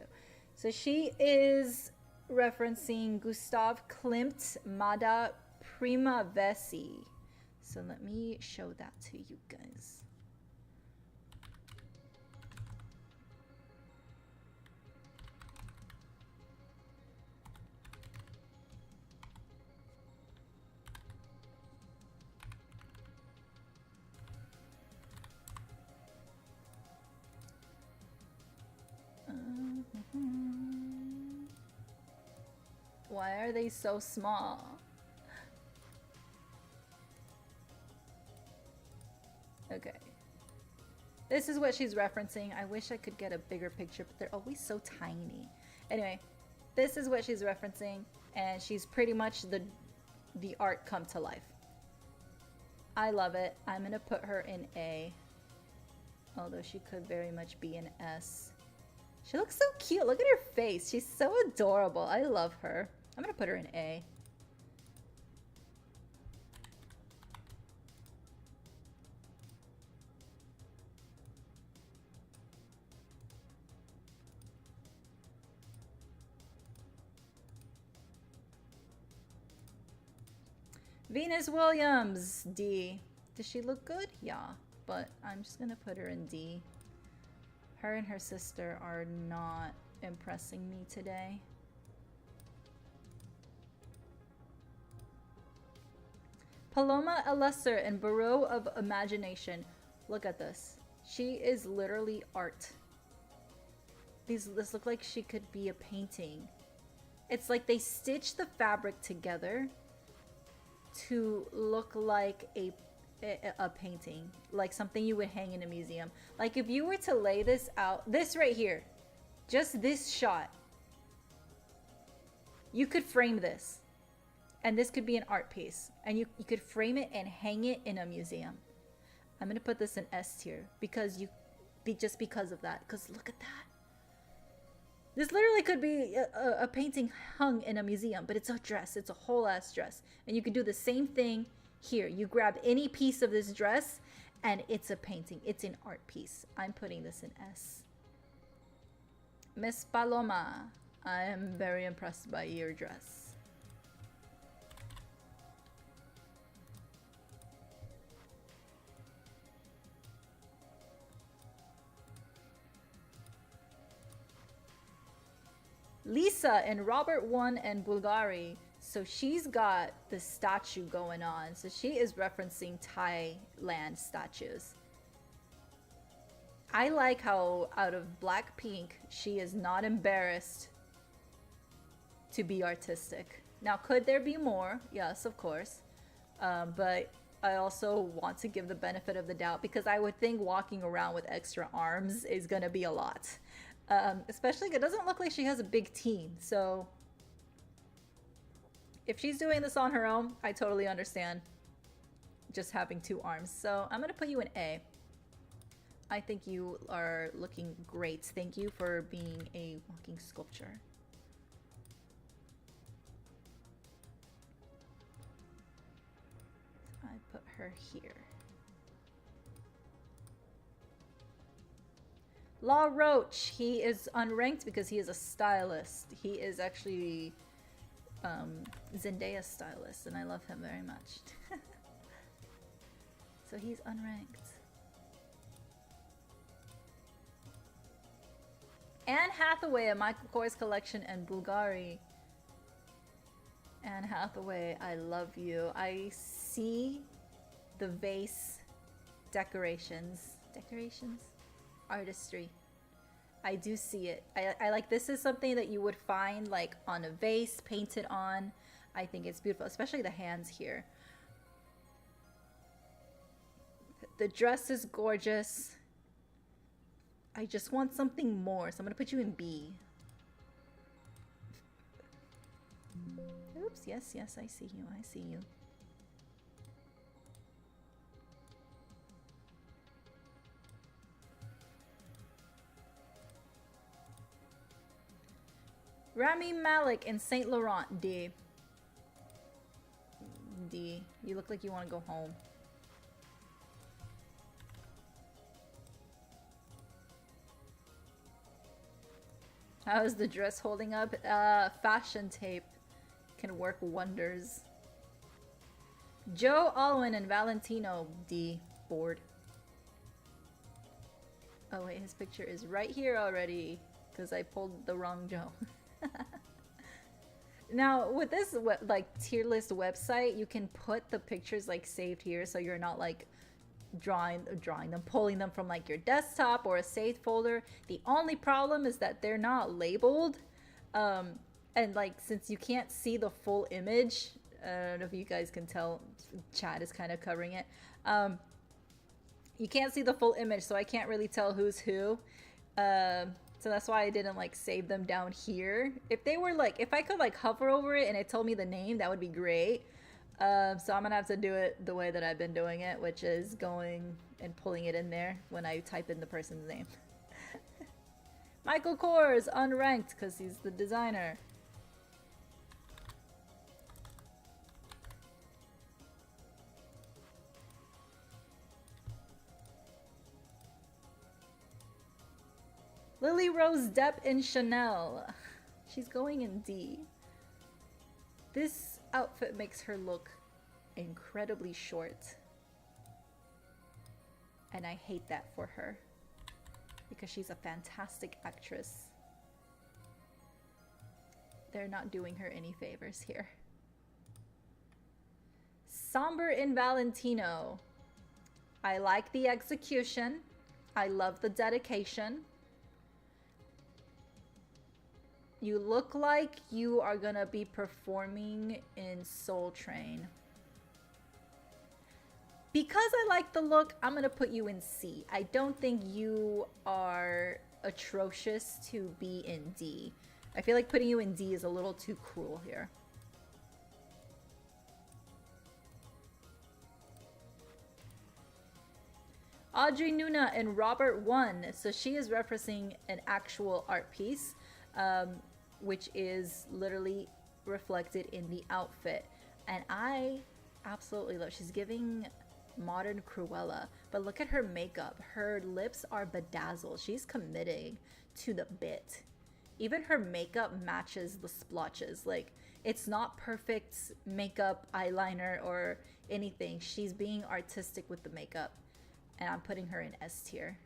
So she is referencing Gustav Klimt Mada Prima Vessi. So let me show that to you guys. Why are they so small? Okay. This is what she's referencing. I wish I could get a bigger picture, but they're always so tiny. Anyway, this is what she's referencing, and she's pretty much the art come to life. I love it. I'm gonna put her in A. Although she could very much be an S. She looks so cute. Look at her face. She's so adorable. I love her. I'm gonna put her in A. Venus Williams, D. Does she look good? Yeah, but I'm just gonna put her in D. Her and her sister are not impressing me today. Paloma Alesser in Bureau of Imagination. Look at this. She is literally art. This look like she could be a painting. It's like they stitched the fabric together to look like a painting, like something you would hang in a museum. Like if you were to lay this out, this right here, just this shot, you could frame this, and this could be an art piece, and you could frame it and hang it in a museum. I'm gonna put this in S tier because just because of that. Because look at that. This literally could be a painting hung in a museum, but it's a dress. It's a whole ass dress. And you could do the same thing here. You grab any piece of this dress and it's a painting. It's an art piece. I'm putting this in S. Miss Paloma, I am very impressed by your dress. Lisa and Robert I and Bulgari. So she's got the statue going on. So she is referencing Thailand statues. I like how out of Blackpink, she is not embarrassed to be artistic. Now, could there be more? Yes, of course. But I also want to give the benefit of the doubt because I would think walking around with extra arms is gonna be a lot. Especially, it doesn't look like she has a big team, so if she's doing this on her own, I totally understand just having 2 arms. So I'm gonna put you in A. I think you are looking great. Thank you for being a walking sculpture. I put her here. Law Roach, he is unranked because he is a stylist. He is actually Zendaya's stylist, and I love him very much. So he's unranked. Anne Hathaway of Michael Kors collection and Bulgari. Anne Hathaway, I love you. I see the vase decorations. Artistry. I do see it. I like, this is something that you would find like on a vase, painted on. I think it's beautiful, especially the hands here. The dress is gorgeous. I just want something more, so I'm gonna put you in B. Oops, yes, I see you, I see you. Rami Malek in Saint Laurent, D. D. You look like you want to go home. How is the dress holding up? Fashion tape can work wonders. Joe Alwyn and Valentino, D. Bored. Oh wait, his picture is right here already because I pulled the wrong Joe. Now with this like tier list website, you can put the pictures like saved here, so you're not like drawing them, pulling them from like your desktop or a saved folder. The only problem is that they're not labeled, and like since you can't see the full image, I don't know if you guys can tell, chat is kind of covering it. You can't see the full image, so I can't really tell who's who. So that's why I didn't like save them down here. If they were like, if I could like hover over it and it told me the name, that would be great. So I'm gonna have to do it the way that I've been doing it, which is going and pulling it in there when I type in the person's name. Michael Kors, unranked, because he's the designer. Lily Rose Depp in Chanel. She's going in D. This outfit makes her look incredibly short. And I hate that for her. Because she's a fantastic actress. They're not doing her any favors here. Somber in Valentino. I like the execution. I love the dedication. You look like you are gonna be performing in Soul Train. Because I like the look, I'm gonna put you in C. I don't think you are atrocious to be in D. I feel like putting you in D is a little too cruel here. Audrey Nuna and Robert One. So she is referencing an actual art piece, which is literally reflected in the outfit. And I absolutely love, she's giving modern Cruella, but look at her makeup. Her lips are bedazzled. She's committing to the bit. Even her makeup matches the splotches. Like, it's not perfect makeup, eyeliner, or anything. She's being artistic with the makeup. And I'm putting her in S tier.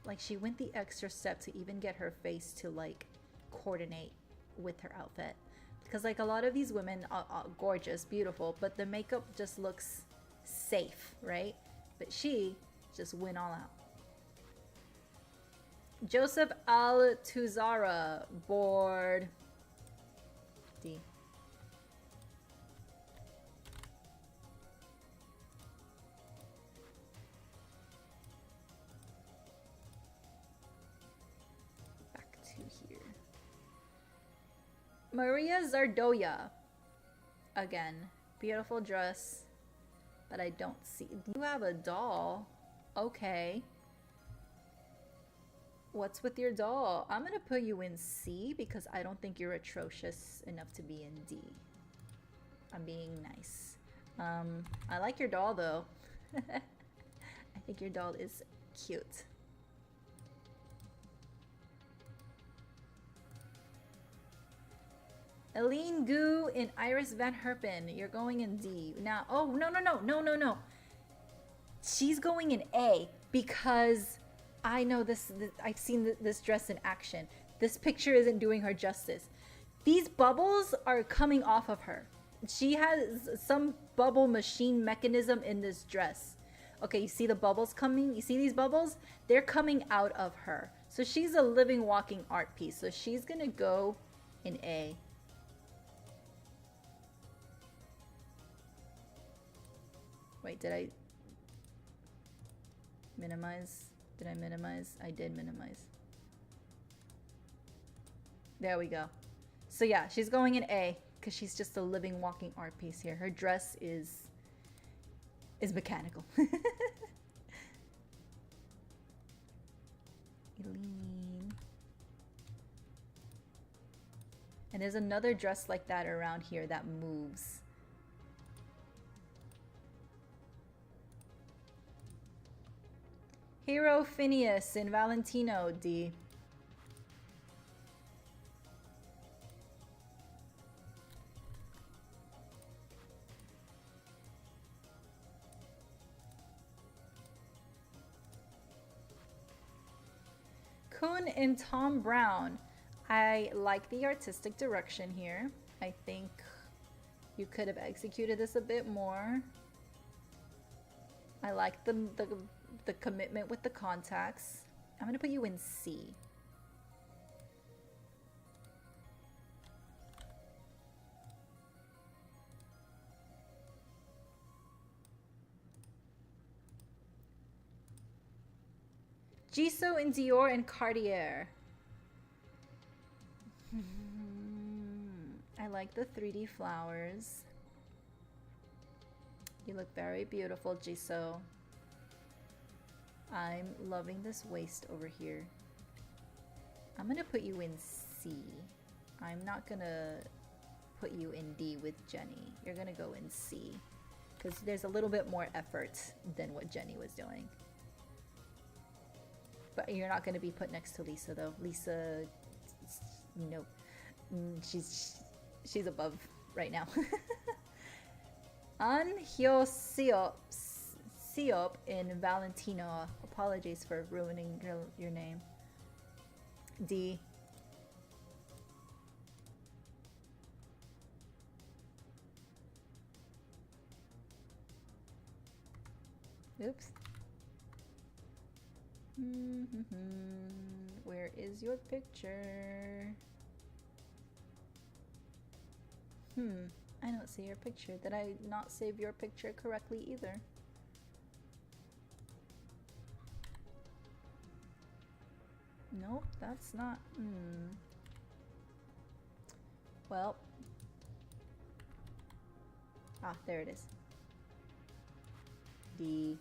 Like, she went the extra step to even get her face to, like, coordinate with her outfit. Because, like, a lot of these women are gorgeous, beautiful, but the makeup just looks safe, right? But she just went all out. Joseph Altuzarra, board. D. Maria Zardoya. Again, beautiful dress, but I don't see. You have a doll. Okay. What's with your doll? I'm gonna put you in C because I don't think you're atrocious enough to be in D. I'm being nice. I like your doll though. I think your doll is cute. Aline Gu in Iris Van Herpen. You're going in D. Now, oh, no. She's going in A because I know this I've seen this dress in action. This picture isn't doing her justice. These bubbles are coming off of her. She has some bubble machine mechanism in this dress. Okay, you see the bubbles coming? You see these bubbles? They're coming out of her. So she's a living, walking art piece. So she's gonna go in A. Wait, did I minimize? Did I minimize? I did minimize. There we go. So yeah, she's going in A because she's just a living, walking art piece here. Her dress is mechanical. Eileen. And there's another dress like that around here that moves. Hero Phineas in Valentino, D. Kun in Tom Brown. I like the artistic direction here. I think you could have executed this a bit more. I like the commitment with the contacts. I'm gonna put you in C. Jisoo in Dior and Cartier. I like the 3D flowers. You look very beautiful, Jisoo. I'm loving this waist over here. I'm gonna put you in C. I'm not gonna put you in D with Jenny. You're gonna go in C. Because there's a little bit more effort than what Jenny was doing. But you're not gonna be put next to Lisa though. Lisa, nope. She's above right now. An Hyo Seop in Valentino. Apologies for ruining your name. D. Oops. Where is your picture? I don't see your picture. Did I not save your picture correctly either? Nope, that's not. Well. Ah, there it is. D.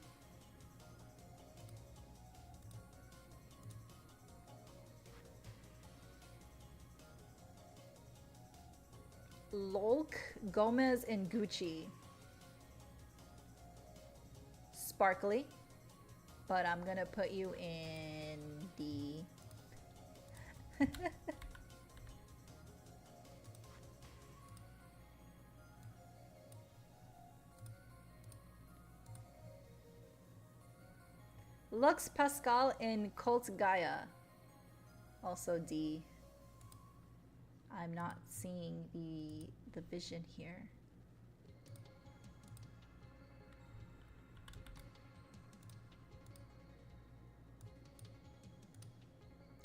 Lolk, Gomez, and Gucci. Sparkly. But I'm gonna put you in D. Lux Pascal in Cult Gaia. Also D. I'm not seeing the vision here.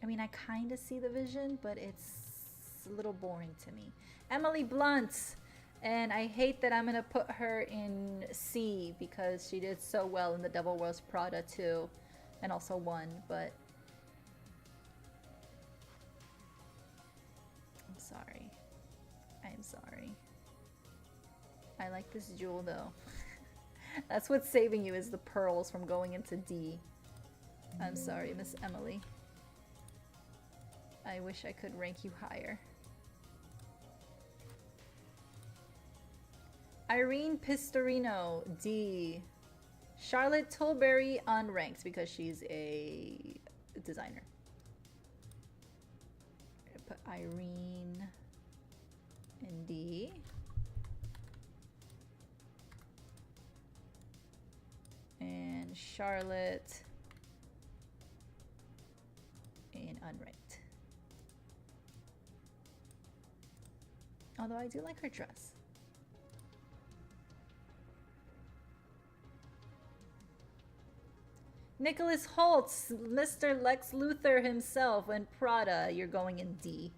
I mean, I kind of see the vision, but it's a little boring to me. Emily Blunt. And I hate that I'm going to put her in C because she did so well in the Devil Wears Prada too. And also won, but... I'm sorry. I'm sorry. I like this jewel though. That's what's saving you is the pearls from going into D. I'm sorry, Miss Emily. I wish I could rank you higher. Irene Pistorino, D. Charlotte Tilbury, unranked because she's a designer. I'm gonna put Irene in D. And Charlotte in unranked. Although I do like her dress. Nicholas Holtz, Mr. Lex Luthor himself, and Prada, you're going in D.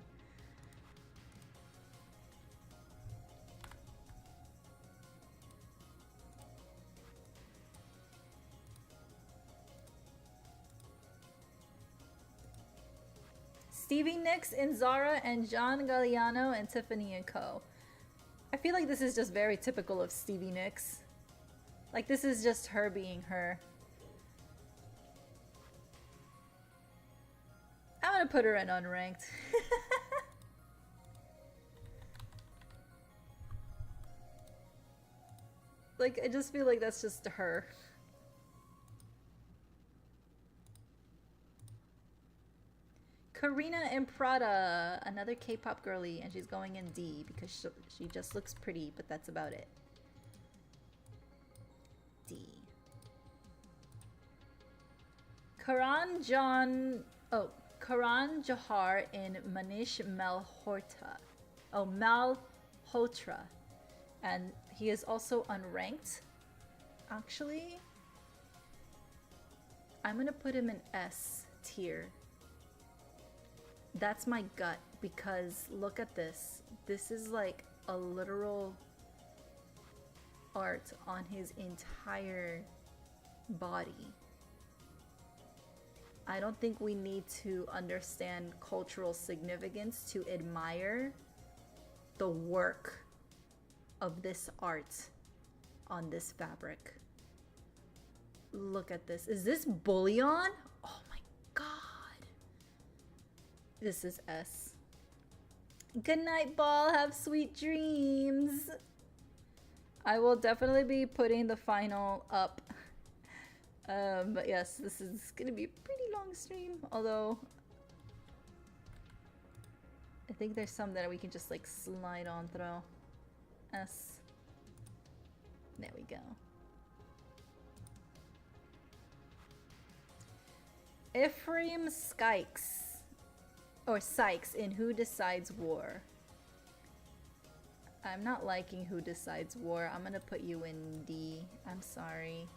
Stevie Nicks in Zara, and John Galliano and Tiffany & Co. I feel like this is just very typical of Stevie Nicks. Like, this is just her being her. I'm gonna put her in unranked. Like, I just feel like that's just her. Karina in Prada, another K-pop girly, and she's going in D because she just looks pretty, but that's about it. D. Karan Johar in Manish Malhotra. Oh, Malhotra. And he is also unranked. Actually, I'm gonna put him in S tier. That's my gut, because look at this. This is like a literal art on his entire body. I don't think we need to understand cultural significance to admire the work of this art on this fabric. Look at this. Is this bullion? Oh my god. This is S. Good night, Ball. Have sweet dreams. I will definitely be putting the final up. But yes, this is gonna be a pretty long stream. Although, I think there's some that we can just like slide on through. S. There we go. Ephraim Skykes. Or Sykes in Who Decides War. I'm not liking Who Decides War. I'm gonna put you in D. I'm sorry.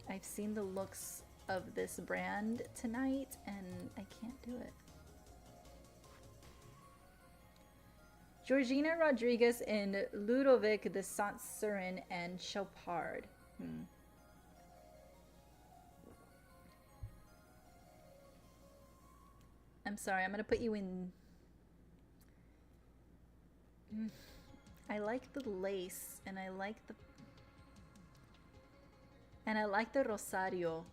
I've seen the looks of this brand tonight and I can't do it. Georgina Rodriguez in Ludovic de Saint-Cyrin and Chopard. I'm sorry, I'm gonna put you in... I like the lace and I like the... And I like the Rosario.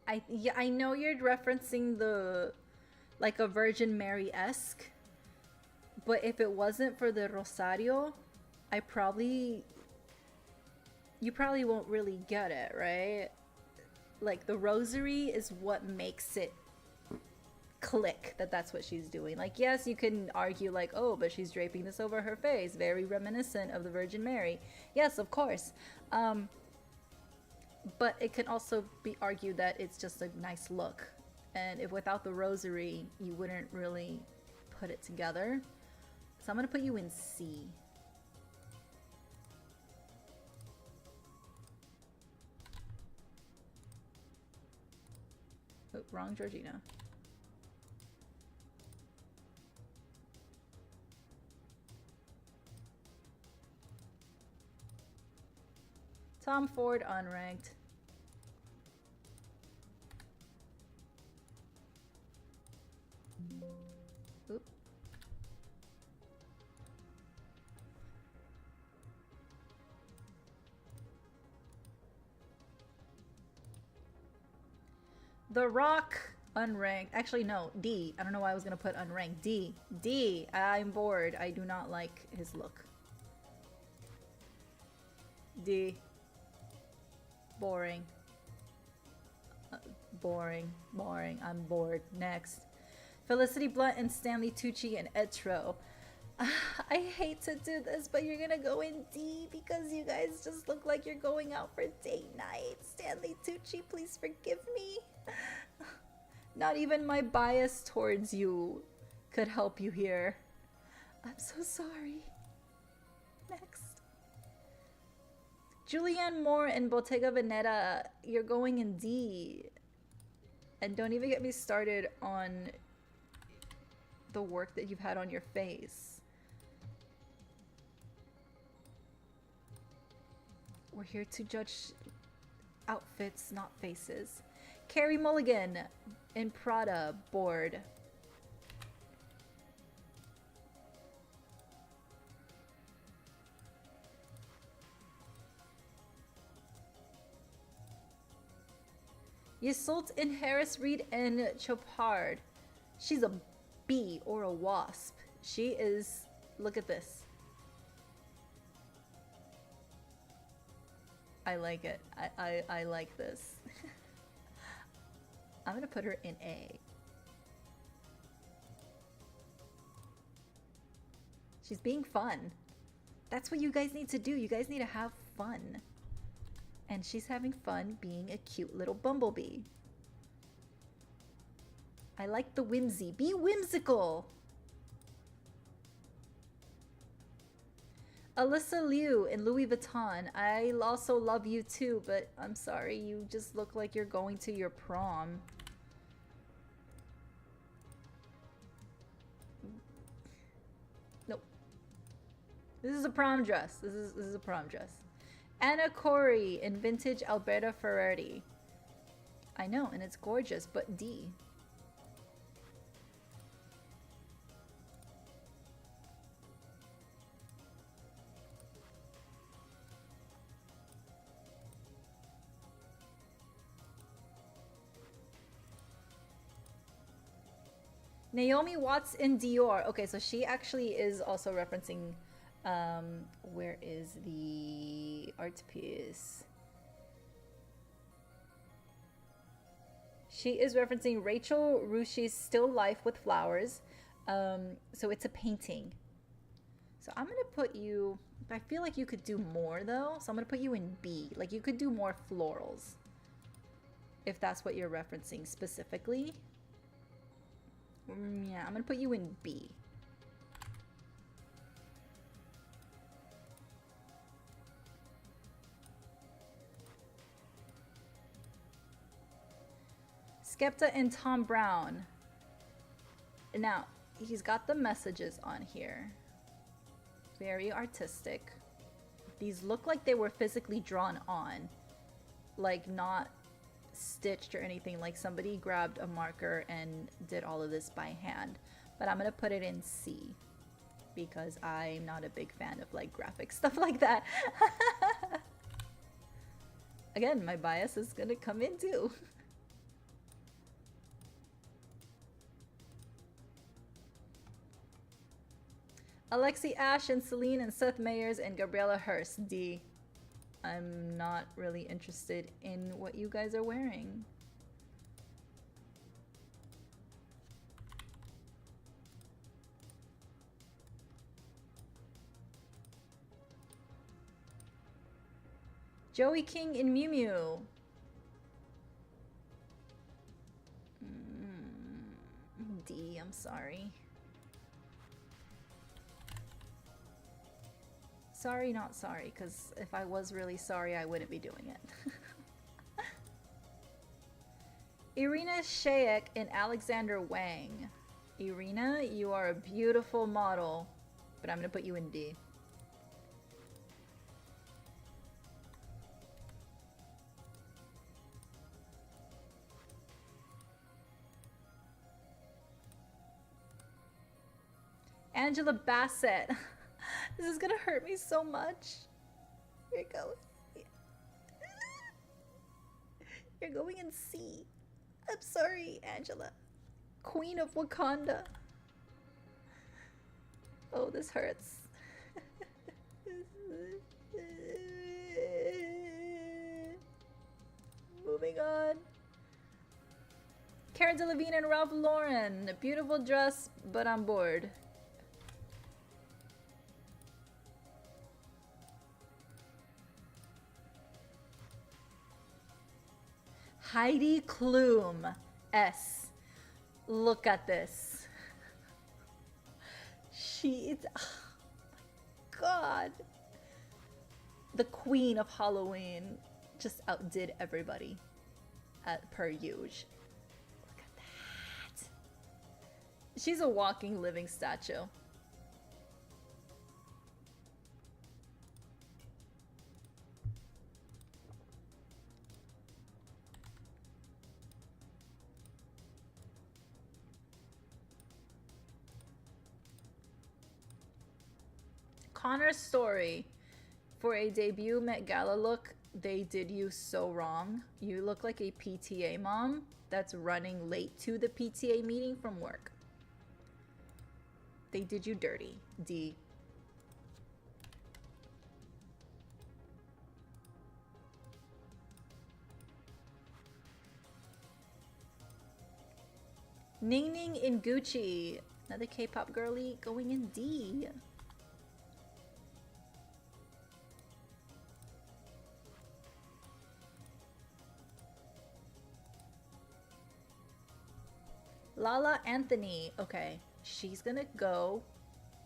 I know you're referencing the... like a Virgin Mary-esque. But if it wasn't for the Rosario, you probably won't really get it, right? Like the rosary is what makes it click that that's what she's doing. Like, yes, you can argue like, oh, but she's draping this over her face, very reminiscent of the Virgin Mary. Yes, of course. But it can also be argued that it's just a nice look. And if without the rosary, you wouldn't really put it together. So I'm gonna put you in C. Oh, wrong Georgina. Tom Ford unranked. Oop. The Rock unranked. Actually, no, D. I don't know why I was gonna put unranked. D. D. I'm bored. I do not like his look. D. Boring. Boring. Boring. I'm bored. Next. Felicity Blunt and Stanley Tucci and Etro. I hate to do this, but you're gonna go in D because you guys just look like you're going out for date night. Stanley Tucci, please forgive me. Not even my bias towards you could help you here. I'm so sorry. Next. Julianne Moore and Bottega Veneta, you're going in D. And don't even get me started on the work that you've had on your face. We're here to judge outfits, not faces. Carrie Mulligan in Prada, board. Yseult in Harris Reed and Chopard. She's a bee or a wasp. She is... Look at this. I like it. I like this. I'm gonna put her in A. She's being fun. That's what you guys need to do. You guys need to have fun. And she's having fun being a cute little bumblebee. I like the whimsy. Be whimsical! Alyssa Liu in Louis Vuitton. I also love you too, but I'm sorry, you just look like you're going to your prom. Nope. This is a prom dress. This is a prom dress. Anna Corey in vintage Alberta Ferrari. I know, and it's gorgeous, but D. Naomi Watts in Dior. Okay, so she actually is also referencing, where is the art piece? She is referencing Rachel Roush's Still Life with Flowers. So it's a painting. So I'm gonna put you, I feel like you could do more though. So I'm gonna put you in B. Like you could do more florals. If that's what you're referencing specifically. Yeah, I'm gonna put you in B. Skepta and Tom Brown. Now, he's got the messages on here. Very artistic. These look like they were physically drawn on. Like not stitched or anything, like somebody grabbed a marker and did all of this by hand. But I'm gonna put it in C because I'm not a big fan of like graphic stuff like that. Again, my bias is gonna come in too. Alexi Ash and Celine and Seth Meyers and Gabriella Hearst, D. I'm not really interested in what you guys are wearing. Joey King in Mew Mew. D, I'm sorry. Sorry, not sorry, because if I was really sorry, I wouldn't be doing it. Irina Shayek and Alexander Wang. Irina, you are a beautiful model, but I'm going to put you in D. Angela Bassett. This is gonna hurt me so much. Here it goes. You're going in C. I'm sorry, Angela. Queen of Wakanda. Oh, this hurts. Moving on. Cara Delevingne and Ralph Lauren. Beautiful dress, but I'm bored. Heidi Klum. S. Look at this. She is... Oh my god. The queen of Halloween just outdid everybody per usual. Look at that. She's a walking, living statue. Connor's story. For a debut Met Gala look, they did you so wrong. You look like a PTA mom that's running late to the PTA meeting from work. They did you dirty. D. Ning Ning in Gucci. Another K-pop girly going in D. Lala Anthony. Okay, she's gonna go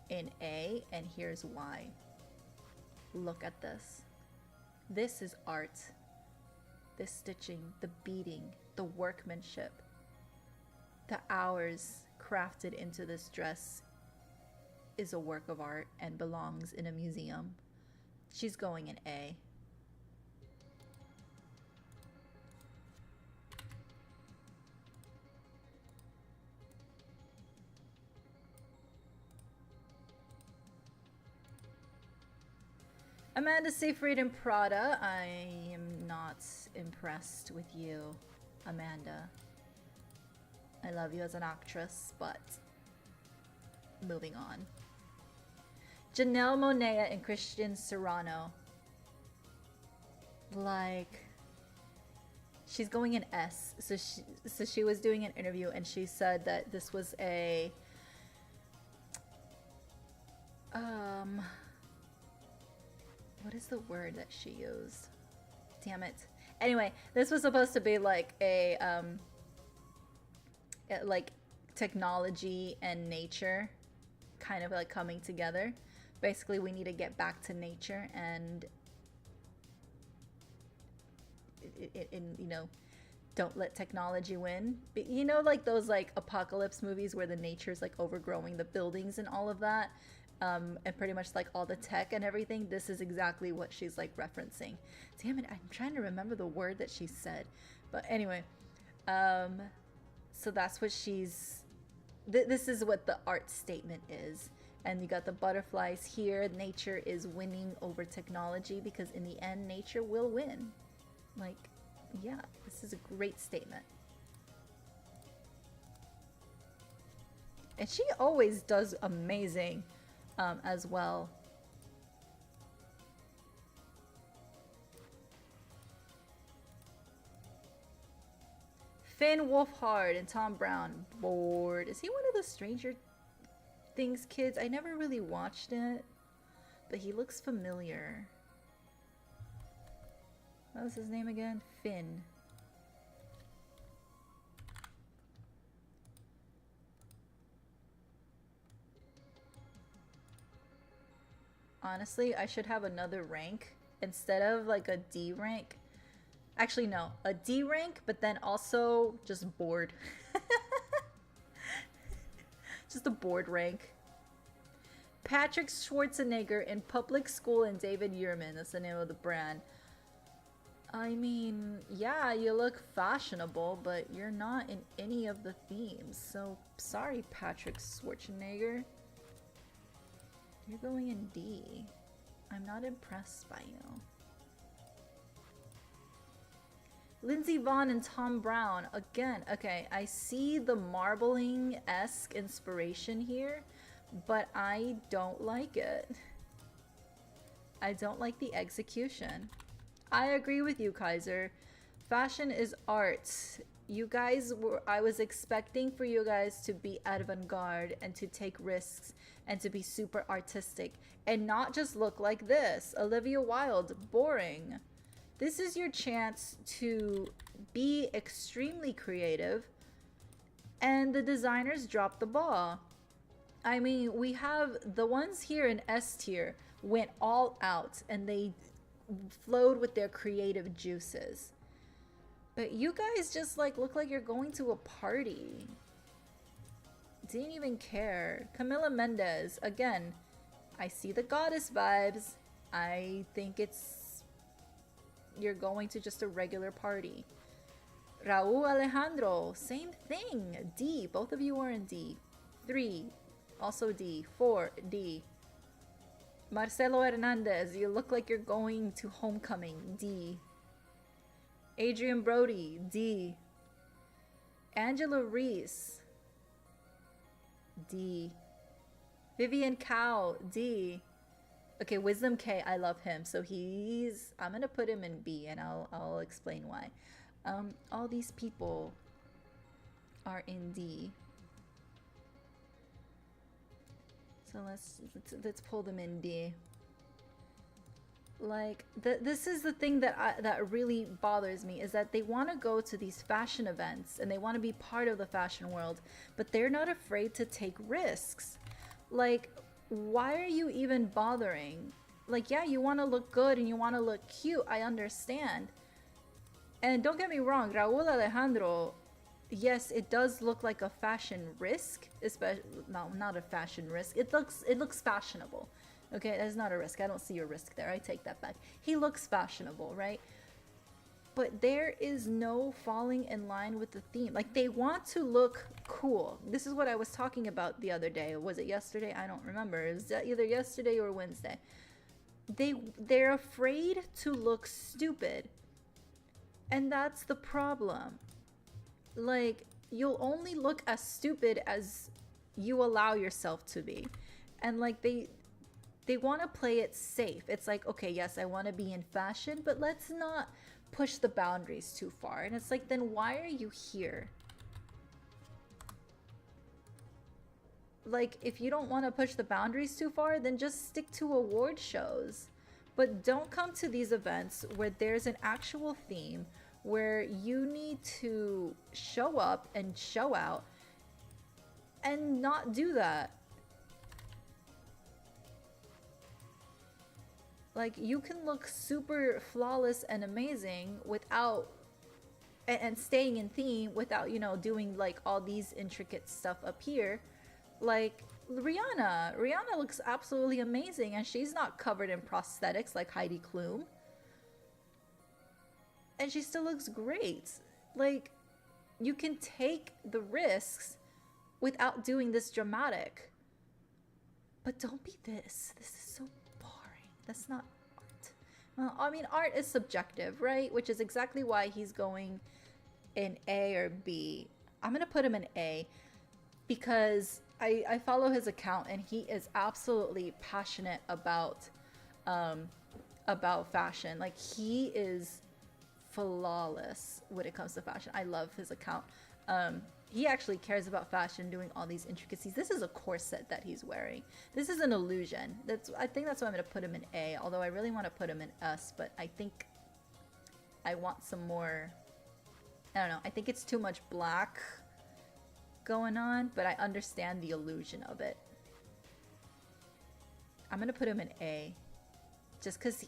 in A, and here's why. Look at this. This is art. This stitching, the beading, the workmanship, the hours crafted into this dress is a work of art and belongs in a museum. She's going in A. Amanda Seyfried and Prada. I am not impressed with you, Amanda. I love you as an actress, but moving on. Janelle Monáe and Christian Serrano. Like, she's going in S. So she was doing an interview and she said that this was a what is the word that she used? Damn it. Anyway, this was supposed to be like a like technology and nature kind of like coming together. Basically, we need to get back to nature and you know, don't let technology win. But you know, like those like apocalypse movies where the nature's like overgrowing the buildings and all of that, and pretty much like all the tech and everything. This is exactly what she's like referencing. Damn it, I'm trying to remember the word that she said. But anyway, so that's what she's this is what the art statement is. And you got the butterflies here. Nature is winning over technology because in the end, nature will win. Like, yeah, this is a great statement. And she always does amazing as well. Finn Wolfhard and Tom Brown. Bored. Is he one of the Stranger Things kids? I never really watched it, but he looks familiar. What was his name again? Finn. Honestly, I should have another rank instead of like a D rank. Actually, no, a D rank, but then also just bored. Just a board rank. Patrick Schwarzenegger in Public School and David Yurman. That's the name of the brand. I mean, yeah, you look fashionable, but you're not in any of the themes. So, sorry, Patrick Schwarzenegger. You're going in D. I'm not impressed by you. Lindsey Vonn and Tom Brown. Again, okay, I see the marbling-esque inspiration here, but I don't like it. I don't like the execution. I agree with you, Kaiser. Fashion is art. You guys were, I was expecting for you guys to be avant-garde and to take risks and to be super artistic and not just look like this. Olivia Wilde, boring. This is your chance to be extremely creative, and the designers dropped the ball. I mean, we have the ones here in S tier went all out and they flowed with their creative juices. But you guys just like look like you're going to a party. Didn't even care. Camila Mendez, again, I see the goddess vibes. I think you're going to just a regular party. Raul Alejandro, same thing. D, both of you are in D. 3, also D. 4, D. Marcelo Hernandez, you look like you're going to homecoming. D. Adrian Brody, D. Angela Reese, D. Vivian Cow, D. Okay, Wisdom K, I love him. So I'm gonna put him in B, and I'll explain why. All these people are in D. So let's pull them in D. Like this is the thing that really bothers me, is that they want to go to these fashion events and they want to be part of the fashion world, but they're not afraid to take risks. Like, why are you even bothering? Like, yeah, you want to look good and you want to look cute, I understand. And don't get me wrong, Raul Alejandro, yes, it does look like a fashion risk, especially no, not a fashion risk. It looks fashionable. Okay, that's not a risk. I don't see a risk there. I take that back. He looks fashionable, right? But there is no falling in line with the theme. Like, they want to look cool. This is what I was talking about the other day. Was it yesterday? I don't remember. It was either yesterday or Wednesday. they're afraid to look stupid. And that's the problem. Like, you'll only look as stupid as you allow yourself to be. And like they want to play it safe. It's like, okay, yes, I want to be in fashion, but let's not push the boundaries too far. And it's like, then why are you here? Like, if you don't want to push the boundaries too far, then just stick to award shows. But don't come to these events where there's an actual theme, where you need to show up and show out and not do that. Like, you can look super flawless and amazing without and staying in theme without, you know, doing like all these intricate stuff up here. Like Rihanna looks absolutely amazing, and she's not covered in prosthetics like Heidi Klum. And she still looks great. Like, you can take the risks without doing this dramatic. But don't be this. This is so boring. That's not art. Well, I mean, art is subjective, right? Which is exactly why he's going in A or B. I'm gonna put him in A because I follow his account, and he is absolutely passionate about fashion. Like, he is flawless when it comes to fashion. I love his account. He actually cares about fashion, doing all these intricacies. This is a corset that he's wearing. This is an illusion. I think that's why I'm gonna put him in A, although I really want to put him in S, but I think I want some more, I don't know, I think it's too much black going on, but I understand the illusion of it. I'm gonna put him in A, just because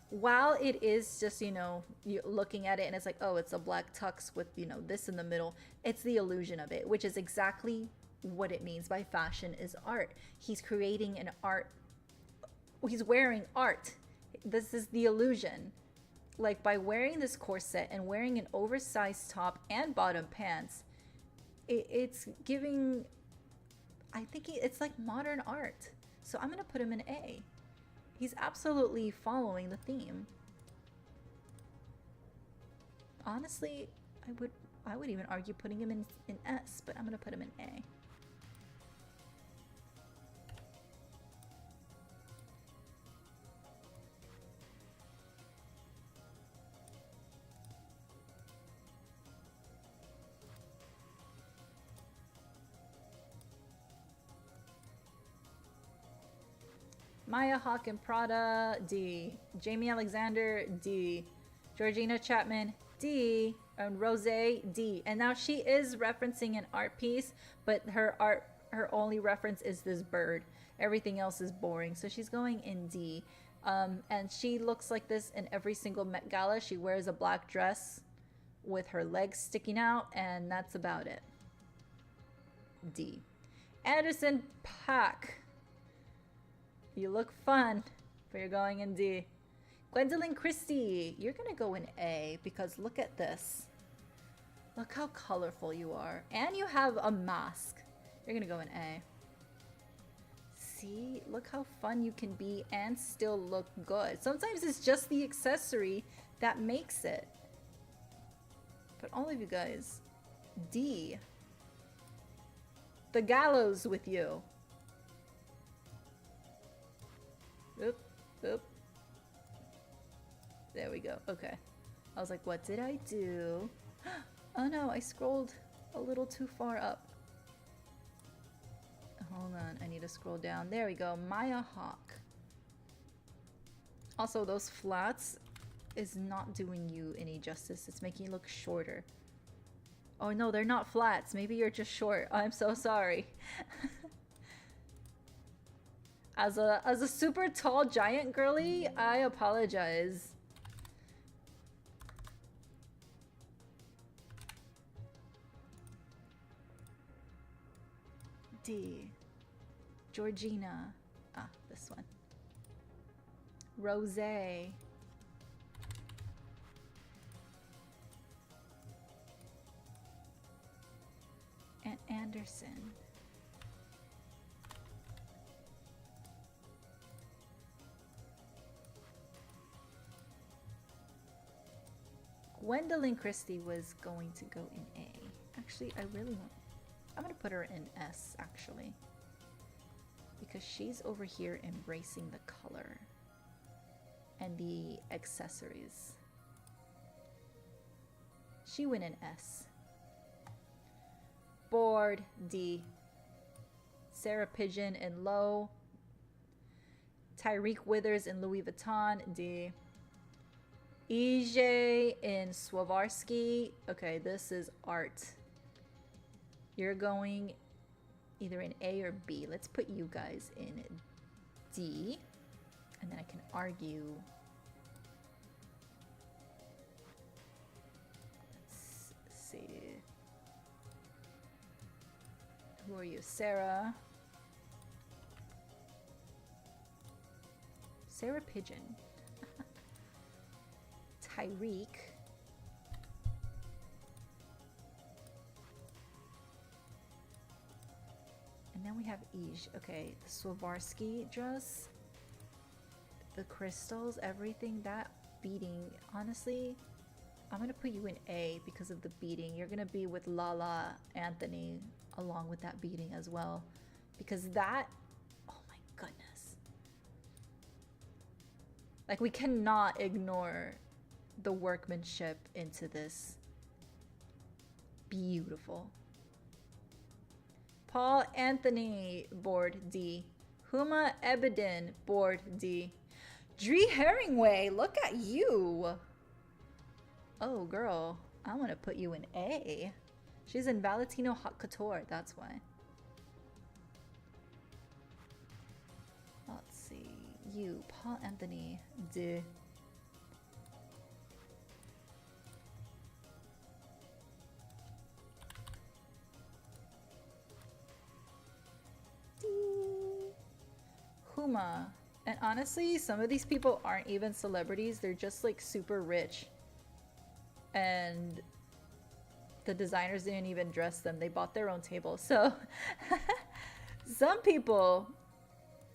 while it is just, you know, you're looking at it and it's like, oh, it's a black tux with, you know, this in the middle, it's the illusion of it, which is exactly what it means by fashion is art. He's creating an art, he's wearing art. This is the illusion. Like, by wearing this corset and wearing an oversized top and bottom pants, it's giving, I think it's like modern art. So I'm gonna put him in A. He's absolutely following the theme. Honestly, I would even argue putting him in S, but I'm gonna put him in A. Mai Alxx and Prada, D. Jamie Alexander, D. Georgina Chapman, D. And Rose, D. And now she is referencing an art piece, but her only reference is this bird. Everything else is boring, so she's going in D. And she looks like this in every single Met Gala. She wears a black dress with her legs sticking out, and that's about it. D. Anderson .Paak. You look fun, but you're going in D. Gwendolyn Christie, you're gonna go in A because look at this. Look how colorful you are. And you have a mask. You're gonna go in A. See, look how fun you can be and still look good. Sometimes it's just the accessory that makes it. But all of you guys, D. The gallows with you. Oop, oop. There we go. Okay. I was like, what did I do? Oh no, I scrolled a little too far up. Hold on, I need to scroll down. There we go. Mai Alxx. Also, those flats is not doing you any justice. It's making you look shorter. Oh no, they're not flats. Maybe you're just short. I'm so sorry. As a super tall giant girly, I apologize. D. Georgina. Ah, this one. Rose. And Anderson. Gwendolyn Christie was going to go in A. Actually, I really want... I'm gonna put her in S, actually. Because she's over here embracing the color. And the accessories. She went in S. Board, D. Sarah Pigeon in low. Tyreek Withers in Louis Vuitton, D. EJ in Swarovski. Okay, this is art. You're going either in A or B. Let's put you guys in D. And then I can argue. Let's see. Who are you? Sarah. Sarah Pigeon. Tyreek. And then we have Ij. Okay, the Swarovski dress. The crystals, everything, that beading. Honestly, I'm gonna put you in A because of the beading. You're gonna be with Lala Anthony along with that beading as well. Because that, oh my goodness. Like, we cannot ignore the workmanship into this. Beautiful. Paul Anthony, board D. Huma Ebedin, board D. Dree Herringway, look at you. Oh, girl, I want to put you in A. She's in Valentino Haute Couture, that's why. Let's see. You, Paul Anthony, D. Huma. And honestly, some of these people aren't even celebrities. They're just like super rich. And the designers didn't even dress them. They bought their own table. So some people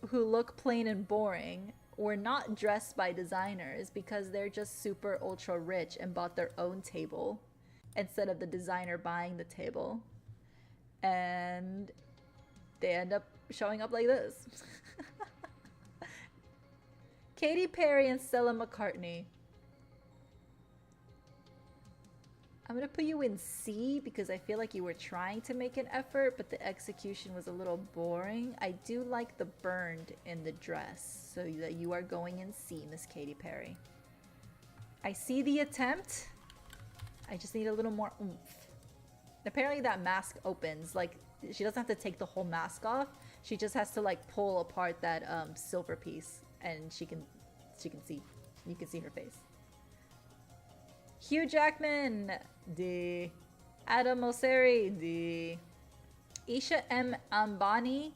who look plain and boring were not dressed by designers because they're just super ultra rich and bought their own table instead of the designer buying the table. And they end up showing up like this. Katy Perry and Stella McCartney. I'm gonna put you in C because I feel like you were trying to make an effort, but the execution was a little boring. I do like the burned in the dress, so that you are going in C, Miss Katy Perry. I see the attempt. I just need a little more oomph. Apparently that mask opens, like, she doesn't have to take the whole mask off. She just has to like pull apart that silver piece, and she can see, you can see her face. Hugh Jackman, D. Adam Mosseri, D. Isha M. Ambani.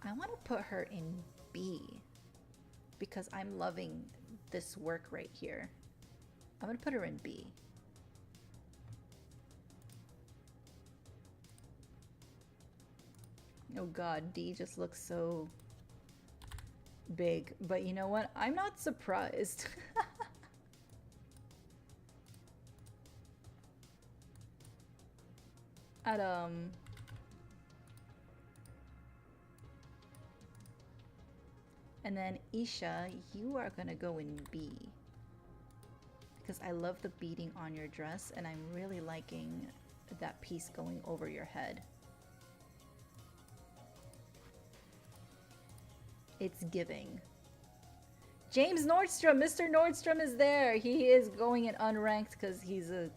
I want to put her in B because I'm loving this work right here. I'm gonna put her in B. Oh god, D just looks so big. But you know what? I'm not surprised. Adam. And then Isha, you are gonna go in B. Because I love the beading on your dress and I'm really liking that piece going over your head. It's giving. James Nordstrom, Mr. Nordstrom is there. He is going in unranked because he's a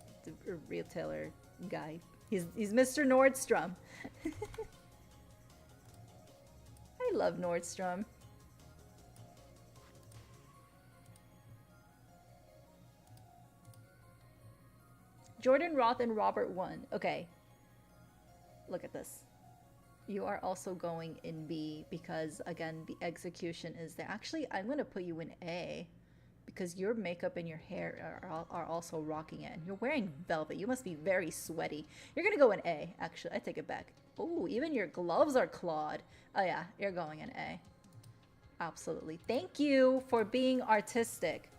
retailer guy. He's Mr. Nordstrom. I love Nordstrom. Jordan Roth and Robert won. Okay. Look at this. You are also going in B because, again, the execution is there. Actually, I'm going to put you in A because your makeup and your hair are also rocking it. And you're wearing velvet. You must be very sweaty. You're going to go in A, actually. I take it back. Oh, even your gloves are clawed. Oh, yeah. You're going in A. Absolutely. Thank you for being artistic.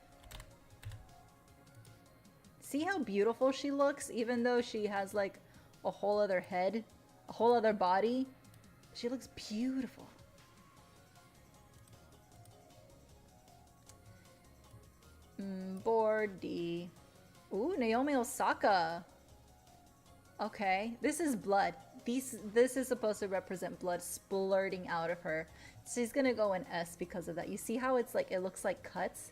see how beautiful she looks, even though she has like a whole other head, a whole other body. She looks beautiful. Board D. Ooh, Naomi Osaka. Okay, this is blood. This is supposed to represent blood splurting out of her. She's gonna go in S because of that. You see how it's like, it looks like cuts?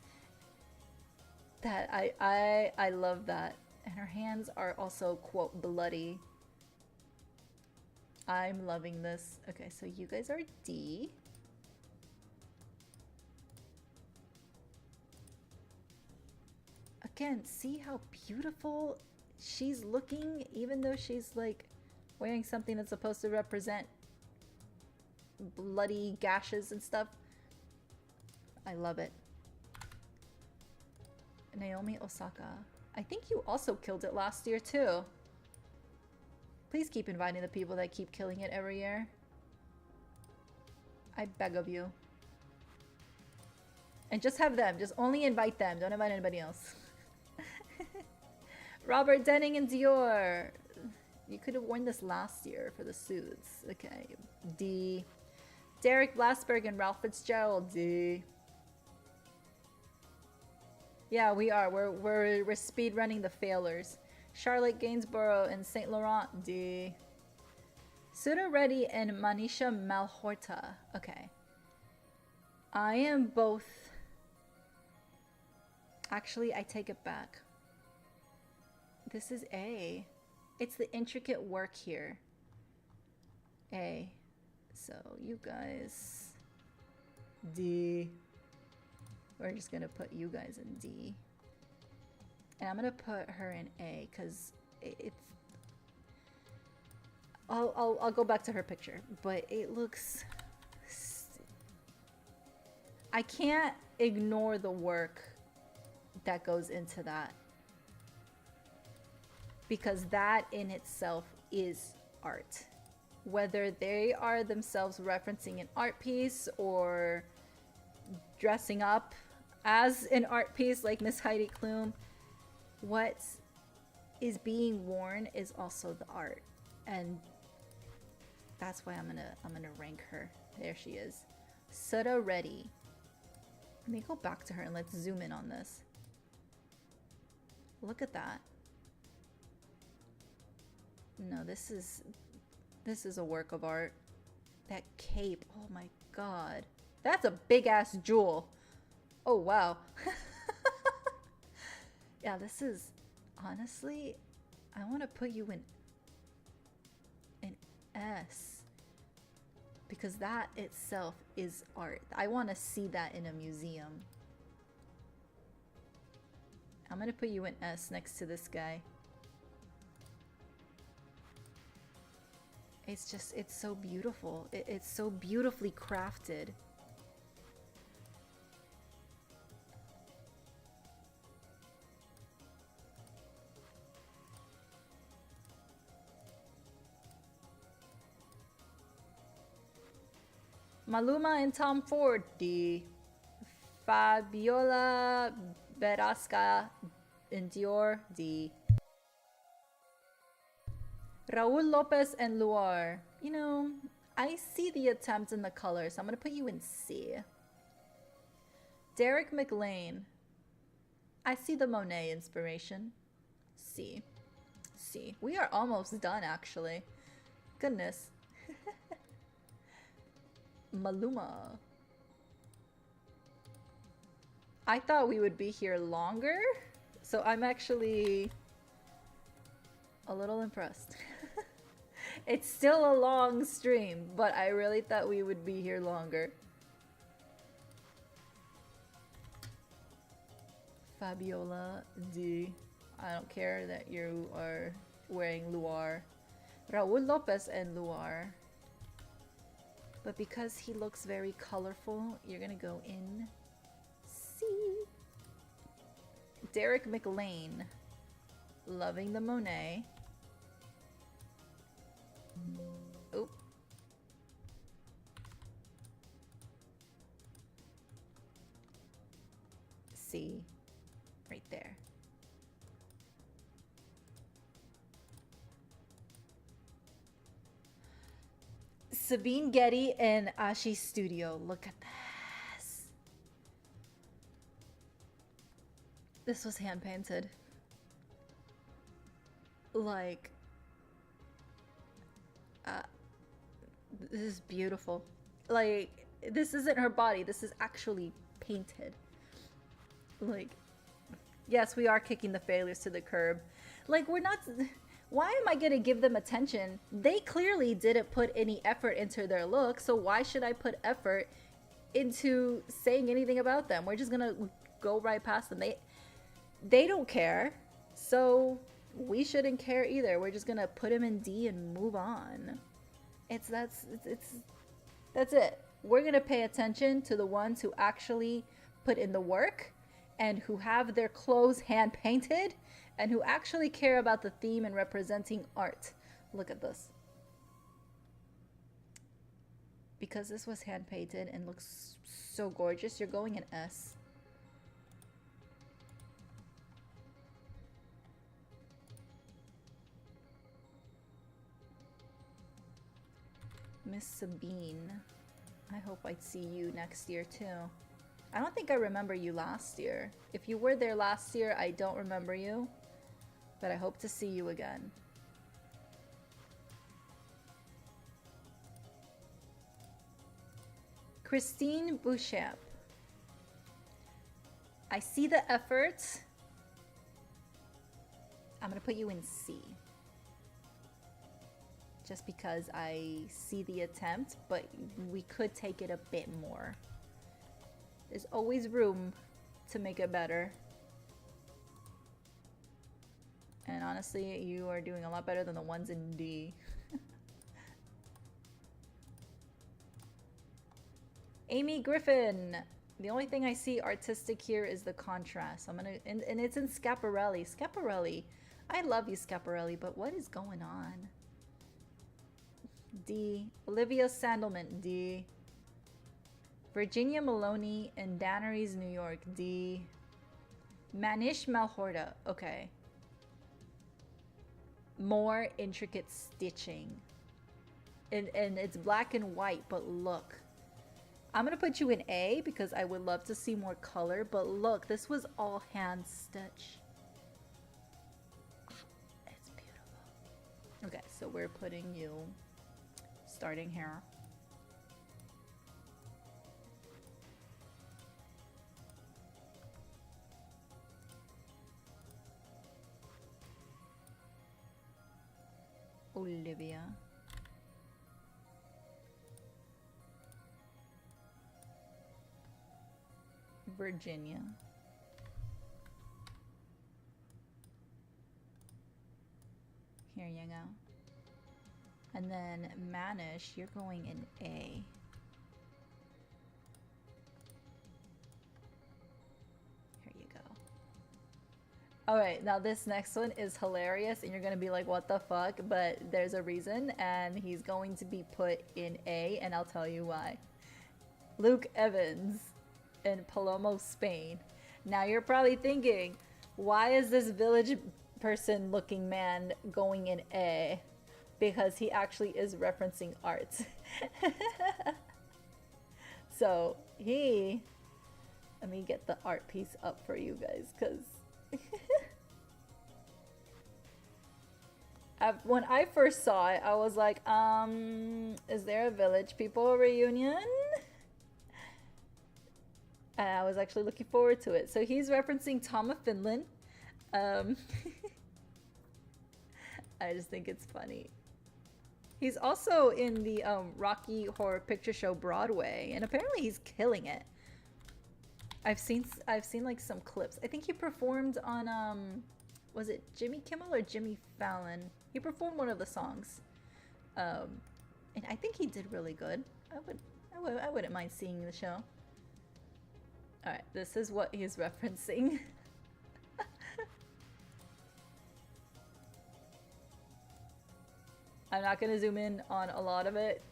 That I love that. And her hands are also, quote, bloody. I'm loving this. Okay, so you guys are D. Again, see how beautiful she's looking, even though she's like wearing something that's supposed to represent bloody gashes and stuff. I love it. Naomi Osaka. I think you also killed it last year too. Please keep inviting the people that keep killing it every year. I beg of you. And just have them. Just only invite them. Don't invite anybody else. Robert Denning and Dior. You could have worn this last year for the suits. Okay. D. Derek Blasberg and Ralph Fitzgerald. D. Yeah, we are. We're speed running the failures. Charlotte Gainsborough and Saint Laurent. D. Suda Reddy and Manisha Malhotra. Okay. I am both. Actually, I take it back. This is A. It's the intricate work here. A. So you guys. D. We're just gonna put you guys in D. And I'm gonna put her in A because it's. I'll go back to her picture, but it looks. I can't ignore the work that goes into that. Because that in itself is art. Whether they are themselves referencing an art piece or dressing up as an art piece like Miss Heidi Klum, what is being worn is also the art. And that's why I'm gonna rank her. There she is. Suda Reddy. Let me go back to her and let's zoom in on this. Look at that. No, this is a work of art. That cape, oh my god. That's a big ass jewel. Oh wow. Yeah, this is, honestly, I want to put you in an S. Because that itself is art. I want to see that in a museum. I'm gonna put you in S next to this guy. It's just, it's so beautiful. It's so beautifully crafted. Maluma and Tom Ford, D. Fabiola Berasca and Dior, D. Raul Lopez and Luar. You know, I see the attempt in the color, so I'm going to put you in C. Derek McLean. I see the Monet inspiration. C. C. We are almost done, actually. Goodness. Maluma. I thought we would be here longer, so I'm actually a little impressed. It's still a long stream, but I really thought we would be here longer. Fabiola D. I don't care that you are wearing Luar. Raul Lopez and Luar. But because he looks very colorful, you're gonna go in C. Derek McLean. Loving the Monet. Oh. C. Right there. Sabine Getty in Ashi's studio. Look at this. This was hand painted. Like, this is beautiful. Like, this isn't her body. This is actually painted. Like, yes, we are kicking the failures to the curb. Like, we're not... Why am I gonna give them attention? They clearly didn't put any effort into their look, so why should I put effort into saying anything about them? We're just gonna go right past them. They don't care, so we shouldn't care either. We're just gonna put him in D and move on. That's it. We're gonna pay attention to the ones who actually put in the work and who have their clothes hand painted and who actually care about the theme and representing art. Look at this. Because this was hand painted and looks so gorgeous, you're going an S. Miss Sabine. I hope I'd see you next year too. I don't think I remember you last year. If you were there last year, I don't remember you. But I hope to see you again. Christine Bouchamp. I see the effort. I'm gonna put you in C. Just because I see the attempt, but we could take it a bit more. There's always room to make it better. And honestly, you are doing a lot better than the ones in D. Amy Griffin. The only thing I see artistic here is the contrast. I'm gonna, and it's in Schiaparelli. Schiaparelli. I love you, Schiaparelli, but what is going on? D. Olivia Sandelman. D. Virginia Maloney in Dannery's, New York. D. Manish Malhotra. Okay. More intricate stitching. And it's black and white, but look. I'm gonna put you in A because I would love to see more color, but look, this was all hand stitch. It's beautiful. Okay, so we're putting you starting here. Olivia. Virginia. Here you go. And then Manish, you're going in A. Here you go. Alright, now this next one is hilarious and you're gonna be like, what the fuck? But there's a reason and he's going to be put in A and I'll tell you why. Luke Evans in Palermo, Spain. Now you're probably thinking, why is this village person looking man going in A? Because he actually is referencing art. So he, let me get the art piece up for you guys, because when I first saw it, I was like, is there a village people reunion? And I was actually looking forward to it. So he's referencing Tom of Finland. I just think it's funny. He's also in the Rocky Horror Picture Show Broadway, and apparently he's killing it. I've seen like some clips. I think he performed on was it Jimmy Kimmel or Jimmy Fallon? He performed one of the songs, and I think he did really good. I wouldn't mind seeing the show. All right, this is what he's referencing. I'm not going to zoom in on a lot of it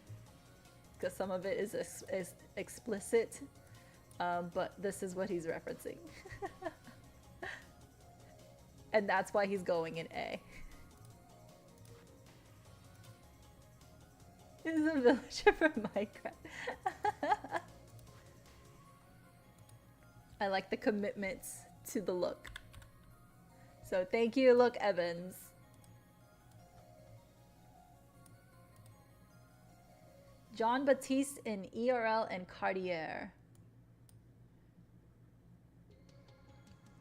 because some of it is explicit, but this is what he's referencing. And that's why he's going in A. This is a villager from Minecraft. I like the commitments to the look. So thank you, Look Evans. John Baptiste in ERL and Cartier.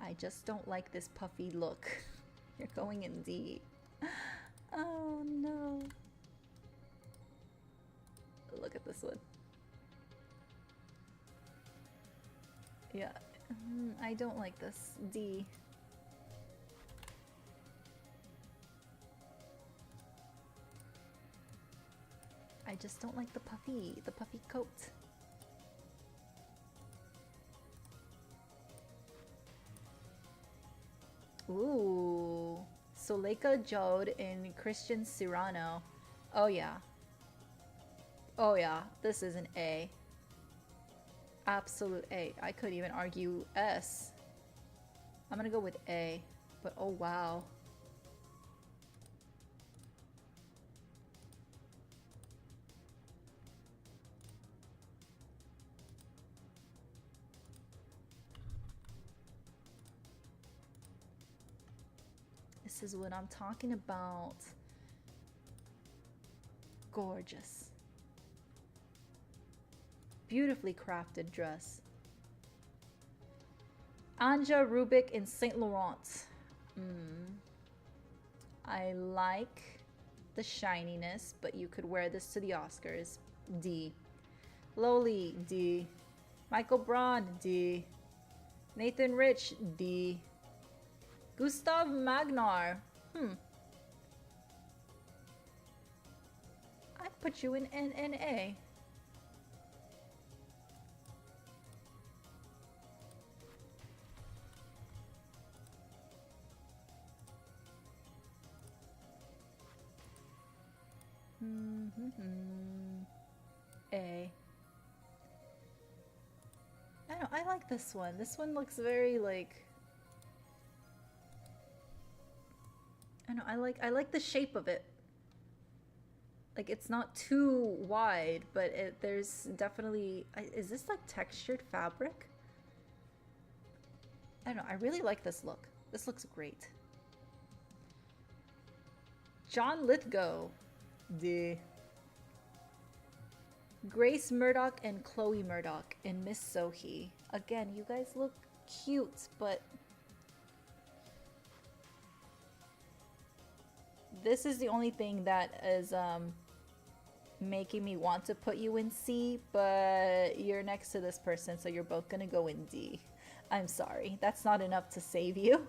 I just don't like this puffy look. You're going in D. Oh no. Look at this one. Yeah, I don't like this. D. I just don't like the puffy coat. Ooh, Suleika Jode and Christian Cyrano. Oh yeah. Oh yeah, this is an A. Absolute A. I could even argue S. I'm gonna go with A, but oh wow. This is what I'm talking about. Gorgeous. Beautifully crafted dress. Anja Rubik in Saint Laurent. I like the shininess, but you could wear this to the Oscars. D. Lowly, D. Michael Braun, D. Nathan Rich, D. Gustav Magnar. I put you in NNA. A. I don't know, I like this one. This one looks very like, I don't know, I like the shape of it. Like it's not too wide, but there's definitely, is this like textured fabric? I don't know, I really like this look. This looks great. John Lithgow. D. Grace Murdoch and Chloe Murdoch in Miss Sohi. Again, you guys look cute, but this is the only thing that is making me want to put you in C, but you're next to this person, so you're both gonna go in D. I'm sorry, that's not enough to save you.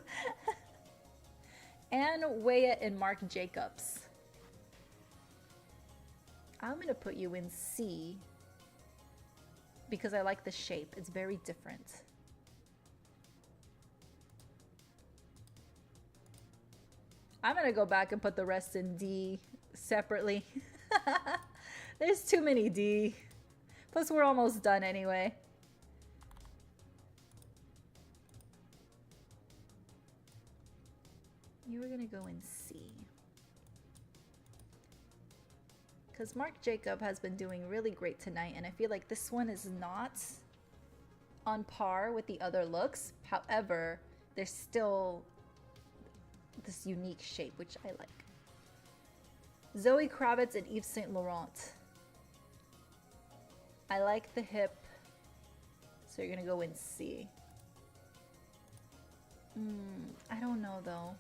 Anne Wyatt and Mark Jacobs. I'm gonna put you in C because I like the shape. It's very different. I'm gonna go back and put the rest in D separately. There's too many D. Plus we're almost done anyway. You were gonna go in C. Because Mark Jacob has been doing really great tonight, and I feel like this one is not on par with the other looks. However, there's still this unique shape, which I like. Zoe Kravitz and Yves Saint Laurent. I like the hip, so you're gonna go in C. I don't know though.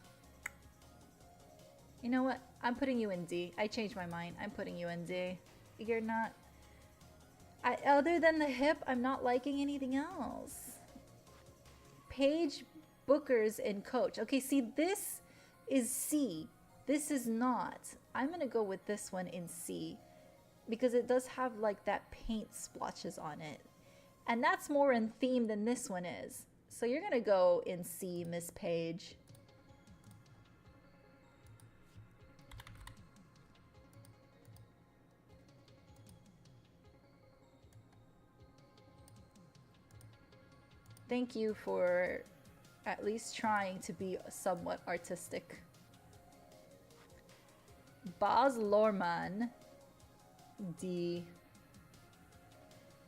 You know what? I'm putting you in D. I changed my mind. I'm putting you in D. You're not... other than the hip, I'm not liking anything else. Paige Bookers and Coach. Okay, see, this is C. This is not. I'm going to go with this one in C because it does have like that paint splotches on it. And that's more in theme than this one is. So you're going to go in C, Miss Paige. Thank you for at least trying to be somewhat artistic. Baz Luhrmann D.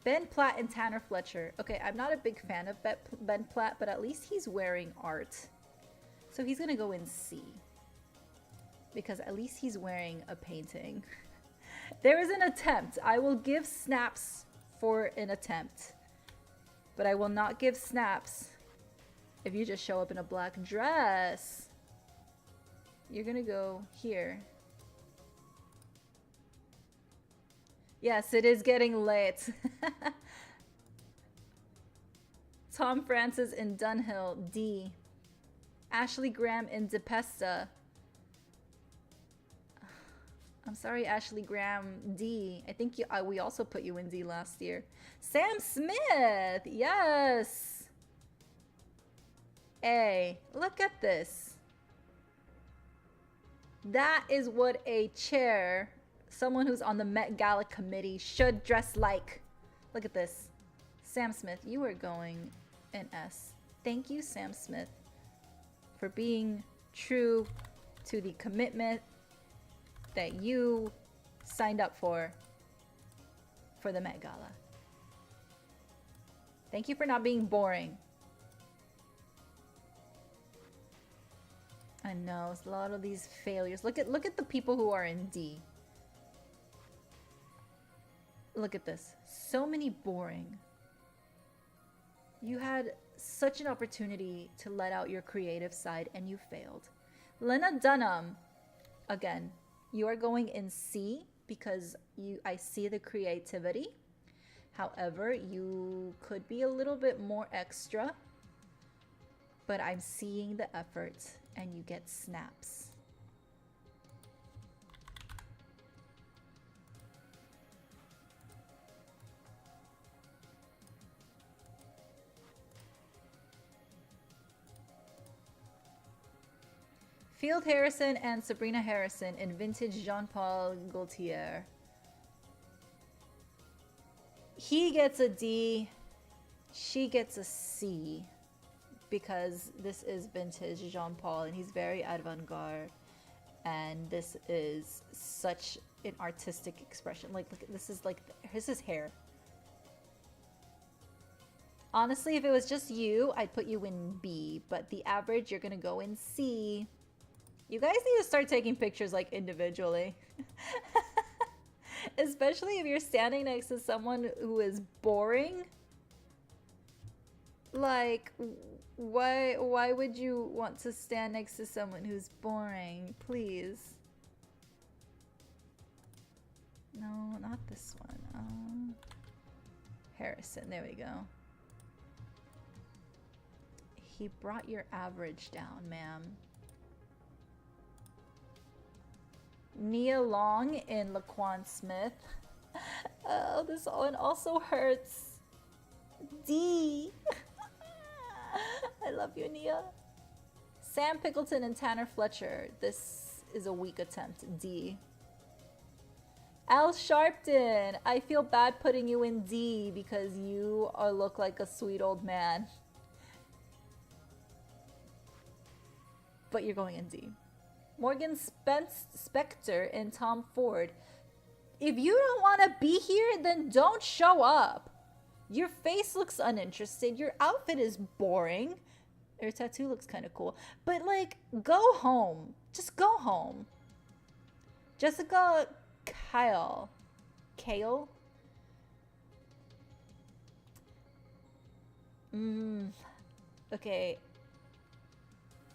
Ben Platt and Tanner Fletcher. Okay, I'm not a big fan of Ben Platt, but at least he's wearing art. So he's gonna go in C. Because at least he's wearing a painting. There is an attempt. I will give snaps for an attempt. But I will not give snaps if you just show up in a black dress. You're gonna go here. Yes, it is getting late. Tom Francis in Dunhill, D. Ashley Graham in DePesta. I'm sorry, Ashley Graham, D. I think we also put you in D last year. Sam Smith, yes. A. Look at this. That is what a chair, someone who's on the Met Gala committee, should dress like. Look at this. Sam Smith, you are going in S. Thank you, Sam Smith, for being true to the commitment that you signed up for the Met Gala. Thank you for not being boring. I know, it's a lot of these failures. Look at the people who are in D. Look at this. So many boring. You had such an opportunity to let out your creative side and you failed. Lena Dunham, again, you are going in C because I see the creativity. However, you could be a little bit more extra, but I'm seeing the effort and you get snaps. Field Harrison and Sabrina Harrison in vintage Jean-Paul Gaultier. He gets a D, she gets a C, because this is vintage Jean-Paul and he's very avant-garde, and this is such an artistic expression. Like, look, this is hair. Honestly, if it was just you, I'd put you in B, but the average, you're gonna go in C. You guys need to start taking pictures like individually. Especially if you're standing next to someone who is boring. Like, why would you want to stand next to someone who's boring? Please. No, not this one. Harrison, there we go. He brought your average down, ma'am. Nia Long in Laquan Smith. Oh, this one also hurts. D. I love you, Nia. Sam Pickleton and Tanner Fletcher. This is a weak attempt. D. Al Sharpton. I feel bad putting you in D because you look like a sweet old man. But you're going in D. Morgan Spector and Tom Ford. If you don't want to be here, then don't show up. Your face looks uninterested. Your outfit is boring. Your tattoo looks kind of cool. But, like, go home. Just go home. Jessica Kale. Okay.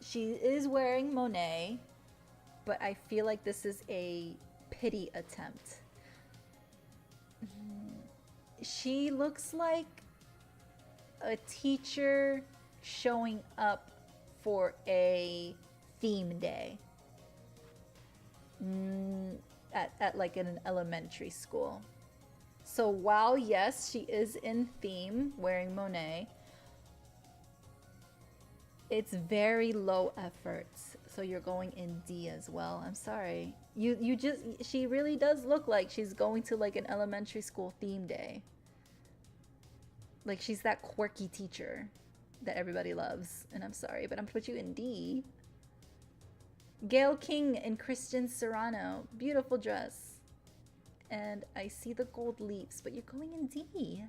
She is wearing Monet, but I feel like this is a pity attempt. She looks like a teacher showing up for a theme day at like in an elementary school. So while yes, she is in theme wearing Monet, it's very low effort. So you're going in D as well. I'm sorry. She really does look like she's going to like an elementary school theme day. Like she's that quirky teacher that everybody loves. And I'm sorry, but I'm gonna put you in D. Gail King and Christian Serrano. Beautiful dress. And I see the gold leaves, but you're going in D.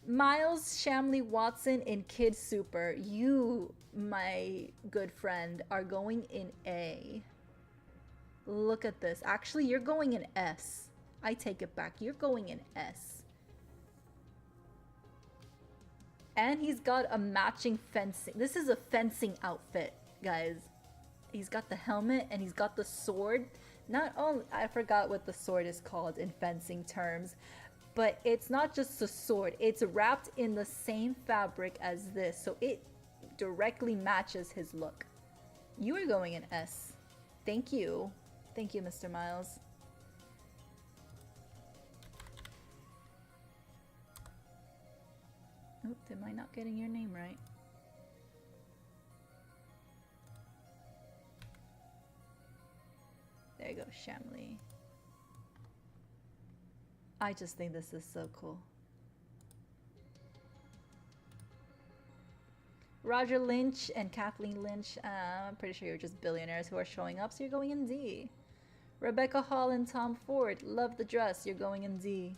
Miles Shamley Watson in Kid Super. You, my good friend, are going in A. Look at this. Actually, you're going in S. I take it back. You're going in S. And he's got a matching fencing. This is a fencing outfit, guys. He's got the helmet and he's got the sword. Not only, I forgot what the sword is called in fencing terms, but it's not just a sword. It's wrapped in the same fabric as this, so it directly matches his look. You are going in S. Thank you. Thank you, Mr. Miles. Oop, am I not getting your name right? There you go, Shamley. I just think this is so cool. Roger Lynch and Kathleen Lynch, I'm pretty sure you're just billionaires who are showing up, so you're going in D. Rebecca Hall and Tom Ford, love the dress, you're going in D.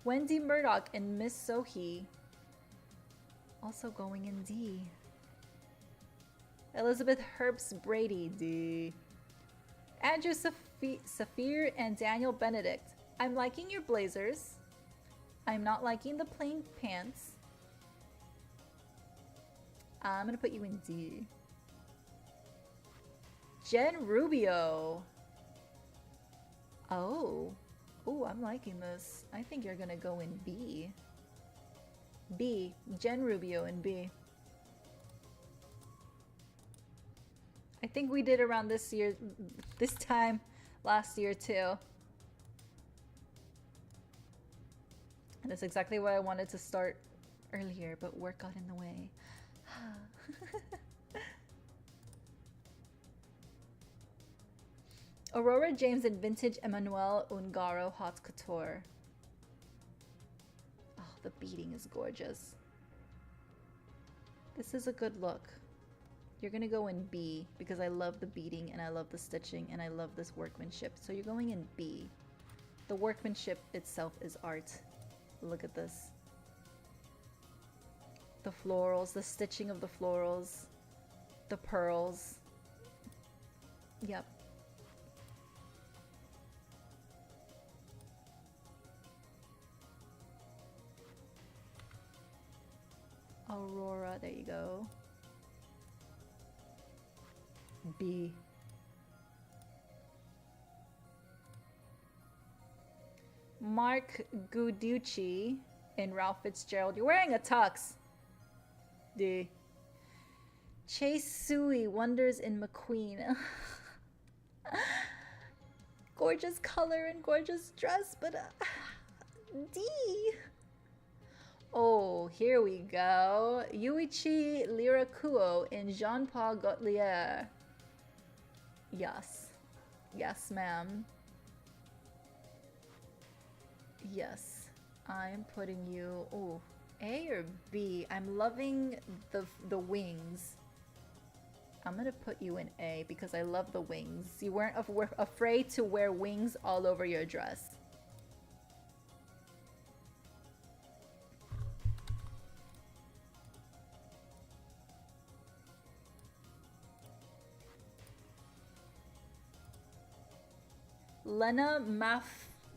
Wendy Murdoch and Miss Sohi, also going in D. Elizabeth Herbst Brady, D. Andrew Saphir and Daniel Benedict. I'm liking your blazers. I'm not liking the plain pants. I'm gonna put you in D. Jen Rubio. Oh. Oh, I'm liking this. I think you're gonna go in B. B. Jen Rubio in B. I think we did around this time last year too. And that's exactly what I wanted to start earlier, but work got in the way. Aurora James and Vintage Emmanuel Ungaro Haute Couture. Oh, the beading is gorgeous. This is a good look. You're gonna go in B because I love the beading and I love the stitching and I love this workmanship. So you're going in B. The workmanship itself is art. Look at this. The florals, the stitching of the florals, the pearls. Yep. Aurora, there you go. B. Mark Guiducci in Ralph Fitzgerald. You're wearing a tux. D. Chase Sui, Wonders in McQueen. Gorgeous color and gorgeous dress, but D. Oh, here we go. Yuichi Lirakuo in Jean-Paul Gaultier. Yes. Yes, ma'am. Yes. I'm putting you... Oh, A or B? I'm loving the wings. I'm gonna put you in A because I love the wings. You weren't afraid to wear wings all over your dress. Lena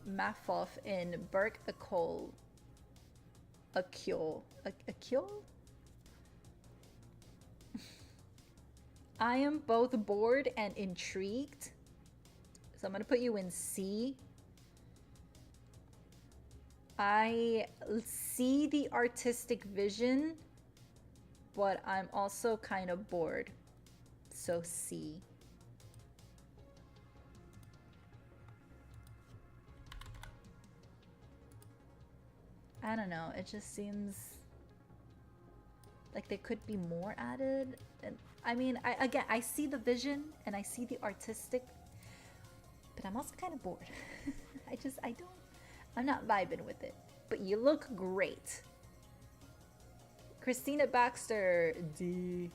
Maffoff in Burke Acole. Acule. I am both bored and intrigued. So I'm gonna put you in C. I see the artistic vision, but I'm also kind of bored. So C. I don't know, it just seems like there could be more added. And I mean, I see the vision and I see the artistic, but I'm also kind of bored. I'm not vibing with it. But you look great. Christina Baxter, D.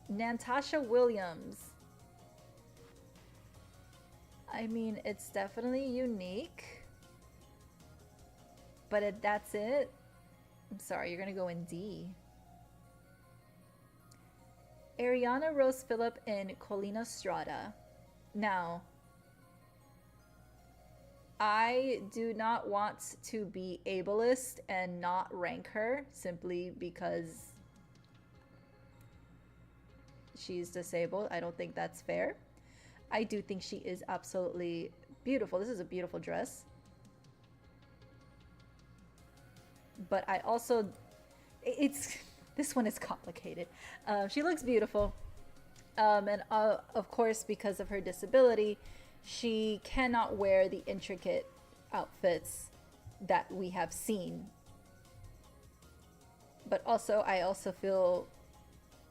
Natasha Williams. I mean, it's definitely unique. But that's it. I'm sorry, you're gonna go in D. Ariana Rose Phillip and Colina Strada. Now, I do not want to be ableist and not rank her simply because she's disabled. I don't think that's fair. I do think she is absolutely beautiful. This is a beautiful dress. But I also, this one is complicated. She looks beautiful. And of course, because of her disability, she cannot wear the intricate outfits that we have seen. But also, I also feel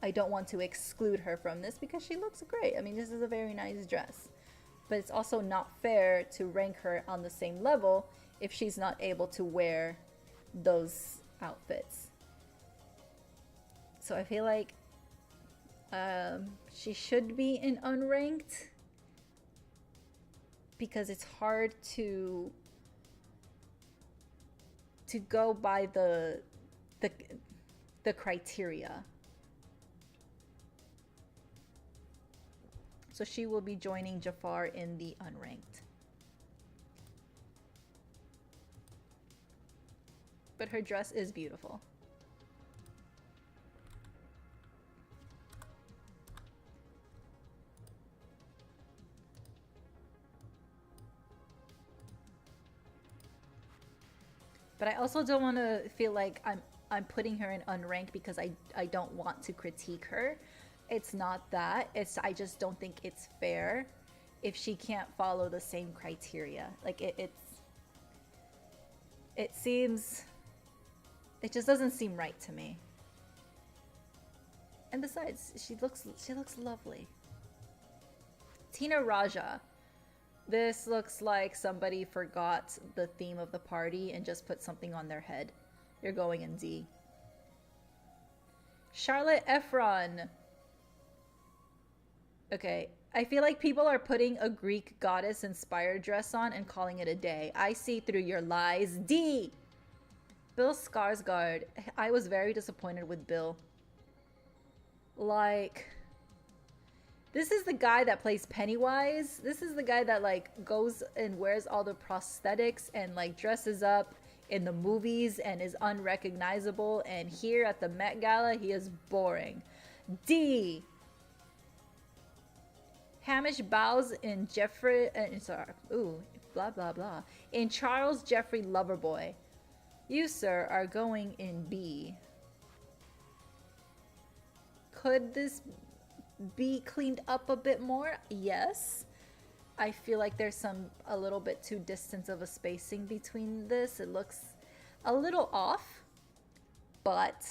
I don't want to exclude her from this because she looks great. I mean, this is a very nice dress. But it's also not fair to rank her on the same level if she's not able to wear those outfits. So I feel like she should be in unranked because it's hard to go by the criteria. So she will be joining Jafar in the unranked. But her dress is beautiful. But I also don't want to feel like I'm putting her in unranked because I don't want to critique her. It's not that. I just don't think it's fair if she can't follow the same criteria. Like it seems, it just doesn't seem right to me. And besides, she looks lovely. Tina Raja. This looks like somebody forgot the theme of the party and just put something on their head. You're going in D. Charlotte Efron. Okay, I feel like people are putting a Greek goddess inspired dress on and calling it a day. I see through your lies. D. Bill Skarsgård. I was very disappointed with Bill. Like, this is the guy that plays Pennywise. This is the guy that like goes and wears all the prosthetics and like dresses up in the movies and is unrecognizable. And here at the Met Gala, he is boring. D. Hamish Bowes in Jeffrey, blah blah blah. In Charles Jeffrey Loverboy. You, sir, are going in B. Could this be cleaned up a bit more? Yes. I feel like there's a little bit too distant of a spacing between this. It looks a little off, but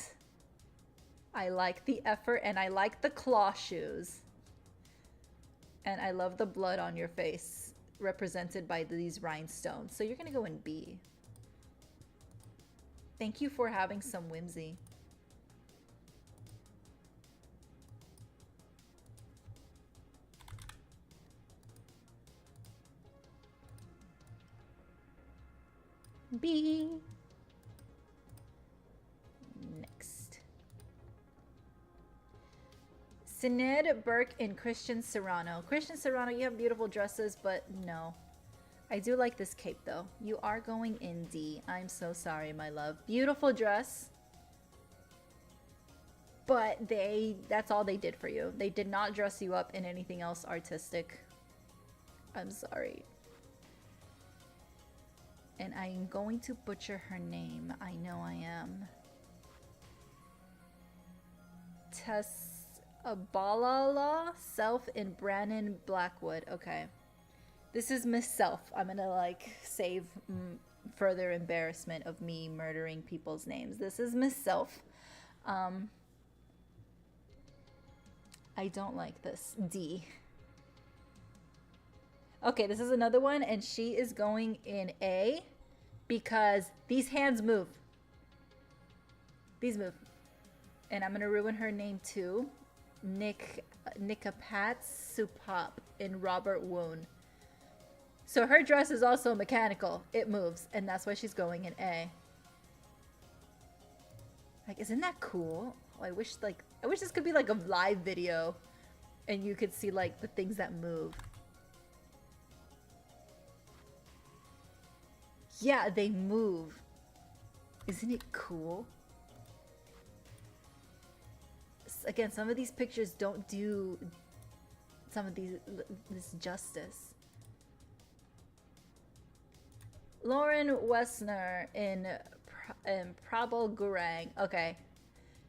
I like the effort and I like the claw shoes. And I love the blood on your face represented by these rhinestones. So you're gonna go in B. Thank you for having some whimsy. B. Next. Sinead Burke and Christian Serrano. Christian Serrano, you have beautiful dresses, but no. I do like this cape though. You are going in D. I'm so sorry, my love. Beautiful dress. But that's all they did for you. They did not dress you up in anything else artistic. I'm sorry. And I'm going to butcher her name. I know I am. Balala Self in Brannon Blackwood. Okay. This is Miss Self. I'm gonna like save further embarrassment of me murdering people's names. This is Miss Self. I don't like this. D. Okay, this is another one, and she is going in A because these hands move. These move. And I'm gonna ruin her name too. Nikapats Supap in Robert Woon. So her dress is also mechanical. It moves, and that's why she's going in A. Like, isn't that cool? Oh, I wish this could be like a live video and you could see like the things that move. Yeah, they move. Isn't it cool? Again, some of these pictures don't do this justice. Lauren Wessner in Prabal Gurang. Okay.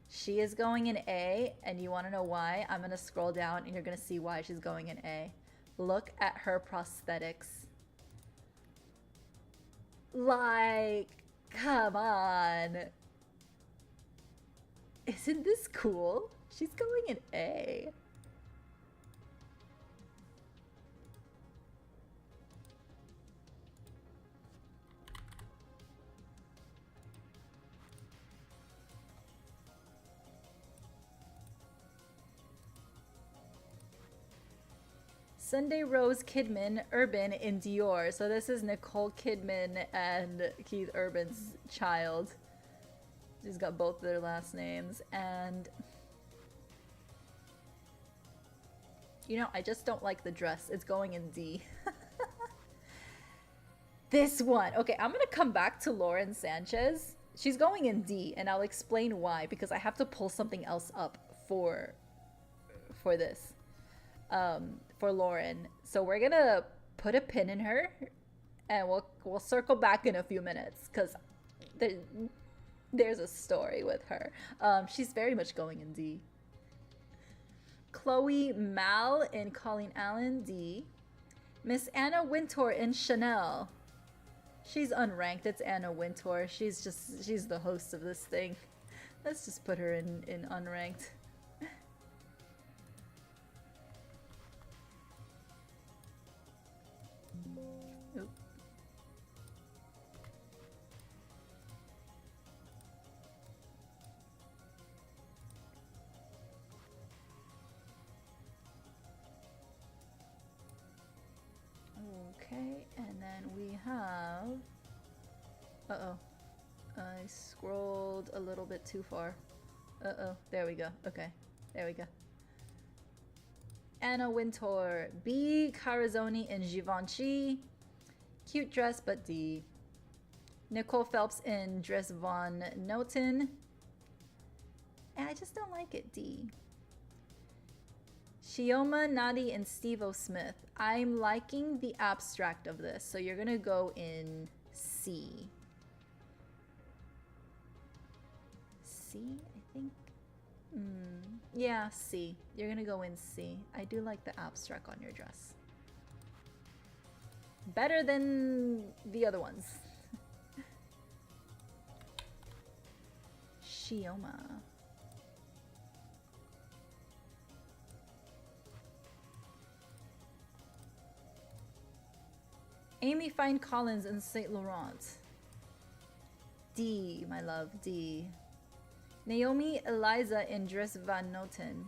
She is going in A, and you want to know why? I'm going to scroll down, and you're going to see why she's going in A. Look at her prosthetics. Like, come on. Isn't this cool? She's going in A. Sunday Rose Kidman Urban in Dior. So this is Nicole Kidman and Keith Urban's child. She's got both their last names. And you know, I just don't like the dress. It's going in D. This one. Okay, I'm gonna come back to Lauren Sanchez. She's going in D, and I'll explain why, because I have to pull something else up for this. For Lauren. So we're gonna put a pin in her, and we'll circle back in a few minutes, because there's a story with her. She's very much going in D. Chloe Mal in Colleen Allen, D. Miss Anna Wintour in Chanel. She's unranked. It's Anna Wintour. She's the host of this thing. Let's just put her in unranked. Oop. Okay, and then we have... Uh-oh. I scrolled a little bit too far. Uh-oh. There we go. Okay. There we go. Anna Wintour. B. Carazoni in Givenchy. Cute dress, but D. Nicole Phelps in Dress Von Noten. And I just don't like it, D. Shioma Nadi and Steve O. Smith. I'm liking the abstract of this, so you're gonna go in C. C, I think. Yeah, C. You're gonna go in C. I do like the abstract on your dress. Better than the other ones. Shioma. Amy Fine Collins in Saint Laurent. D, my love, D. Naomi Eliza in Dress Van Noten.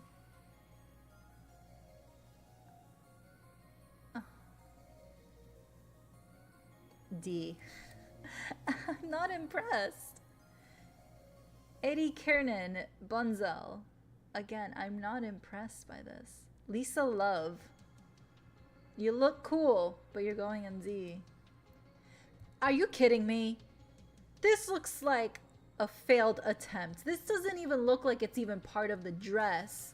Oh. D. I'm not impressed. Eddie Kiernan, Bunzel. Again, I'm not impressed by this. Lisa Love. You look cool, but you're going in D. Are you kidding me? This looks like a failed attempt. This doesn't even look like it's even part of the dress.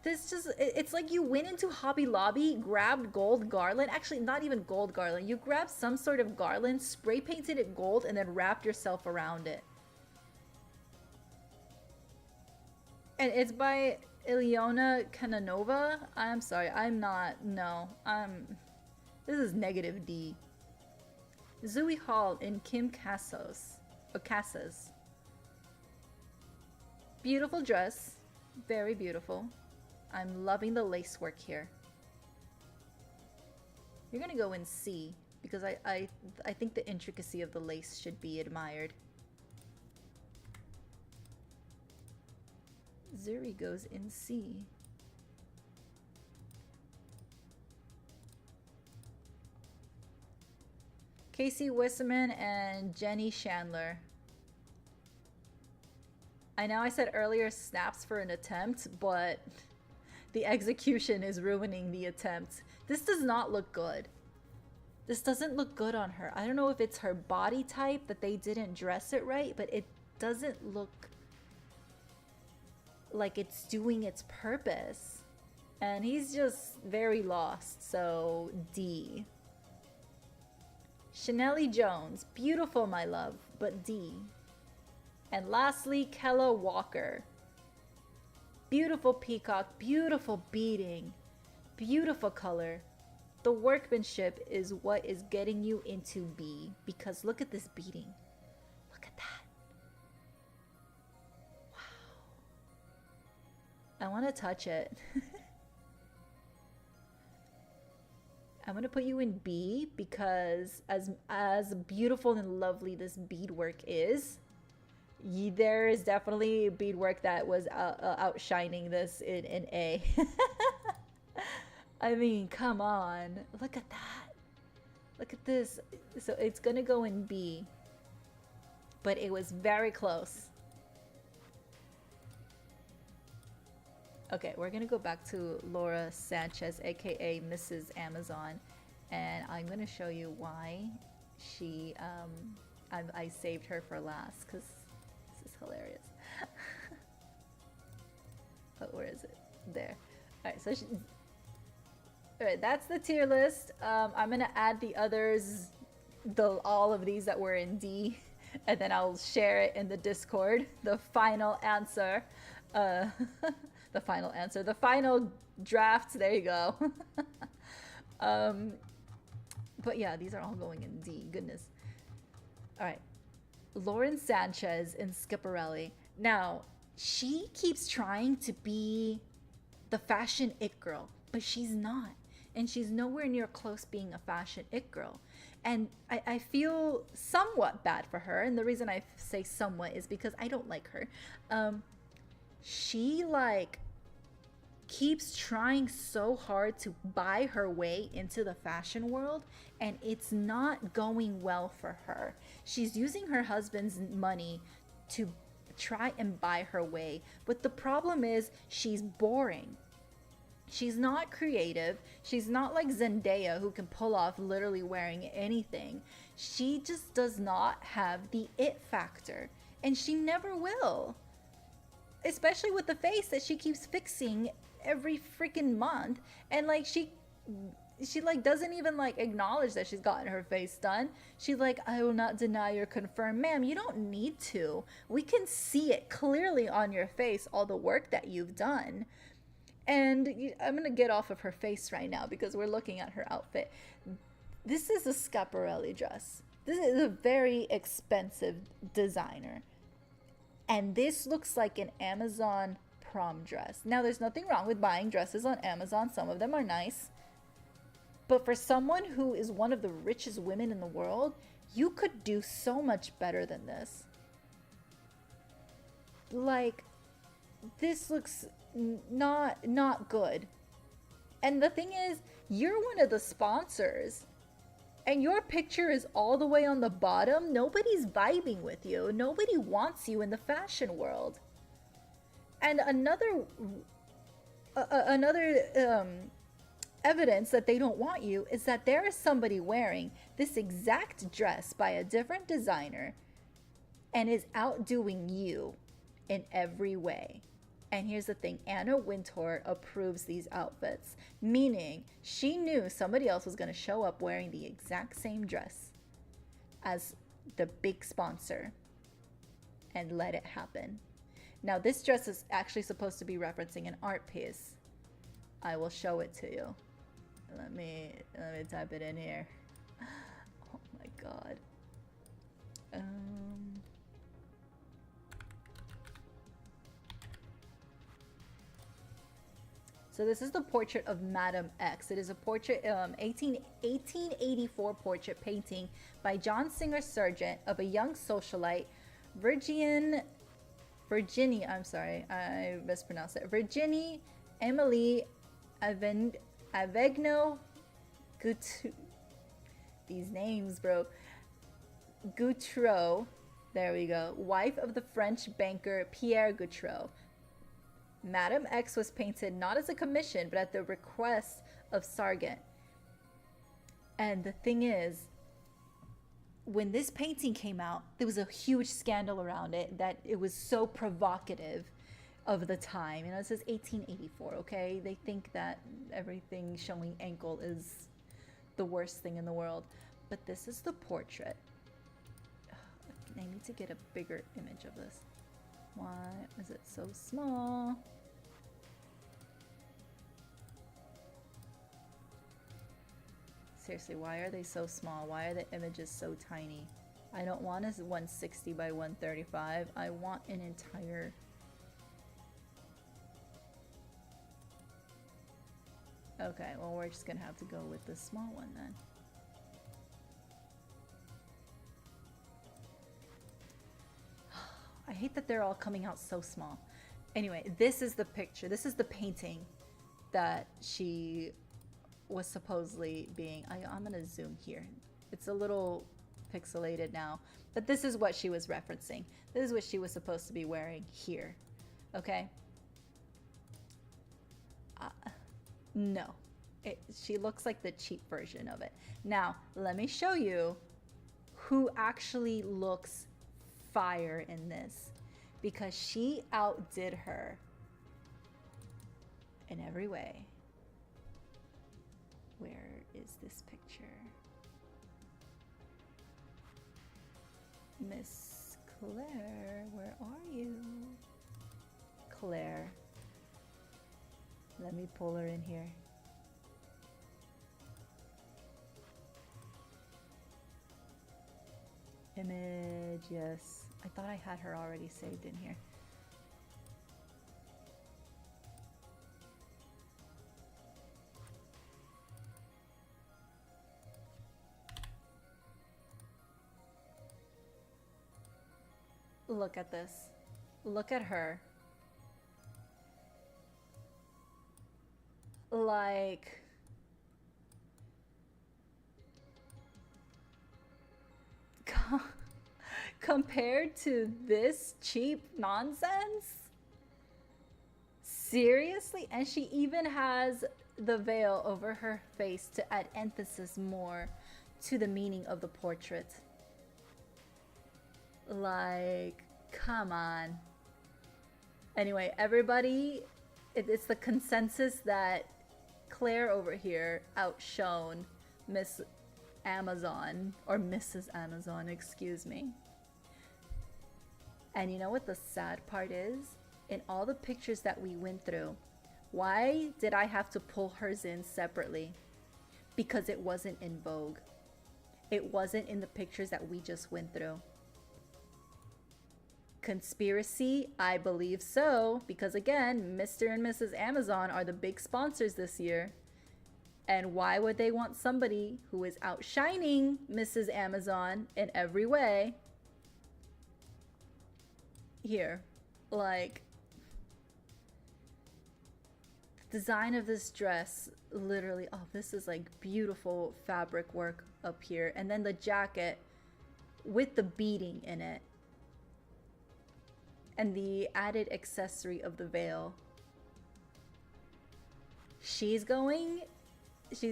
This just, it's like you went into Hobby Lobby, grabbed gold garland. Actually, not even gold garland. You grabbed some sort of garland, spray painted it gold, and then wrapped yourself around it. And it's by Ilyona Kananova. I'm sorry, I'm not, no. This is negative D. Zooey Hall in Kim Cassos. Or Casas. Beautiful dress. Very beautiful. I'm loving the lace work here. You're gonna go in C, because I think the intricacy of the lace should be admired. Zuri goes in C. Casey Wisserman and Jenny Chandler. I know I said earlier snaps for an attempt, but the execution is ruining the attempt. This does not look good. This doesn't look good on her. I don't know if it's her body type that they didn't dress it right, but it doesn't look like it's doing its purpose. And he's just very lost, so D. Chanelly Jones, beautiful my love, but D. And lastly, Kella Walker. Beautiful peacock, beautiful beading, beautiful color. The workmanship is what is getting you into B, because look at this beading. Look at that. Wow. I want to touch it. I'm going to put you in B because as beautiful and lovely this beadwork is, there is definitely beadwork that was outshining this in A. I mean, come on. Look at that. Look at this. So it's going to go in B. But it was very close. Okay, we're going to go back to Laura Sanchez, aka Mrs. Amazon. And I'm going to show you why she, I saved her for last. Because this is hilarious. Oh, where is it? There. Alright, so she... Alright, that's the tier list. I'm gonna add the others, all of these that were in D, and then I'll share it in the Discord. The final answer. The final answer. The final draft. There you go. But yeah, these are all going in D. Goodness. Alright. Lauren Sanchez in Schiaparelli. Now, she keeps trying to be the fashion it girl, but she's not. And she's nowhere near close being a fashion it girl. And I feel somewhat bad for her. And the reason I say somewhat is because I don't like her. She like keeps trying so hard to buy her way into the fashion world, and it's not going well for her. She's using her husband's money to try and buy her way. But the problem is she's boring. She's not creative. She's not like Zendaya, who can pull off literally wearing anything. She just does not have the it factor, and she never will. Especially with the face that she keeps fixing every freaking month. And like she like doesn't even like acknowledge that she's gotten her face done. She's like, I will not deny or confirm. Ma'am, you don't need to. We can see it clearly on your face, all the work that you've done. And I'm gonna get off of her face right now because we're looking at her outfit. This is a Schiaparelli dress. This is a very expensive designer. And this looks like an Amazon prom dress. Now, there's nothing wrong with buying dresses on Amazon. Some of them are nice. But for someone who is one of the richest women in the world, you could do so much better than this. Like, this looks not good. And the thing is, you're one of the sponsors. And your picture is all the way on the bottom. Nobody's vibing with you. Nobody wants you in the fashion world. And another evidence that they don't want you is that there is somebody wearing this exact dress by a different designer and is outdoing you in every way. And here's the thing, Anna Wintour approves these outfits, meaning she knew somebody else was going to show up wearing the exact same dress as the big sponsor and let it happen. Now, this dress is actually supposed to be referencing an art piece. I will show it to you. Let me type it in here. Oh my God. So this is the portrait of Madame X. It is a portrait, 1884 portrait painting by John Singer Sargent of a young socialite, Virginie, I'm sorry, I mispronounced it. Virginie Emily Avegno Gutu. These names, bro. Gautreau, there we go, wife of the French banker Pierre Gautreau. Madame X was painted not as a commission, but at the request of Sargent. And the thing is, when this painting came out, there was a huge scandal around it that it was so provocative of the time. You know, it says 1884, okay? They think that everything showing ankle is the worst thing in the world. But this is the portrait. I need to get a bigger image of this. Why is it so small? Seriously, why are they so small? Why are the images so tiny? I don't want a 160 by 135. I want an entire... Okay, well, we're just gonna have to go with the small one then. I hate that they're all coming out so small. Anyway, this is the picture. This is the painting that she was supposedly being... I'm gonna zoom here. It's a little pixelated now, but this is what she was referencing. This is what she was supposed to be wearing here. Okay? No. She looks like the cheap version of it. Now, let me show you who actually looks fire in this, because she outdid her in every way. Where is this picture? Miss Claire, where are you? Claire. Let me pull her in here. Image, yes. I thought I had her already saved in here. Look at this. Look at her. Like... compared to this cheap nonsense? Seriously? And she even has the veil over her face to add emphasis more to the meaning of the portrait. Like, come on. Anyway, everybody, it's the consensus that Claire over here outshone Miss Amazon, or Mrs. Amazon, excuse me. And you know what the sad part is? In all the pictures that we went through, why did I have to pull hers in separately? Because it wasn't in vogue. It wasn't in the pictures that we just went through. Conspiracy? I believe so, because again, Mr. and Mrs. Amazon are the big sponsors this year. And why would they want somebody who is outshining Mrs. Amazon in every way here? Like, the design of this dress, literally, oh, this is like beautiful fabric work up here. And then the jacket with the beading in it. And the added accessory of the veil. She's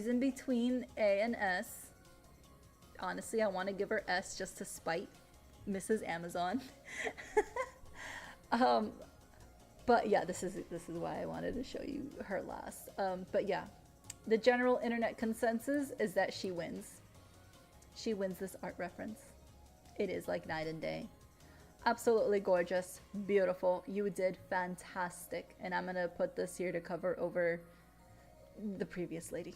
in between A and S. Honestly, I want to give her S just to spite Mrs. Amazon. But yeah, this is why I wanted to show you her last. But yeah, the general internet consensus is that she wins. She wins this art reference. It is like night and day. Absolutely gorgeous, beautiful. You did fantastic. And I'm gonna put this here to cover over the previous lady.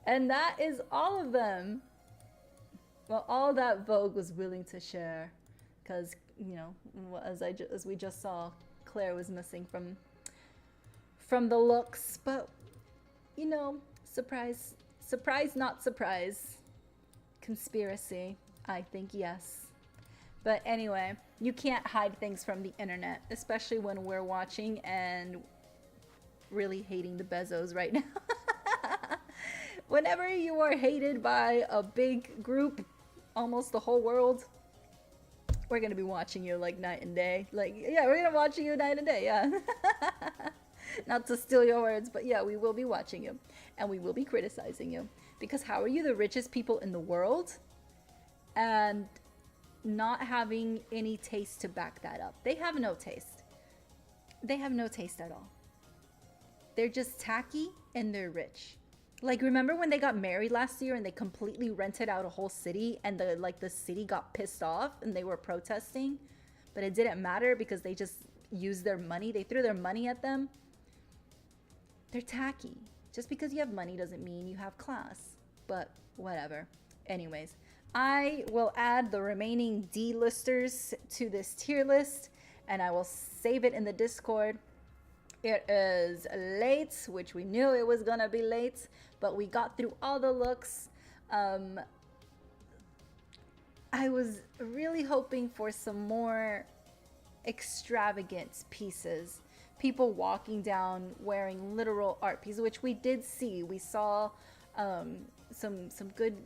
And that is all of them. Well, all that Vogue was willing to share, because, you know, as we just saw, Claire was missing from the looks. But, you know, surprise, not surprise. Conspiracy, I think yes. But anyway, you can't hide things from the internet, especially when we're watching and really hating the Bezos right now. Whenever you are hated by a big group, almost the whole world, we're gonna be watching you like night and day. Like, yeah, we're gonna watch you night and day, yeah. Not to steal your words, but yeah, we will be watching you. And we will be criticizing you. Because how are you the richest people in the world and not having any taste to back that up? They have no taste. They have no taste at all. They're just tacky and they're rich. Like, remember when they got married last year and they completely rented out a whole city and the city got pissed off and they were protesting? But it didn't matter because they just used their money. They threw their money at them. They're tacky. Just because you have money doesn't mean you have class. But whatever. Anyways, I will add the remaining D-listers to this tier list and I will save it in the Discord. It is late, which we knew it was gonna be late, but we got through all the looks. I was really hoping for some more extravagant pieces. People walking down wearing literal art pieces, which we did see. We saw some good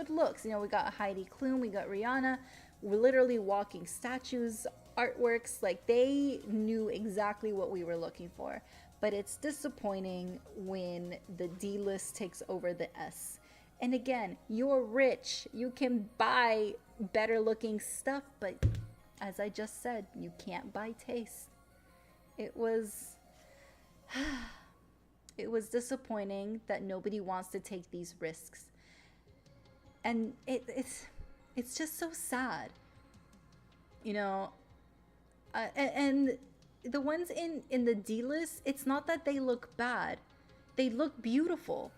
looks. You know, we got Heidi Klum, we got Rihanna. We're literally walking statues, artworks. Like, they knew exactly what we were looking for. But it's disappointing when the D list takes over the S. And again, you're rich, you can buy better looking stuff, but as I just said, you can't buy taste. It was disappointing that nobody wants to take these risks. And it's just so sad, you know. And the ones in the D list, it's not that they look bad. They look beautiful.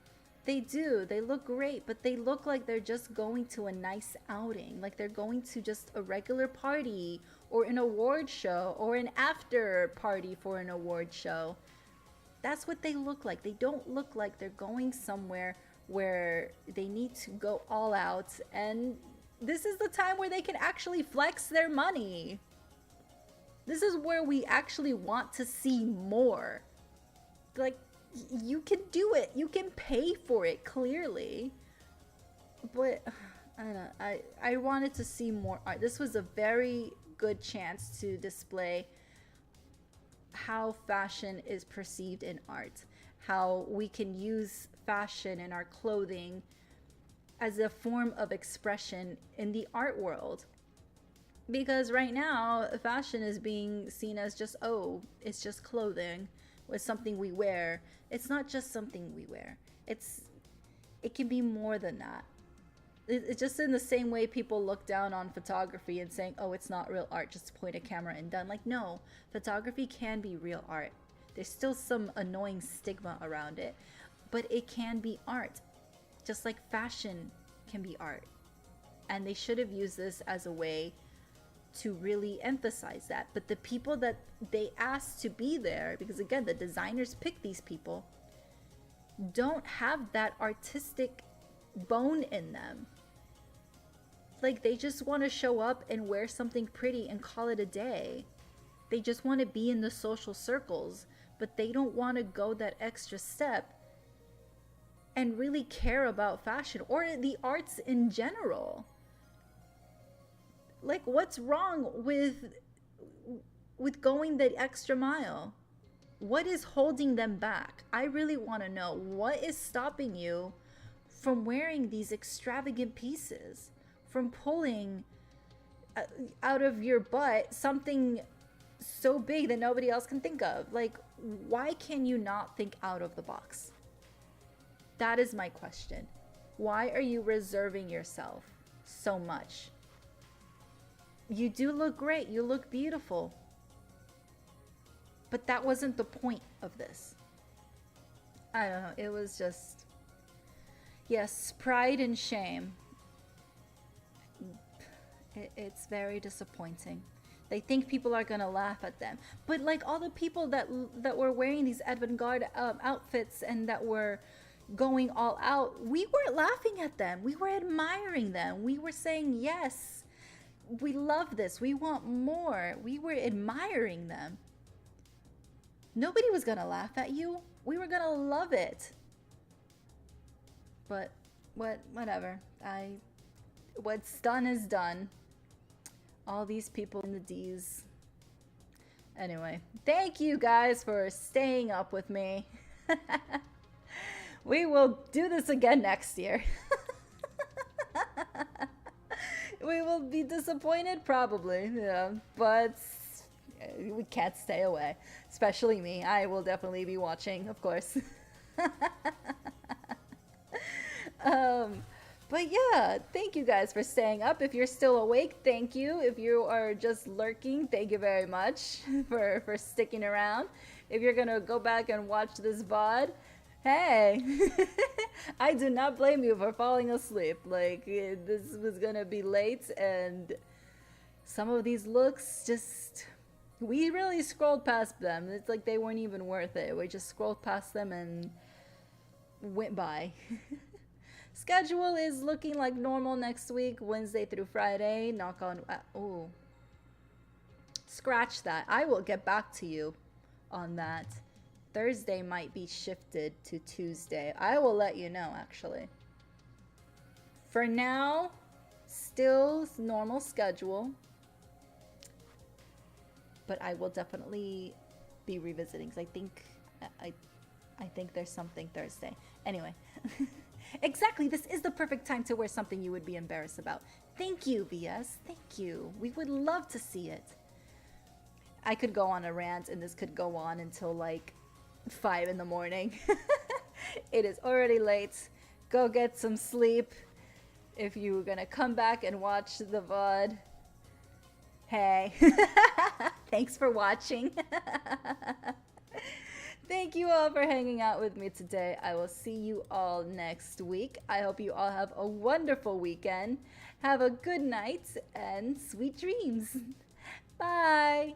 They do. They look great, but they look like they're just going to a nice outing. Like they're going to just a regular party or an award show or an after party for an award show. That's what they look like. They don't look like they're going somewhere where they need to go all out. And this is the time where they can actually flex their money. This is where we actually want to see more. Like, you can do it. You can pay for it, clearly. But, I don't know. I wanted to see more art. This was a very good chance to display how fashion is perceived in art. How we can use fashion in our clothing as a form of expression in the art world. Because right now, fashion is being seen as just, oh, it's just clothing. It's something we wear. It's not just something we wear. It can be more than that. It's just in the same way people look down on photography and saying, oh, it's not real art, just point a camera and done. Like, no, photography can be real art. There's still some annoying stigma around it, but it can be art. Just like fashion can be art. And they should have used this as a way to really emphasize that. But the people that they asked to be there, because again, the designers pick these people, don't have that artistic bone in them. Like, they just want to show up and wear something pretty and call it a day. They just want to be in the social circles, but they don't want to go that extra step and really care about fashion or the arts in general. Like, what's wrong with going the extra mile? What is holding them back? I really want to know. What is stopping you from wearing these extravagant pieces? From pulling out of your butt something so big that nobody else can think of? Like, why can you not think out of the box? That is my question. Why are you reserving yourself so much? You do look great. You look beautiful. But that wasn't the point of this. I don't know. It was just... Yes, pride and shame. It's very disappointing. They think people are going to laugh at them. But like all the people that were wearing these avant-garde outfits and that were going all out, we weren't laughing at them. We were admiring them. We were saying, yes, we love this. We want more. We were admiring them. Nobody was going to laugh at you. We were going to love it. But whatever. What's done is done. All these people in the D's. Anyway, thank you guys for staying up with me. We will do this again next year. We will be disappointed, probably, yeah, but we can't stay away. Especially me. I will definitely be watching, of course. But yeah, thank you guys for staying up. If you're still awake, thank you. If you are just lurking, thank you very much for sticking around. If you're gonna go back and watch this VOD, hey, I do not blame you for falling asleep. Like, this was gonna be late, and some of these looks just, we really scrolled past them. It's like they weren't even worth it. We just scrolled past them and went by. Schedule is looking like normal next week, Wednesday through Friday. Knock on, oh, scratch that. I will get back to you on that. Thursday might be shifted to Tuesday. I will let you know, actually. For now, still normal schedule, but I will definitely be revisiting, because I think there's something Thursday. Anyway. Exactly, this is the perfect time to wear something you would be embarrassed about. Thank you, VS. Thank you. We would love to see it. I could go on a rant, and this could go on until like 5 in the morning. It is already late. Go get some sleep. If you're gonna come back and watch the VOD, hey. Thanks for watching. Thank you all for hanging out with me today. I will see you all next week. I hope you all have a wonderful weekend. Have a good night and sweet dreams. Bye.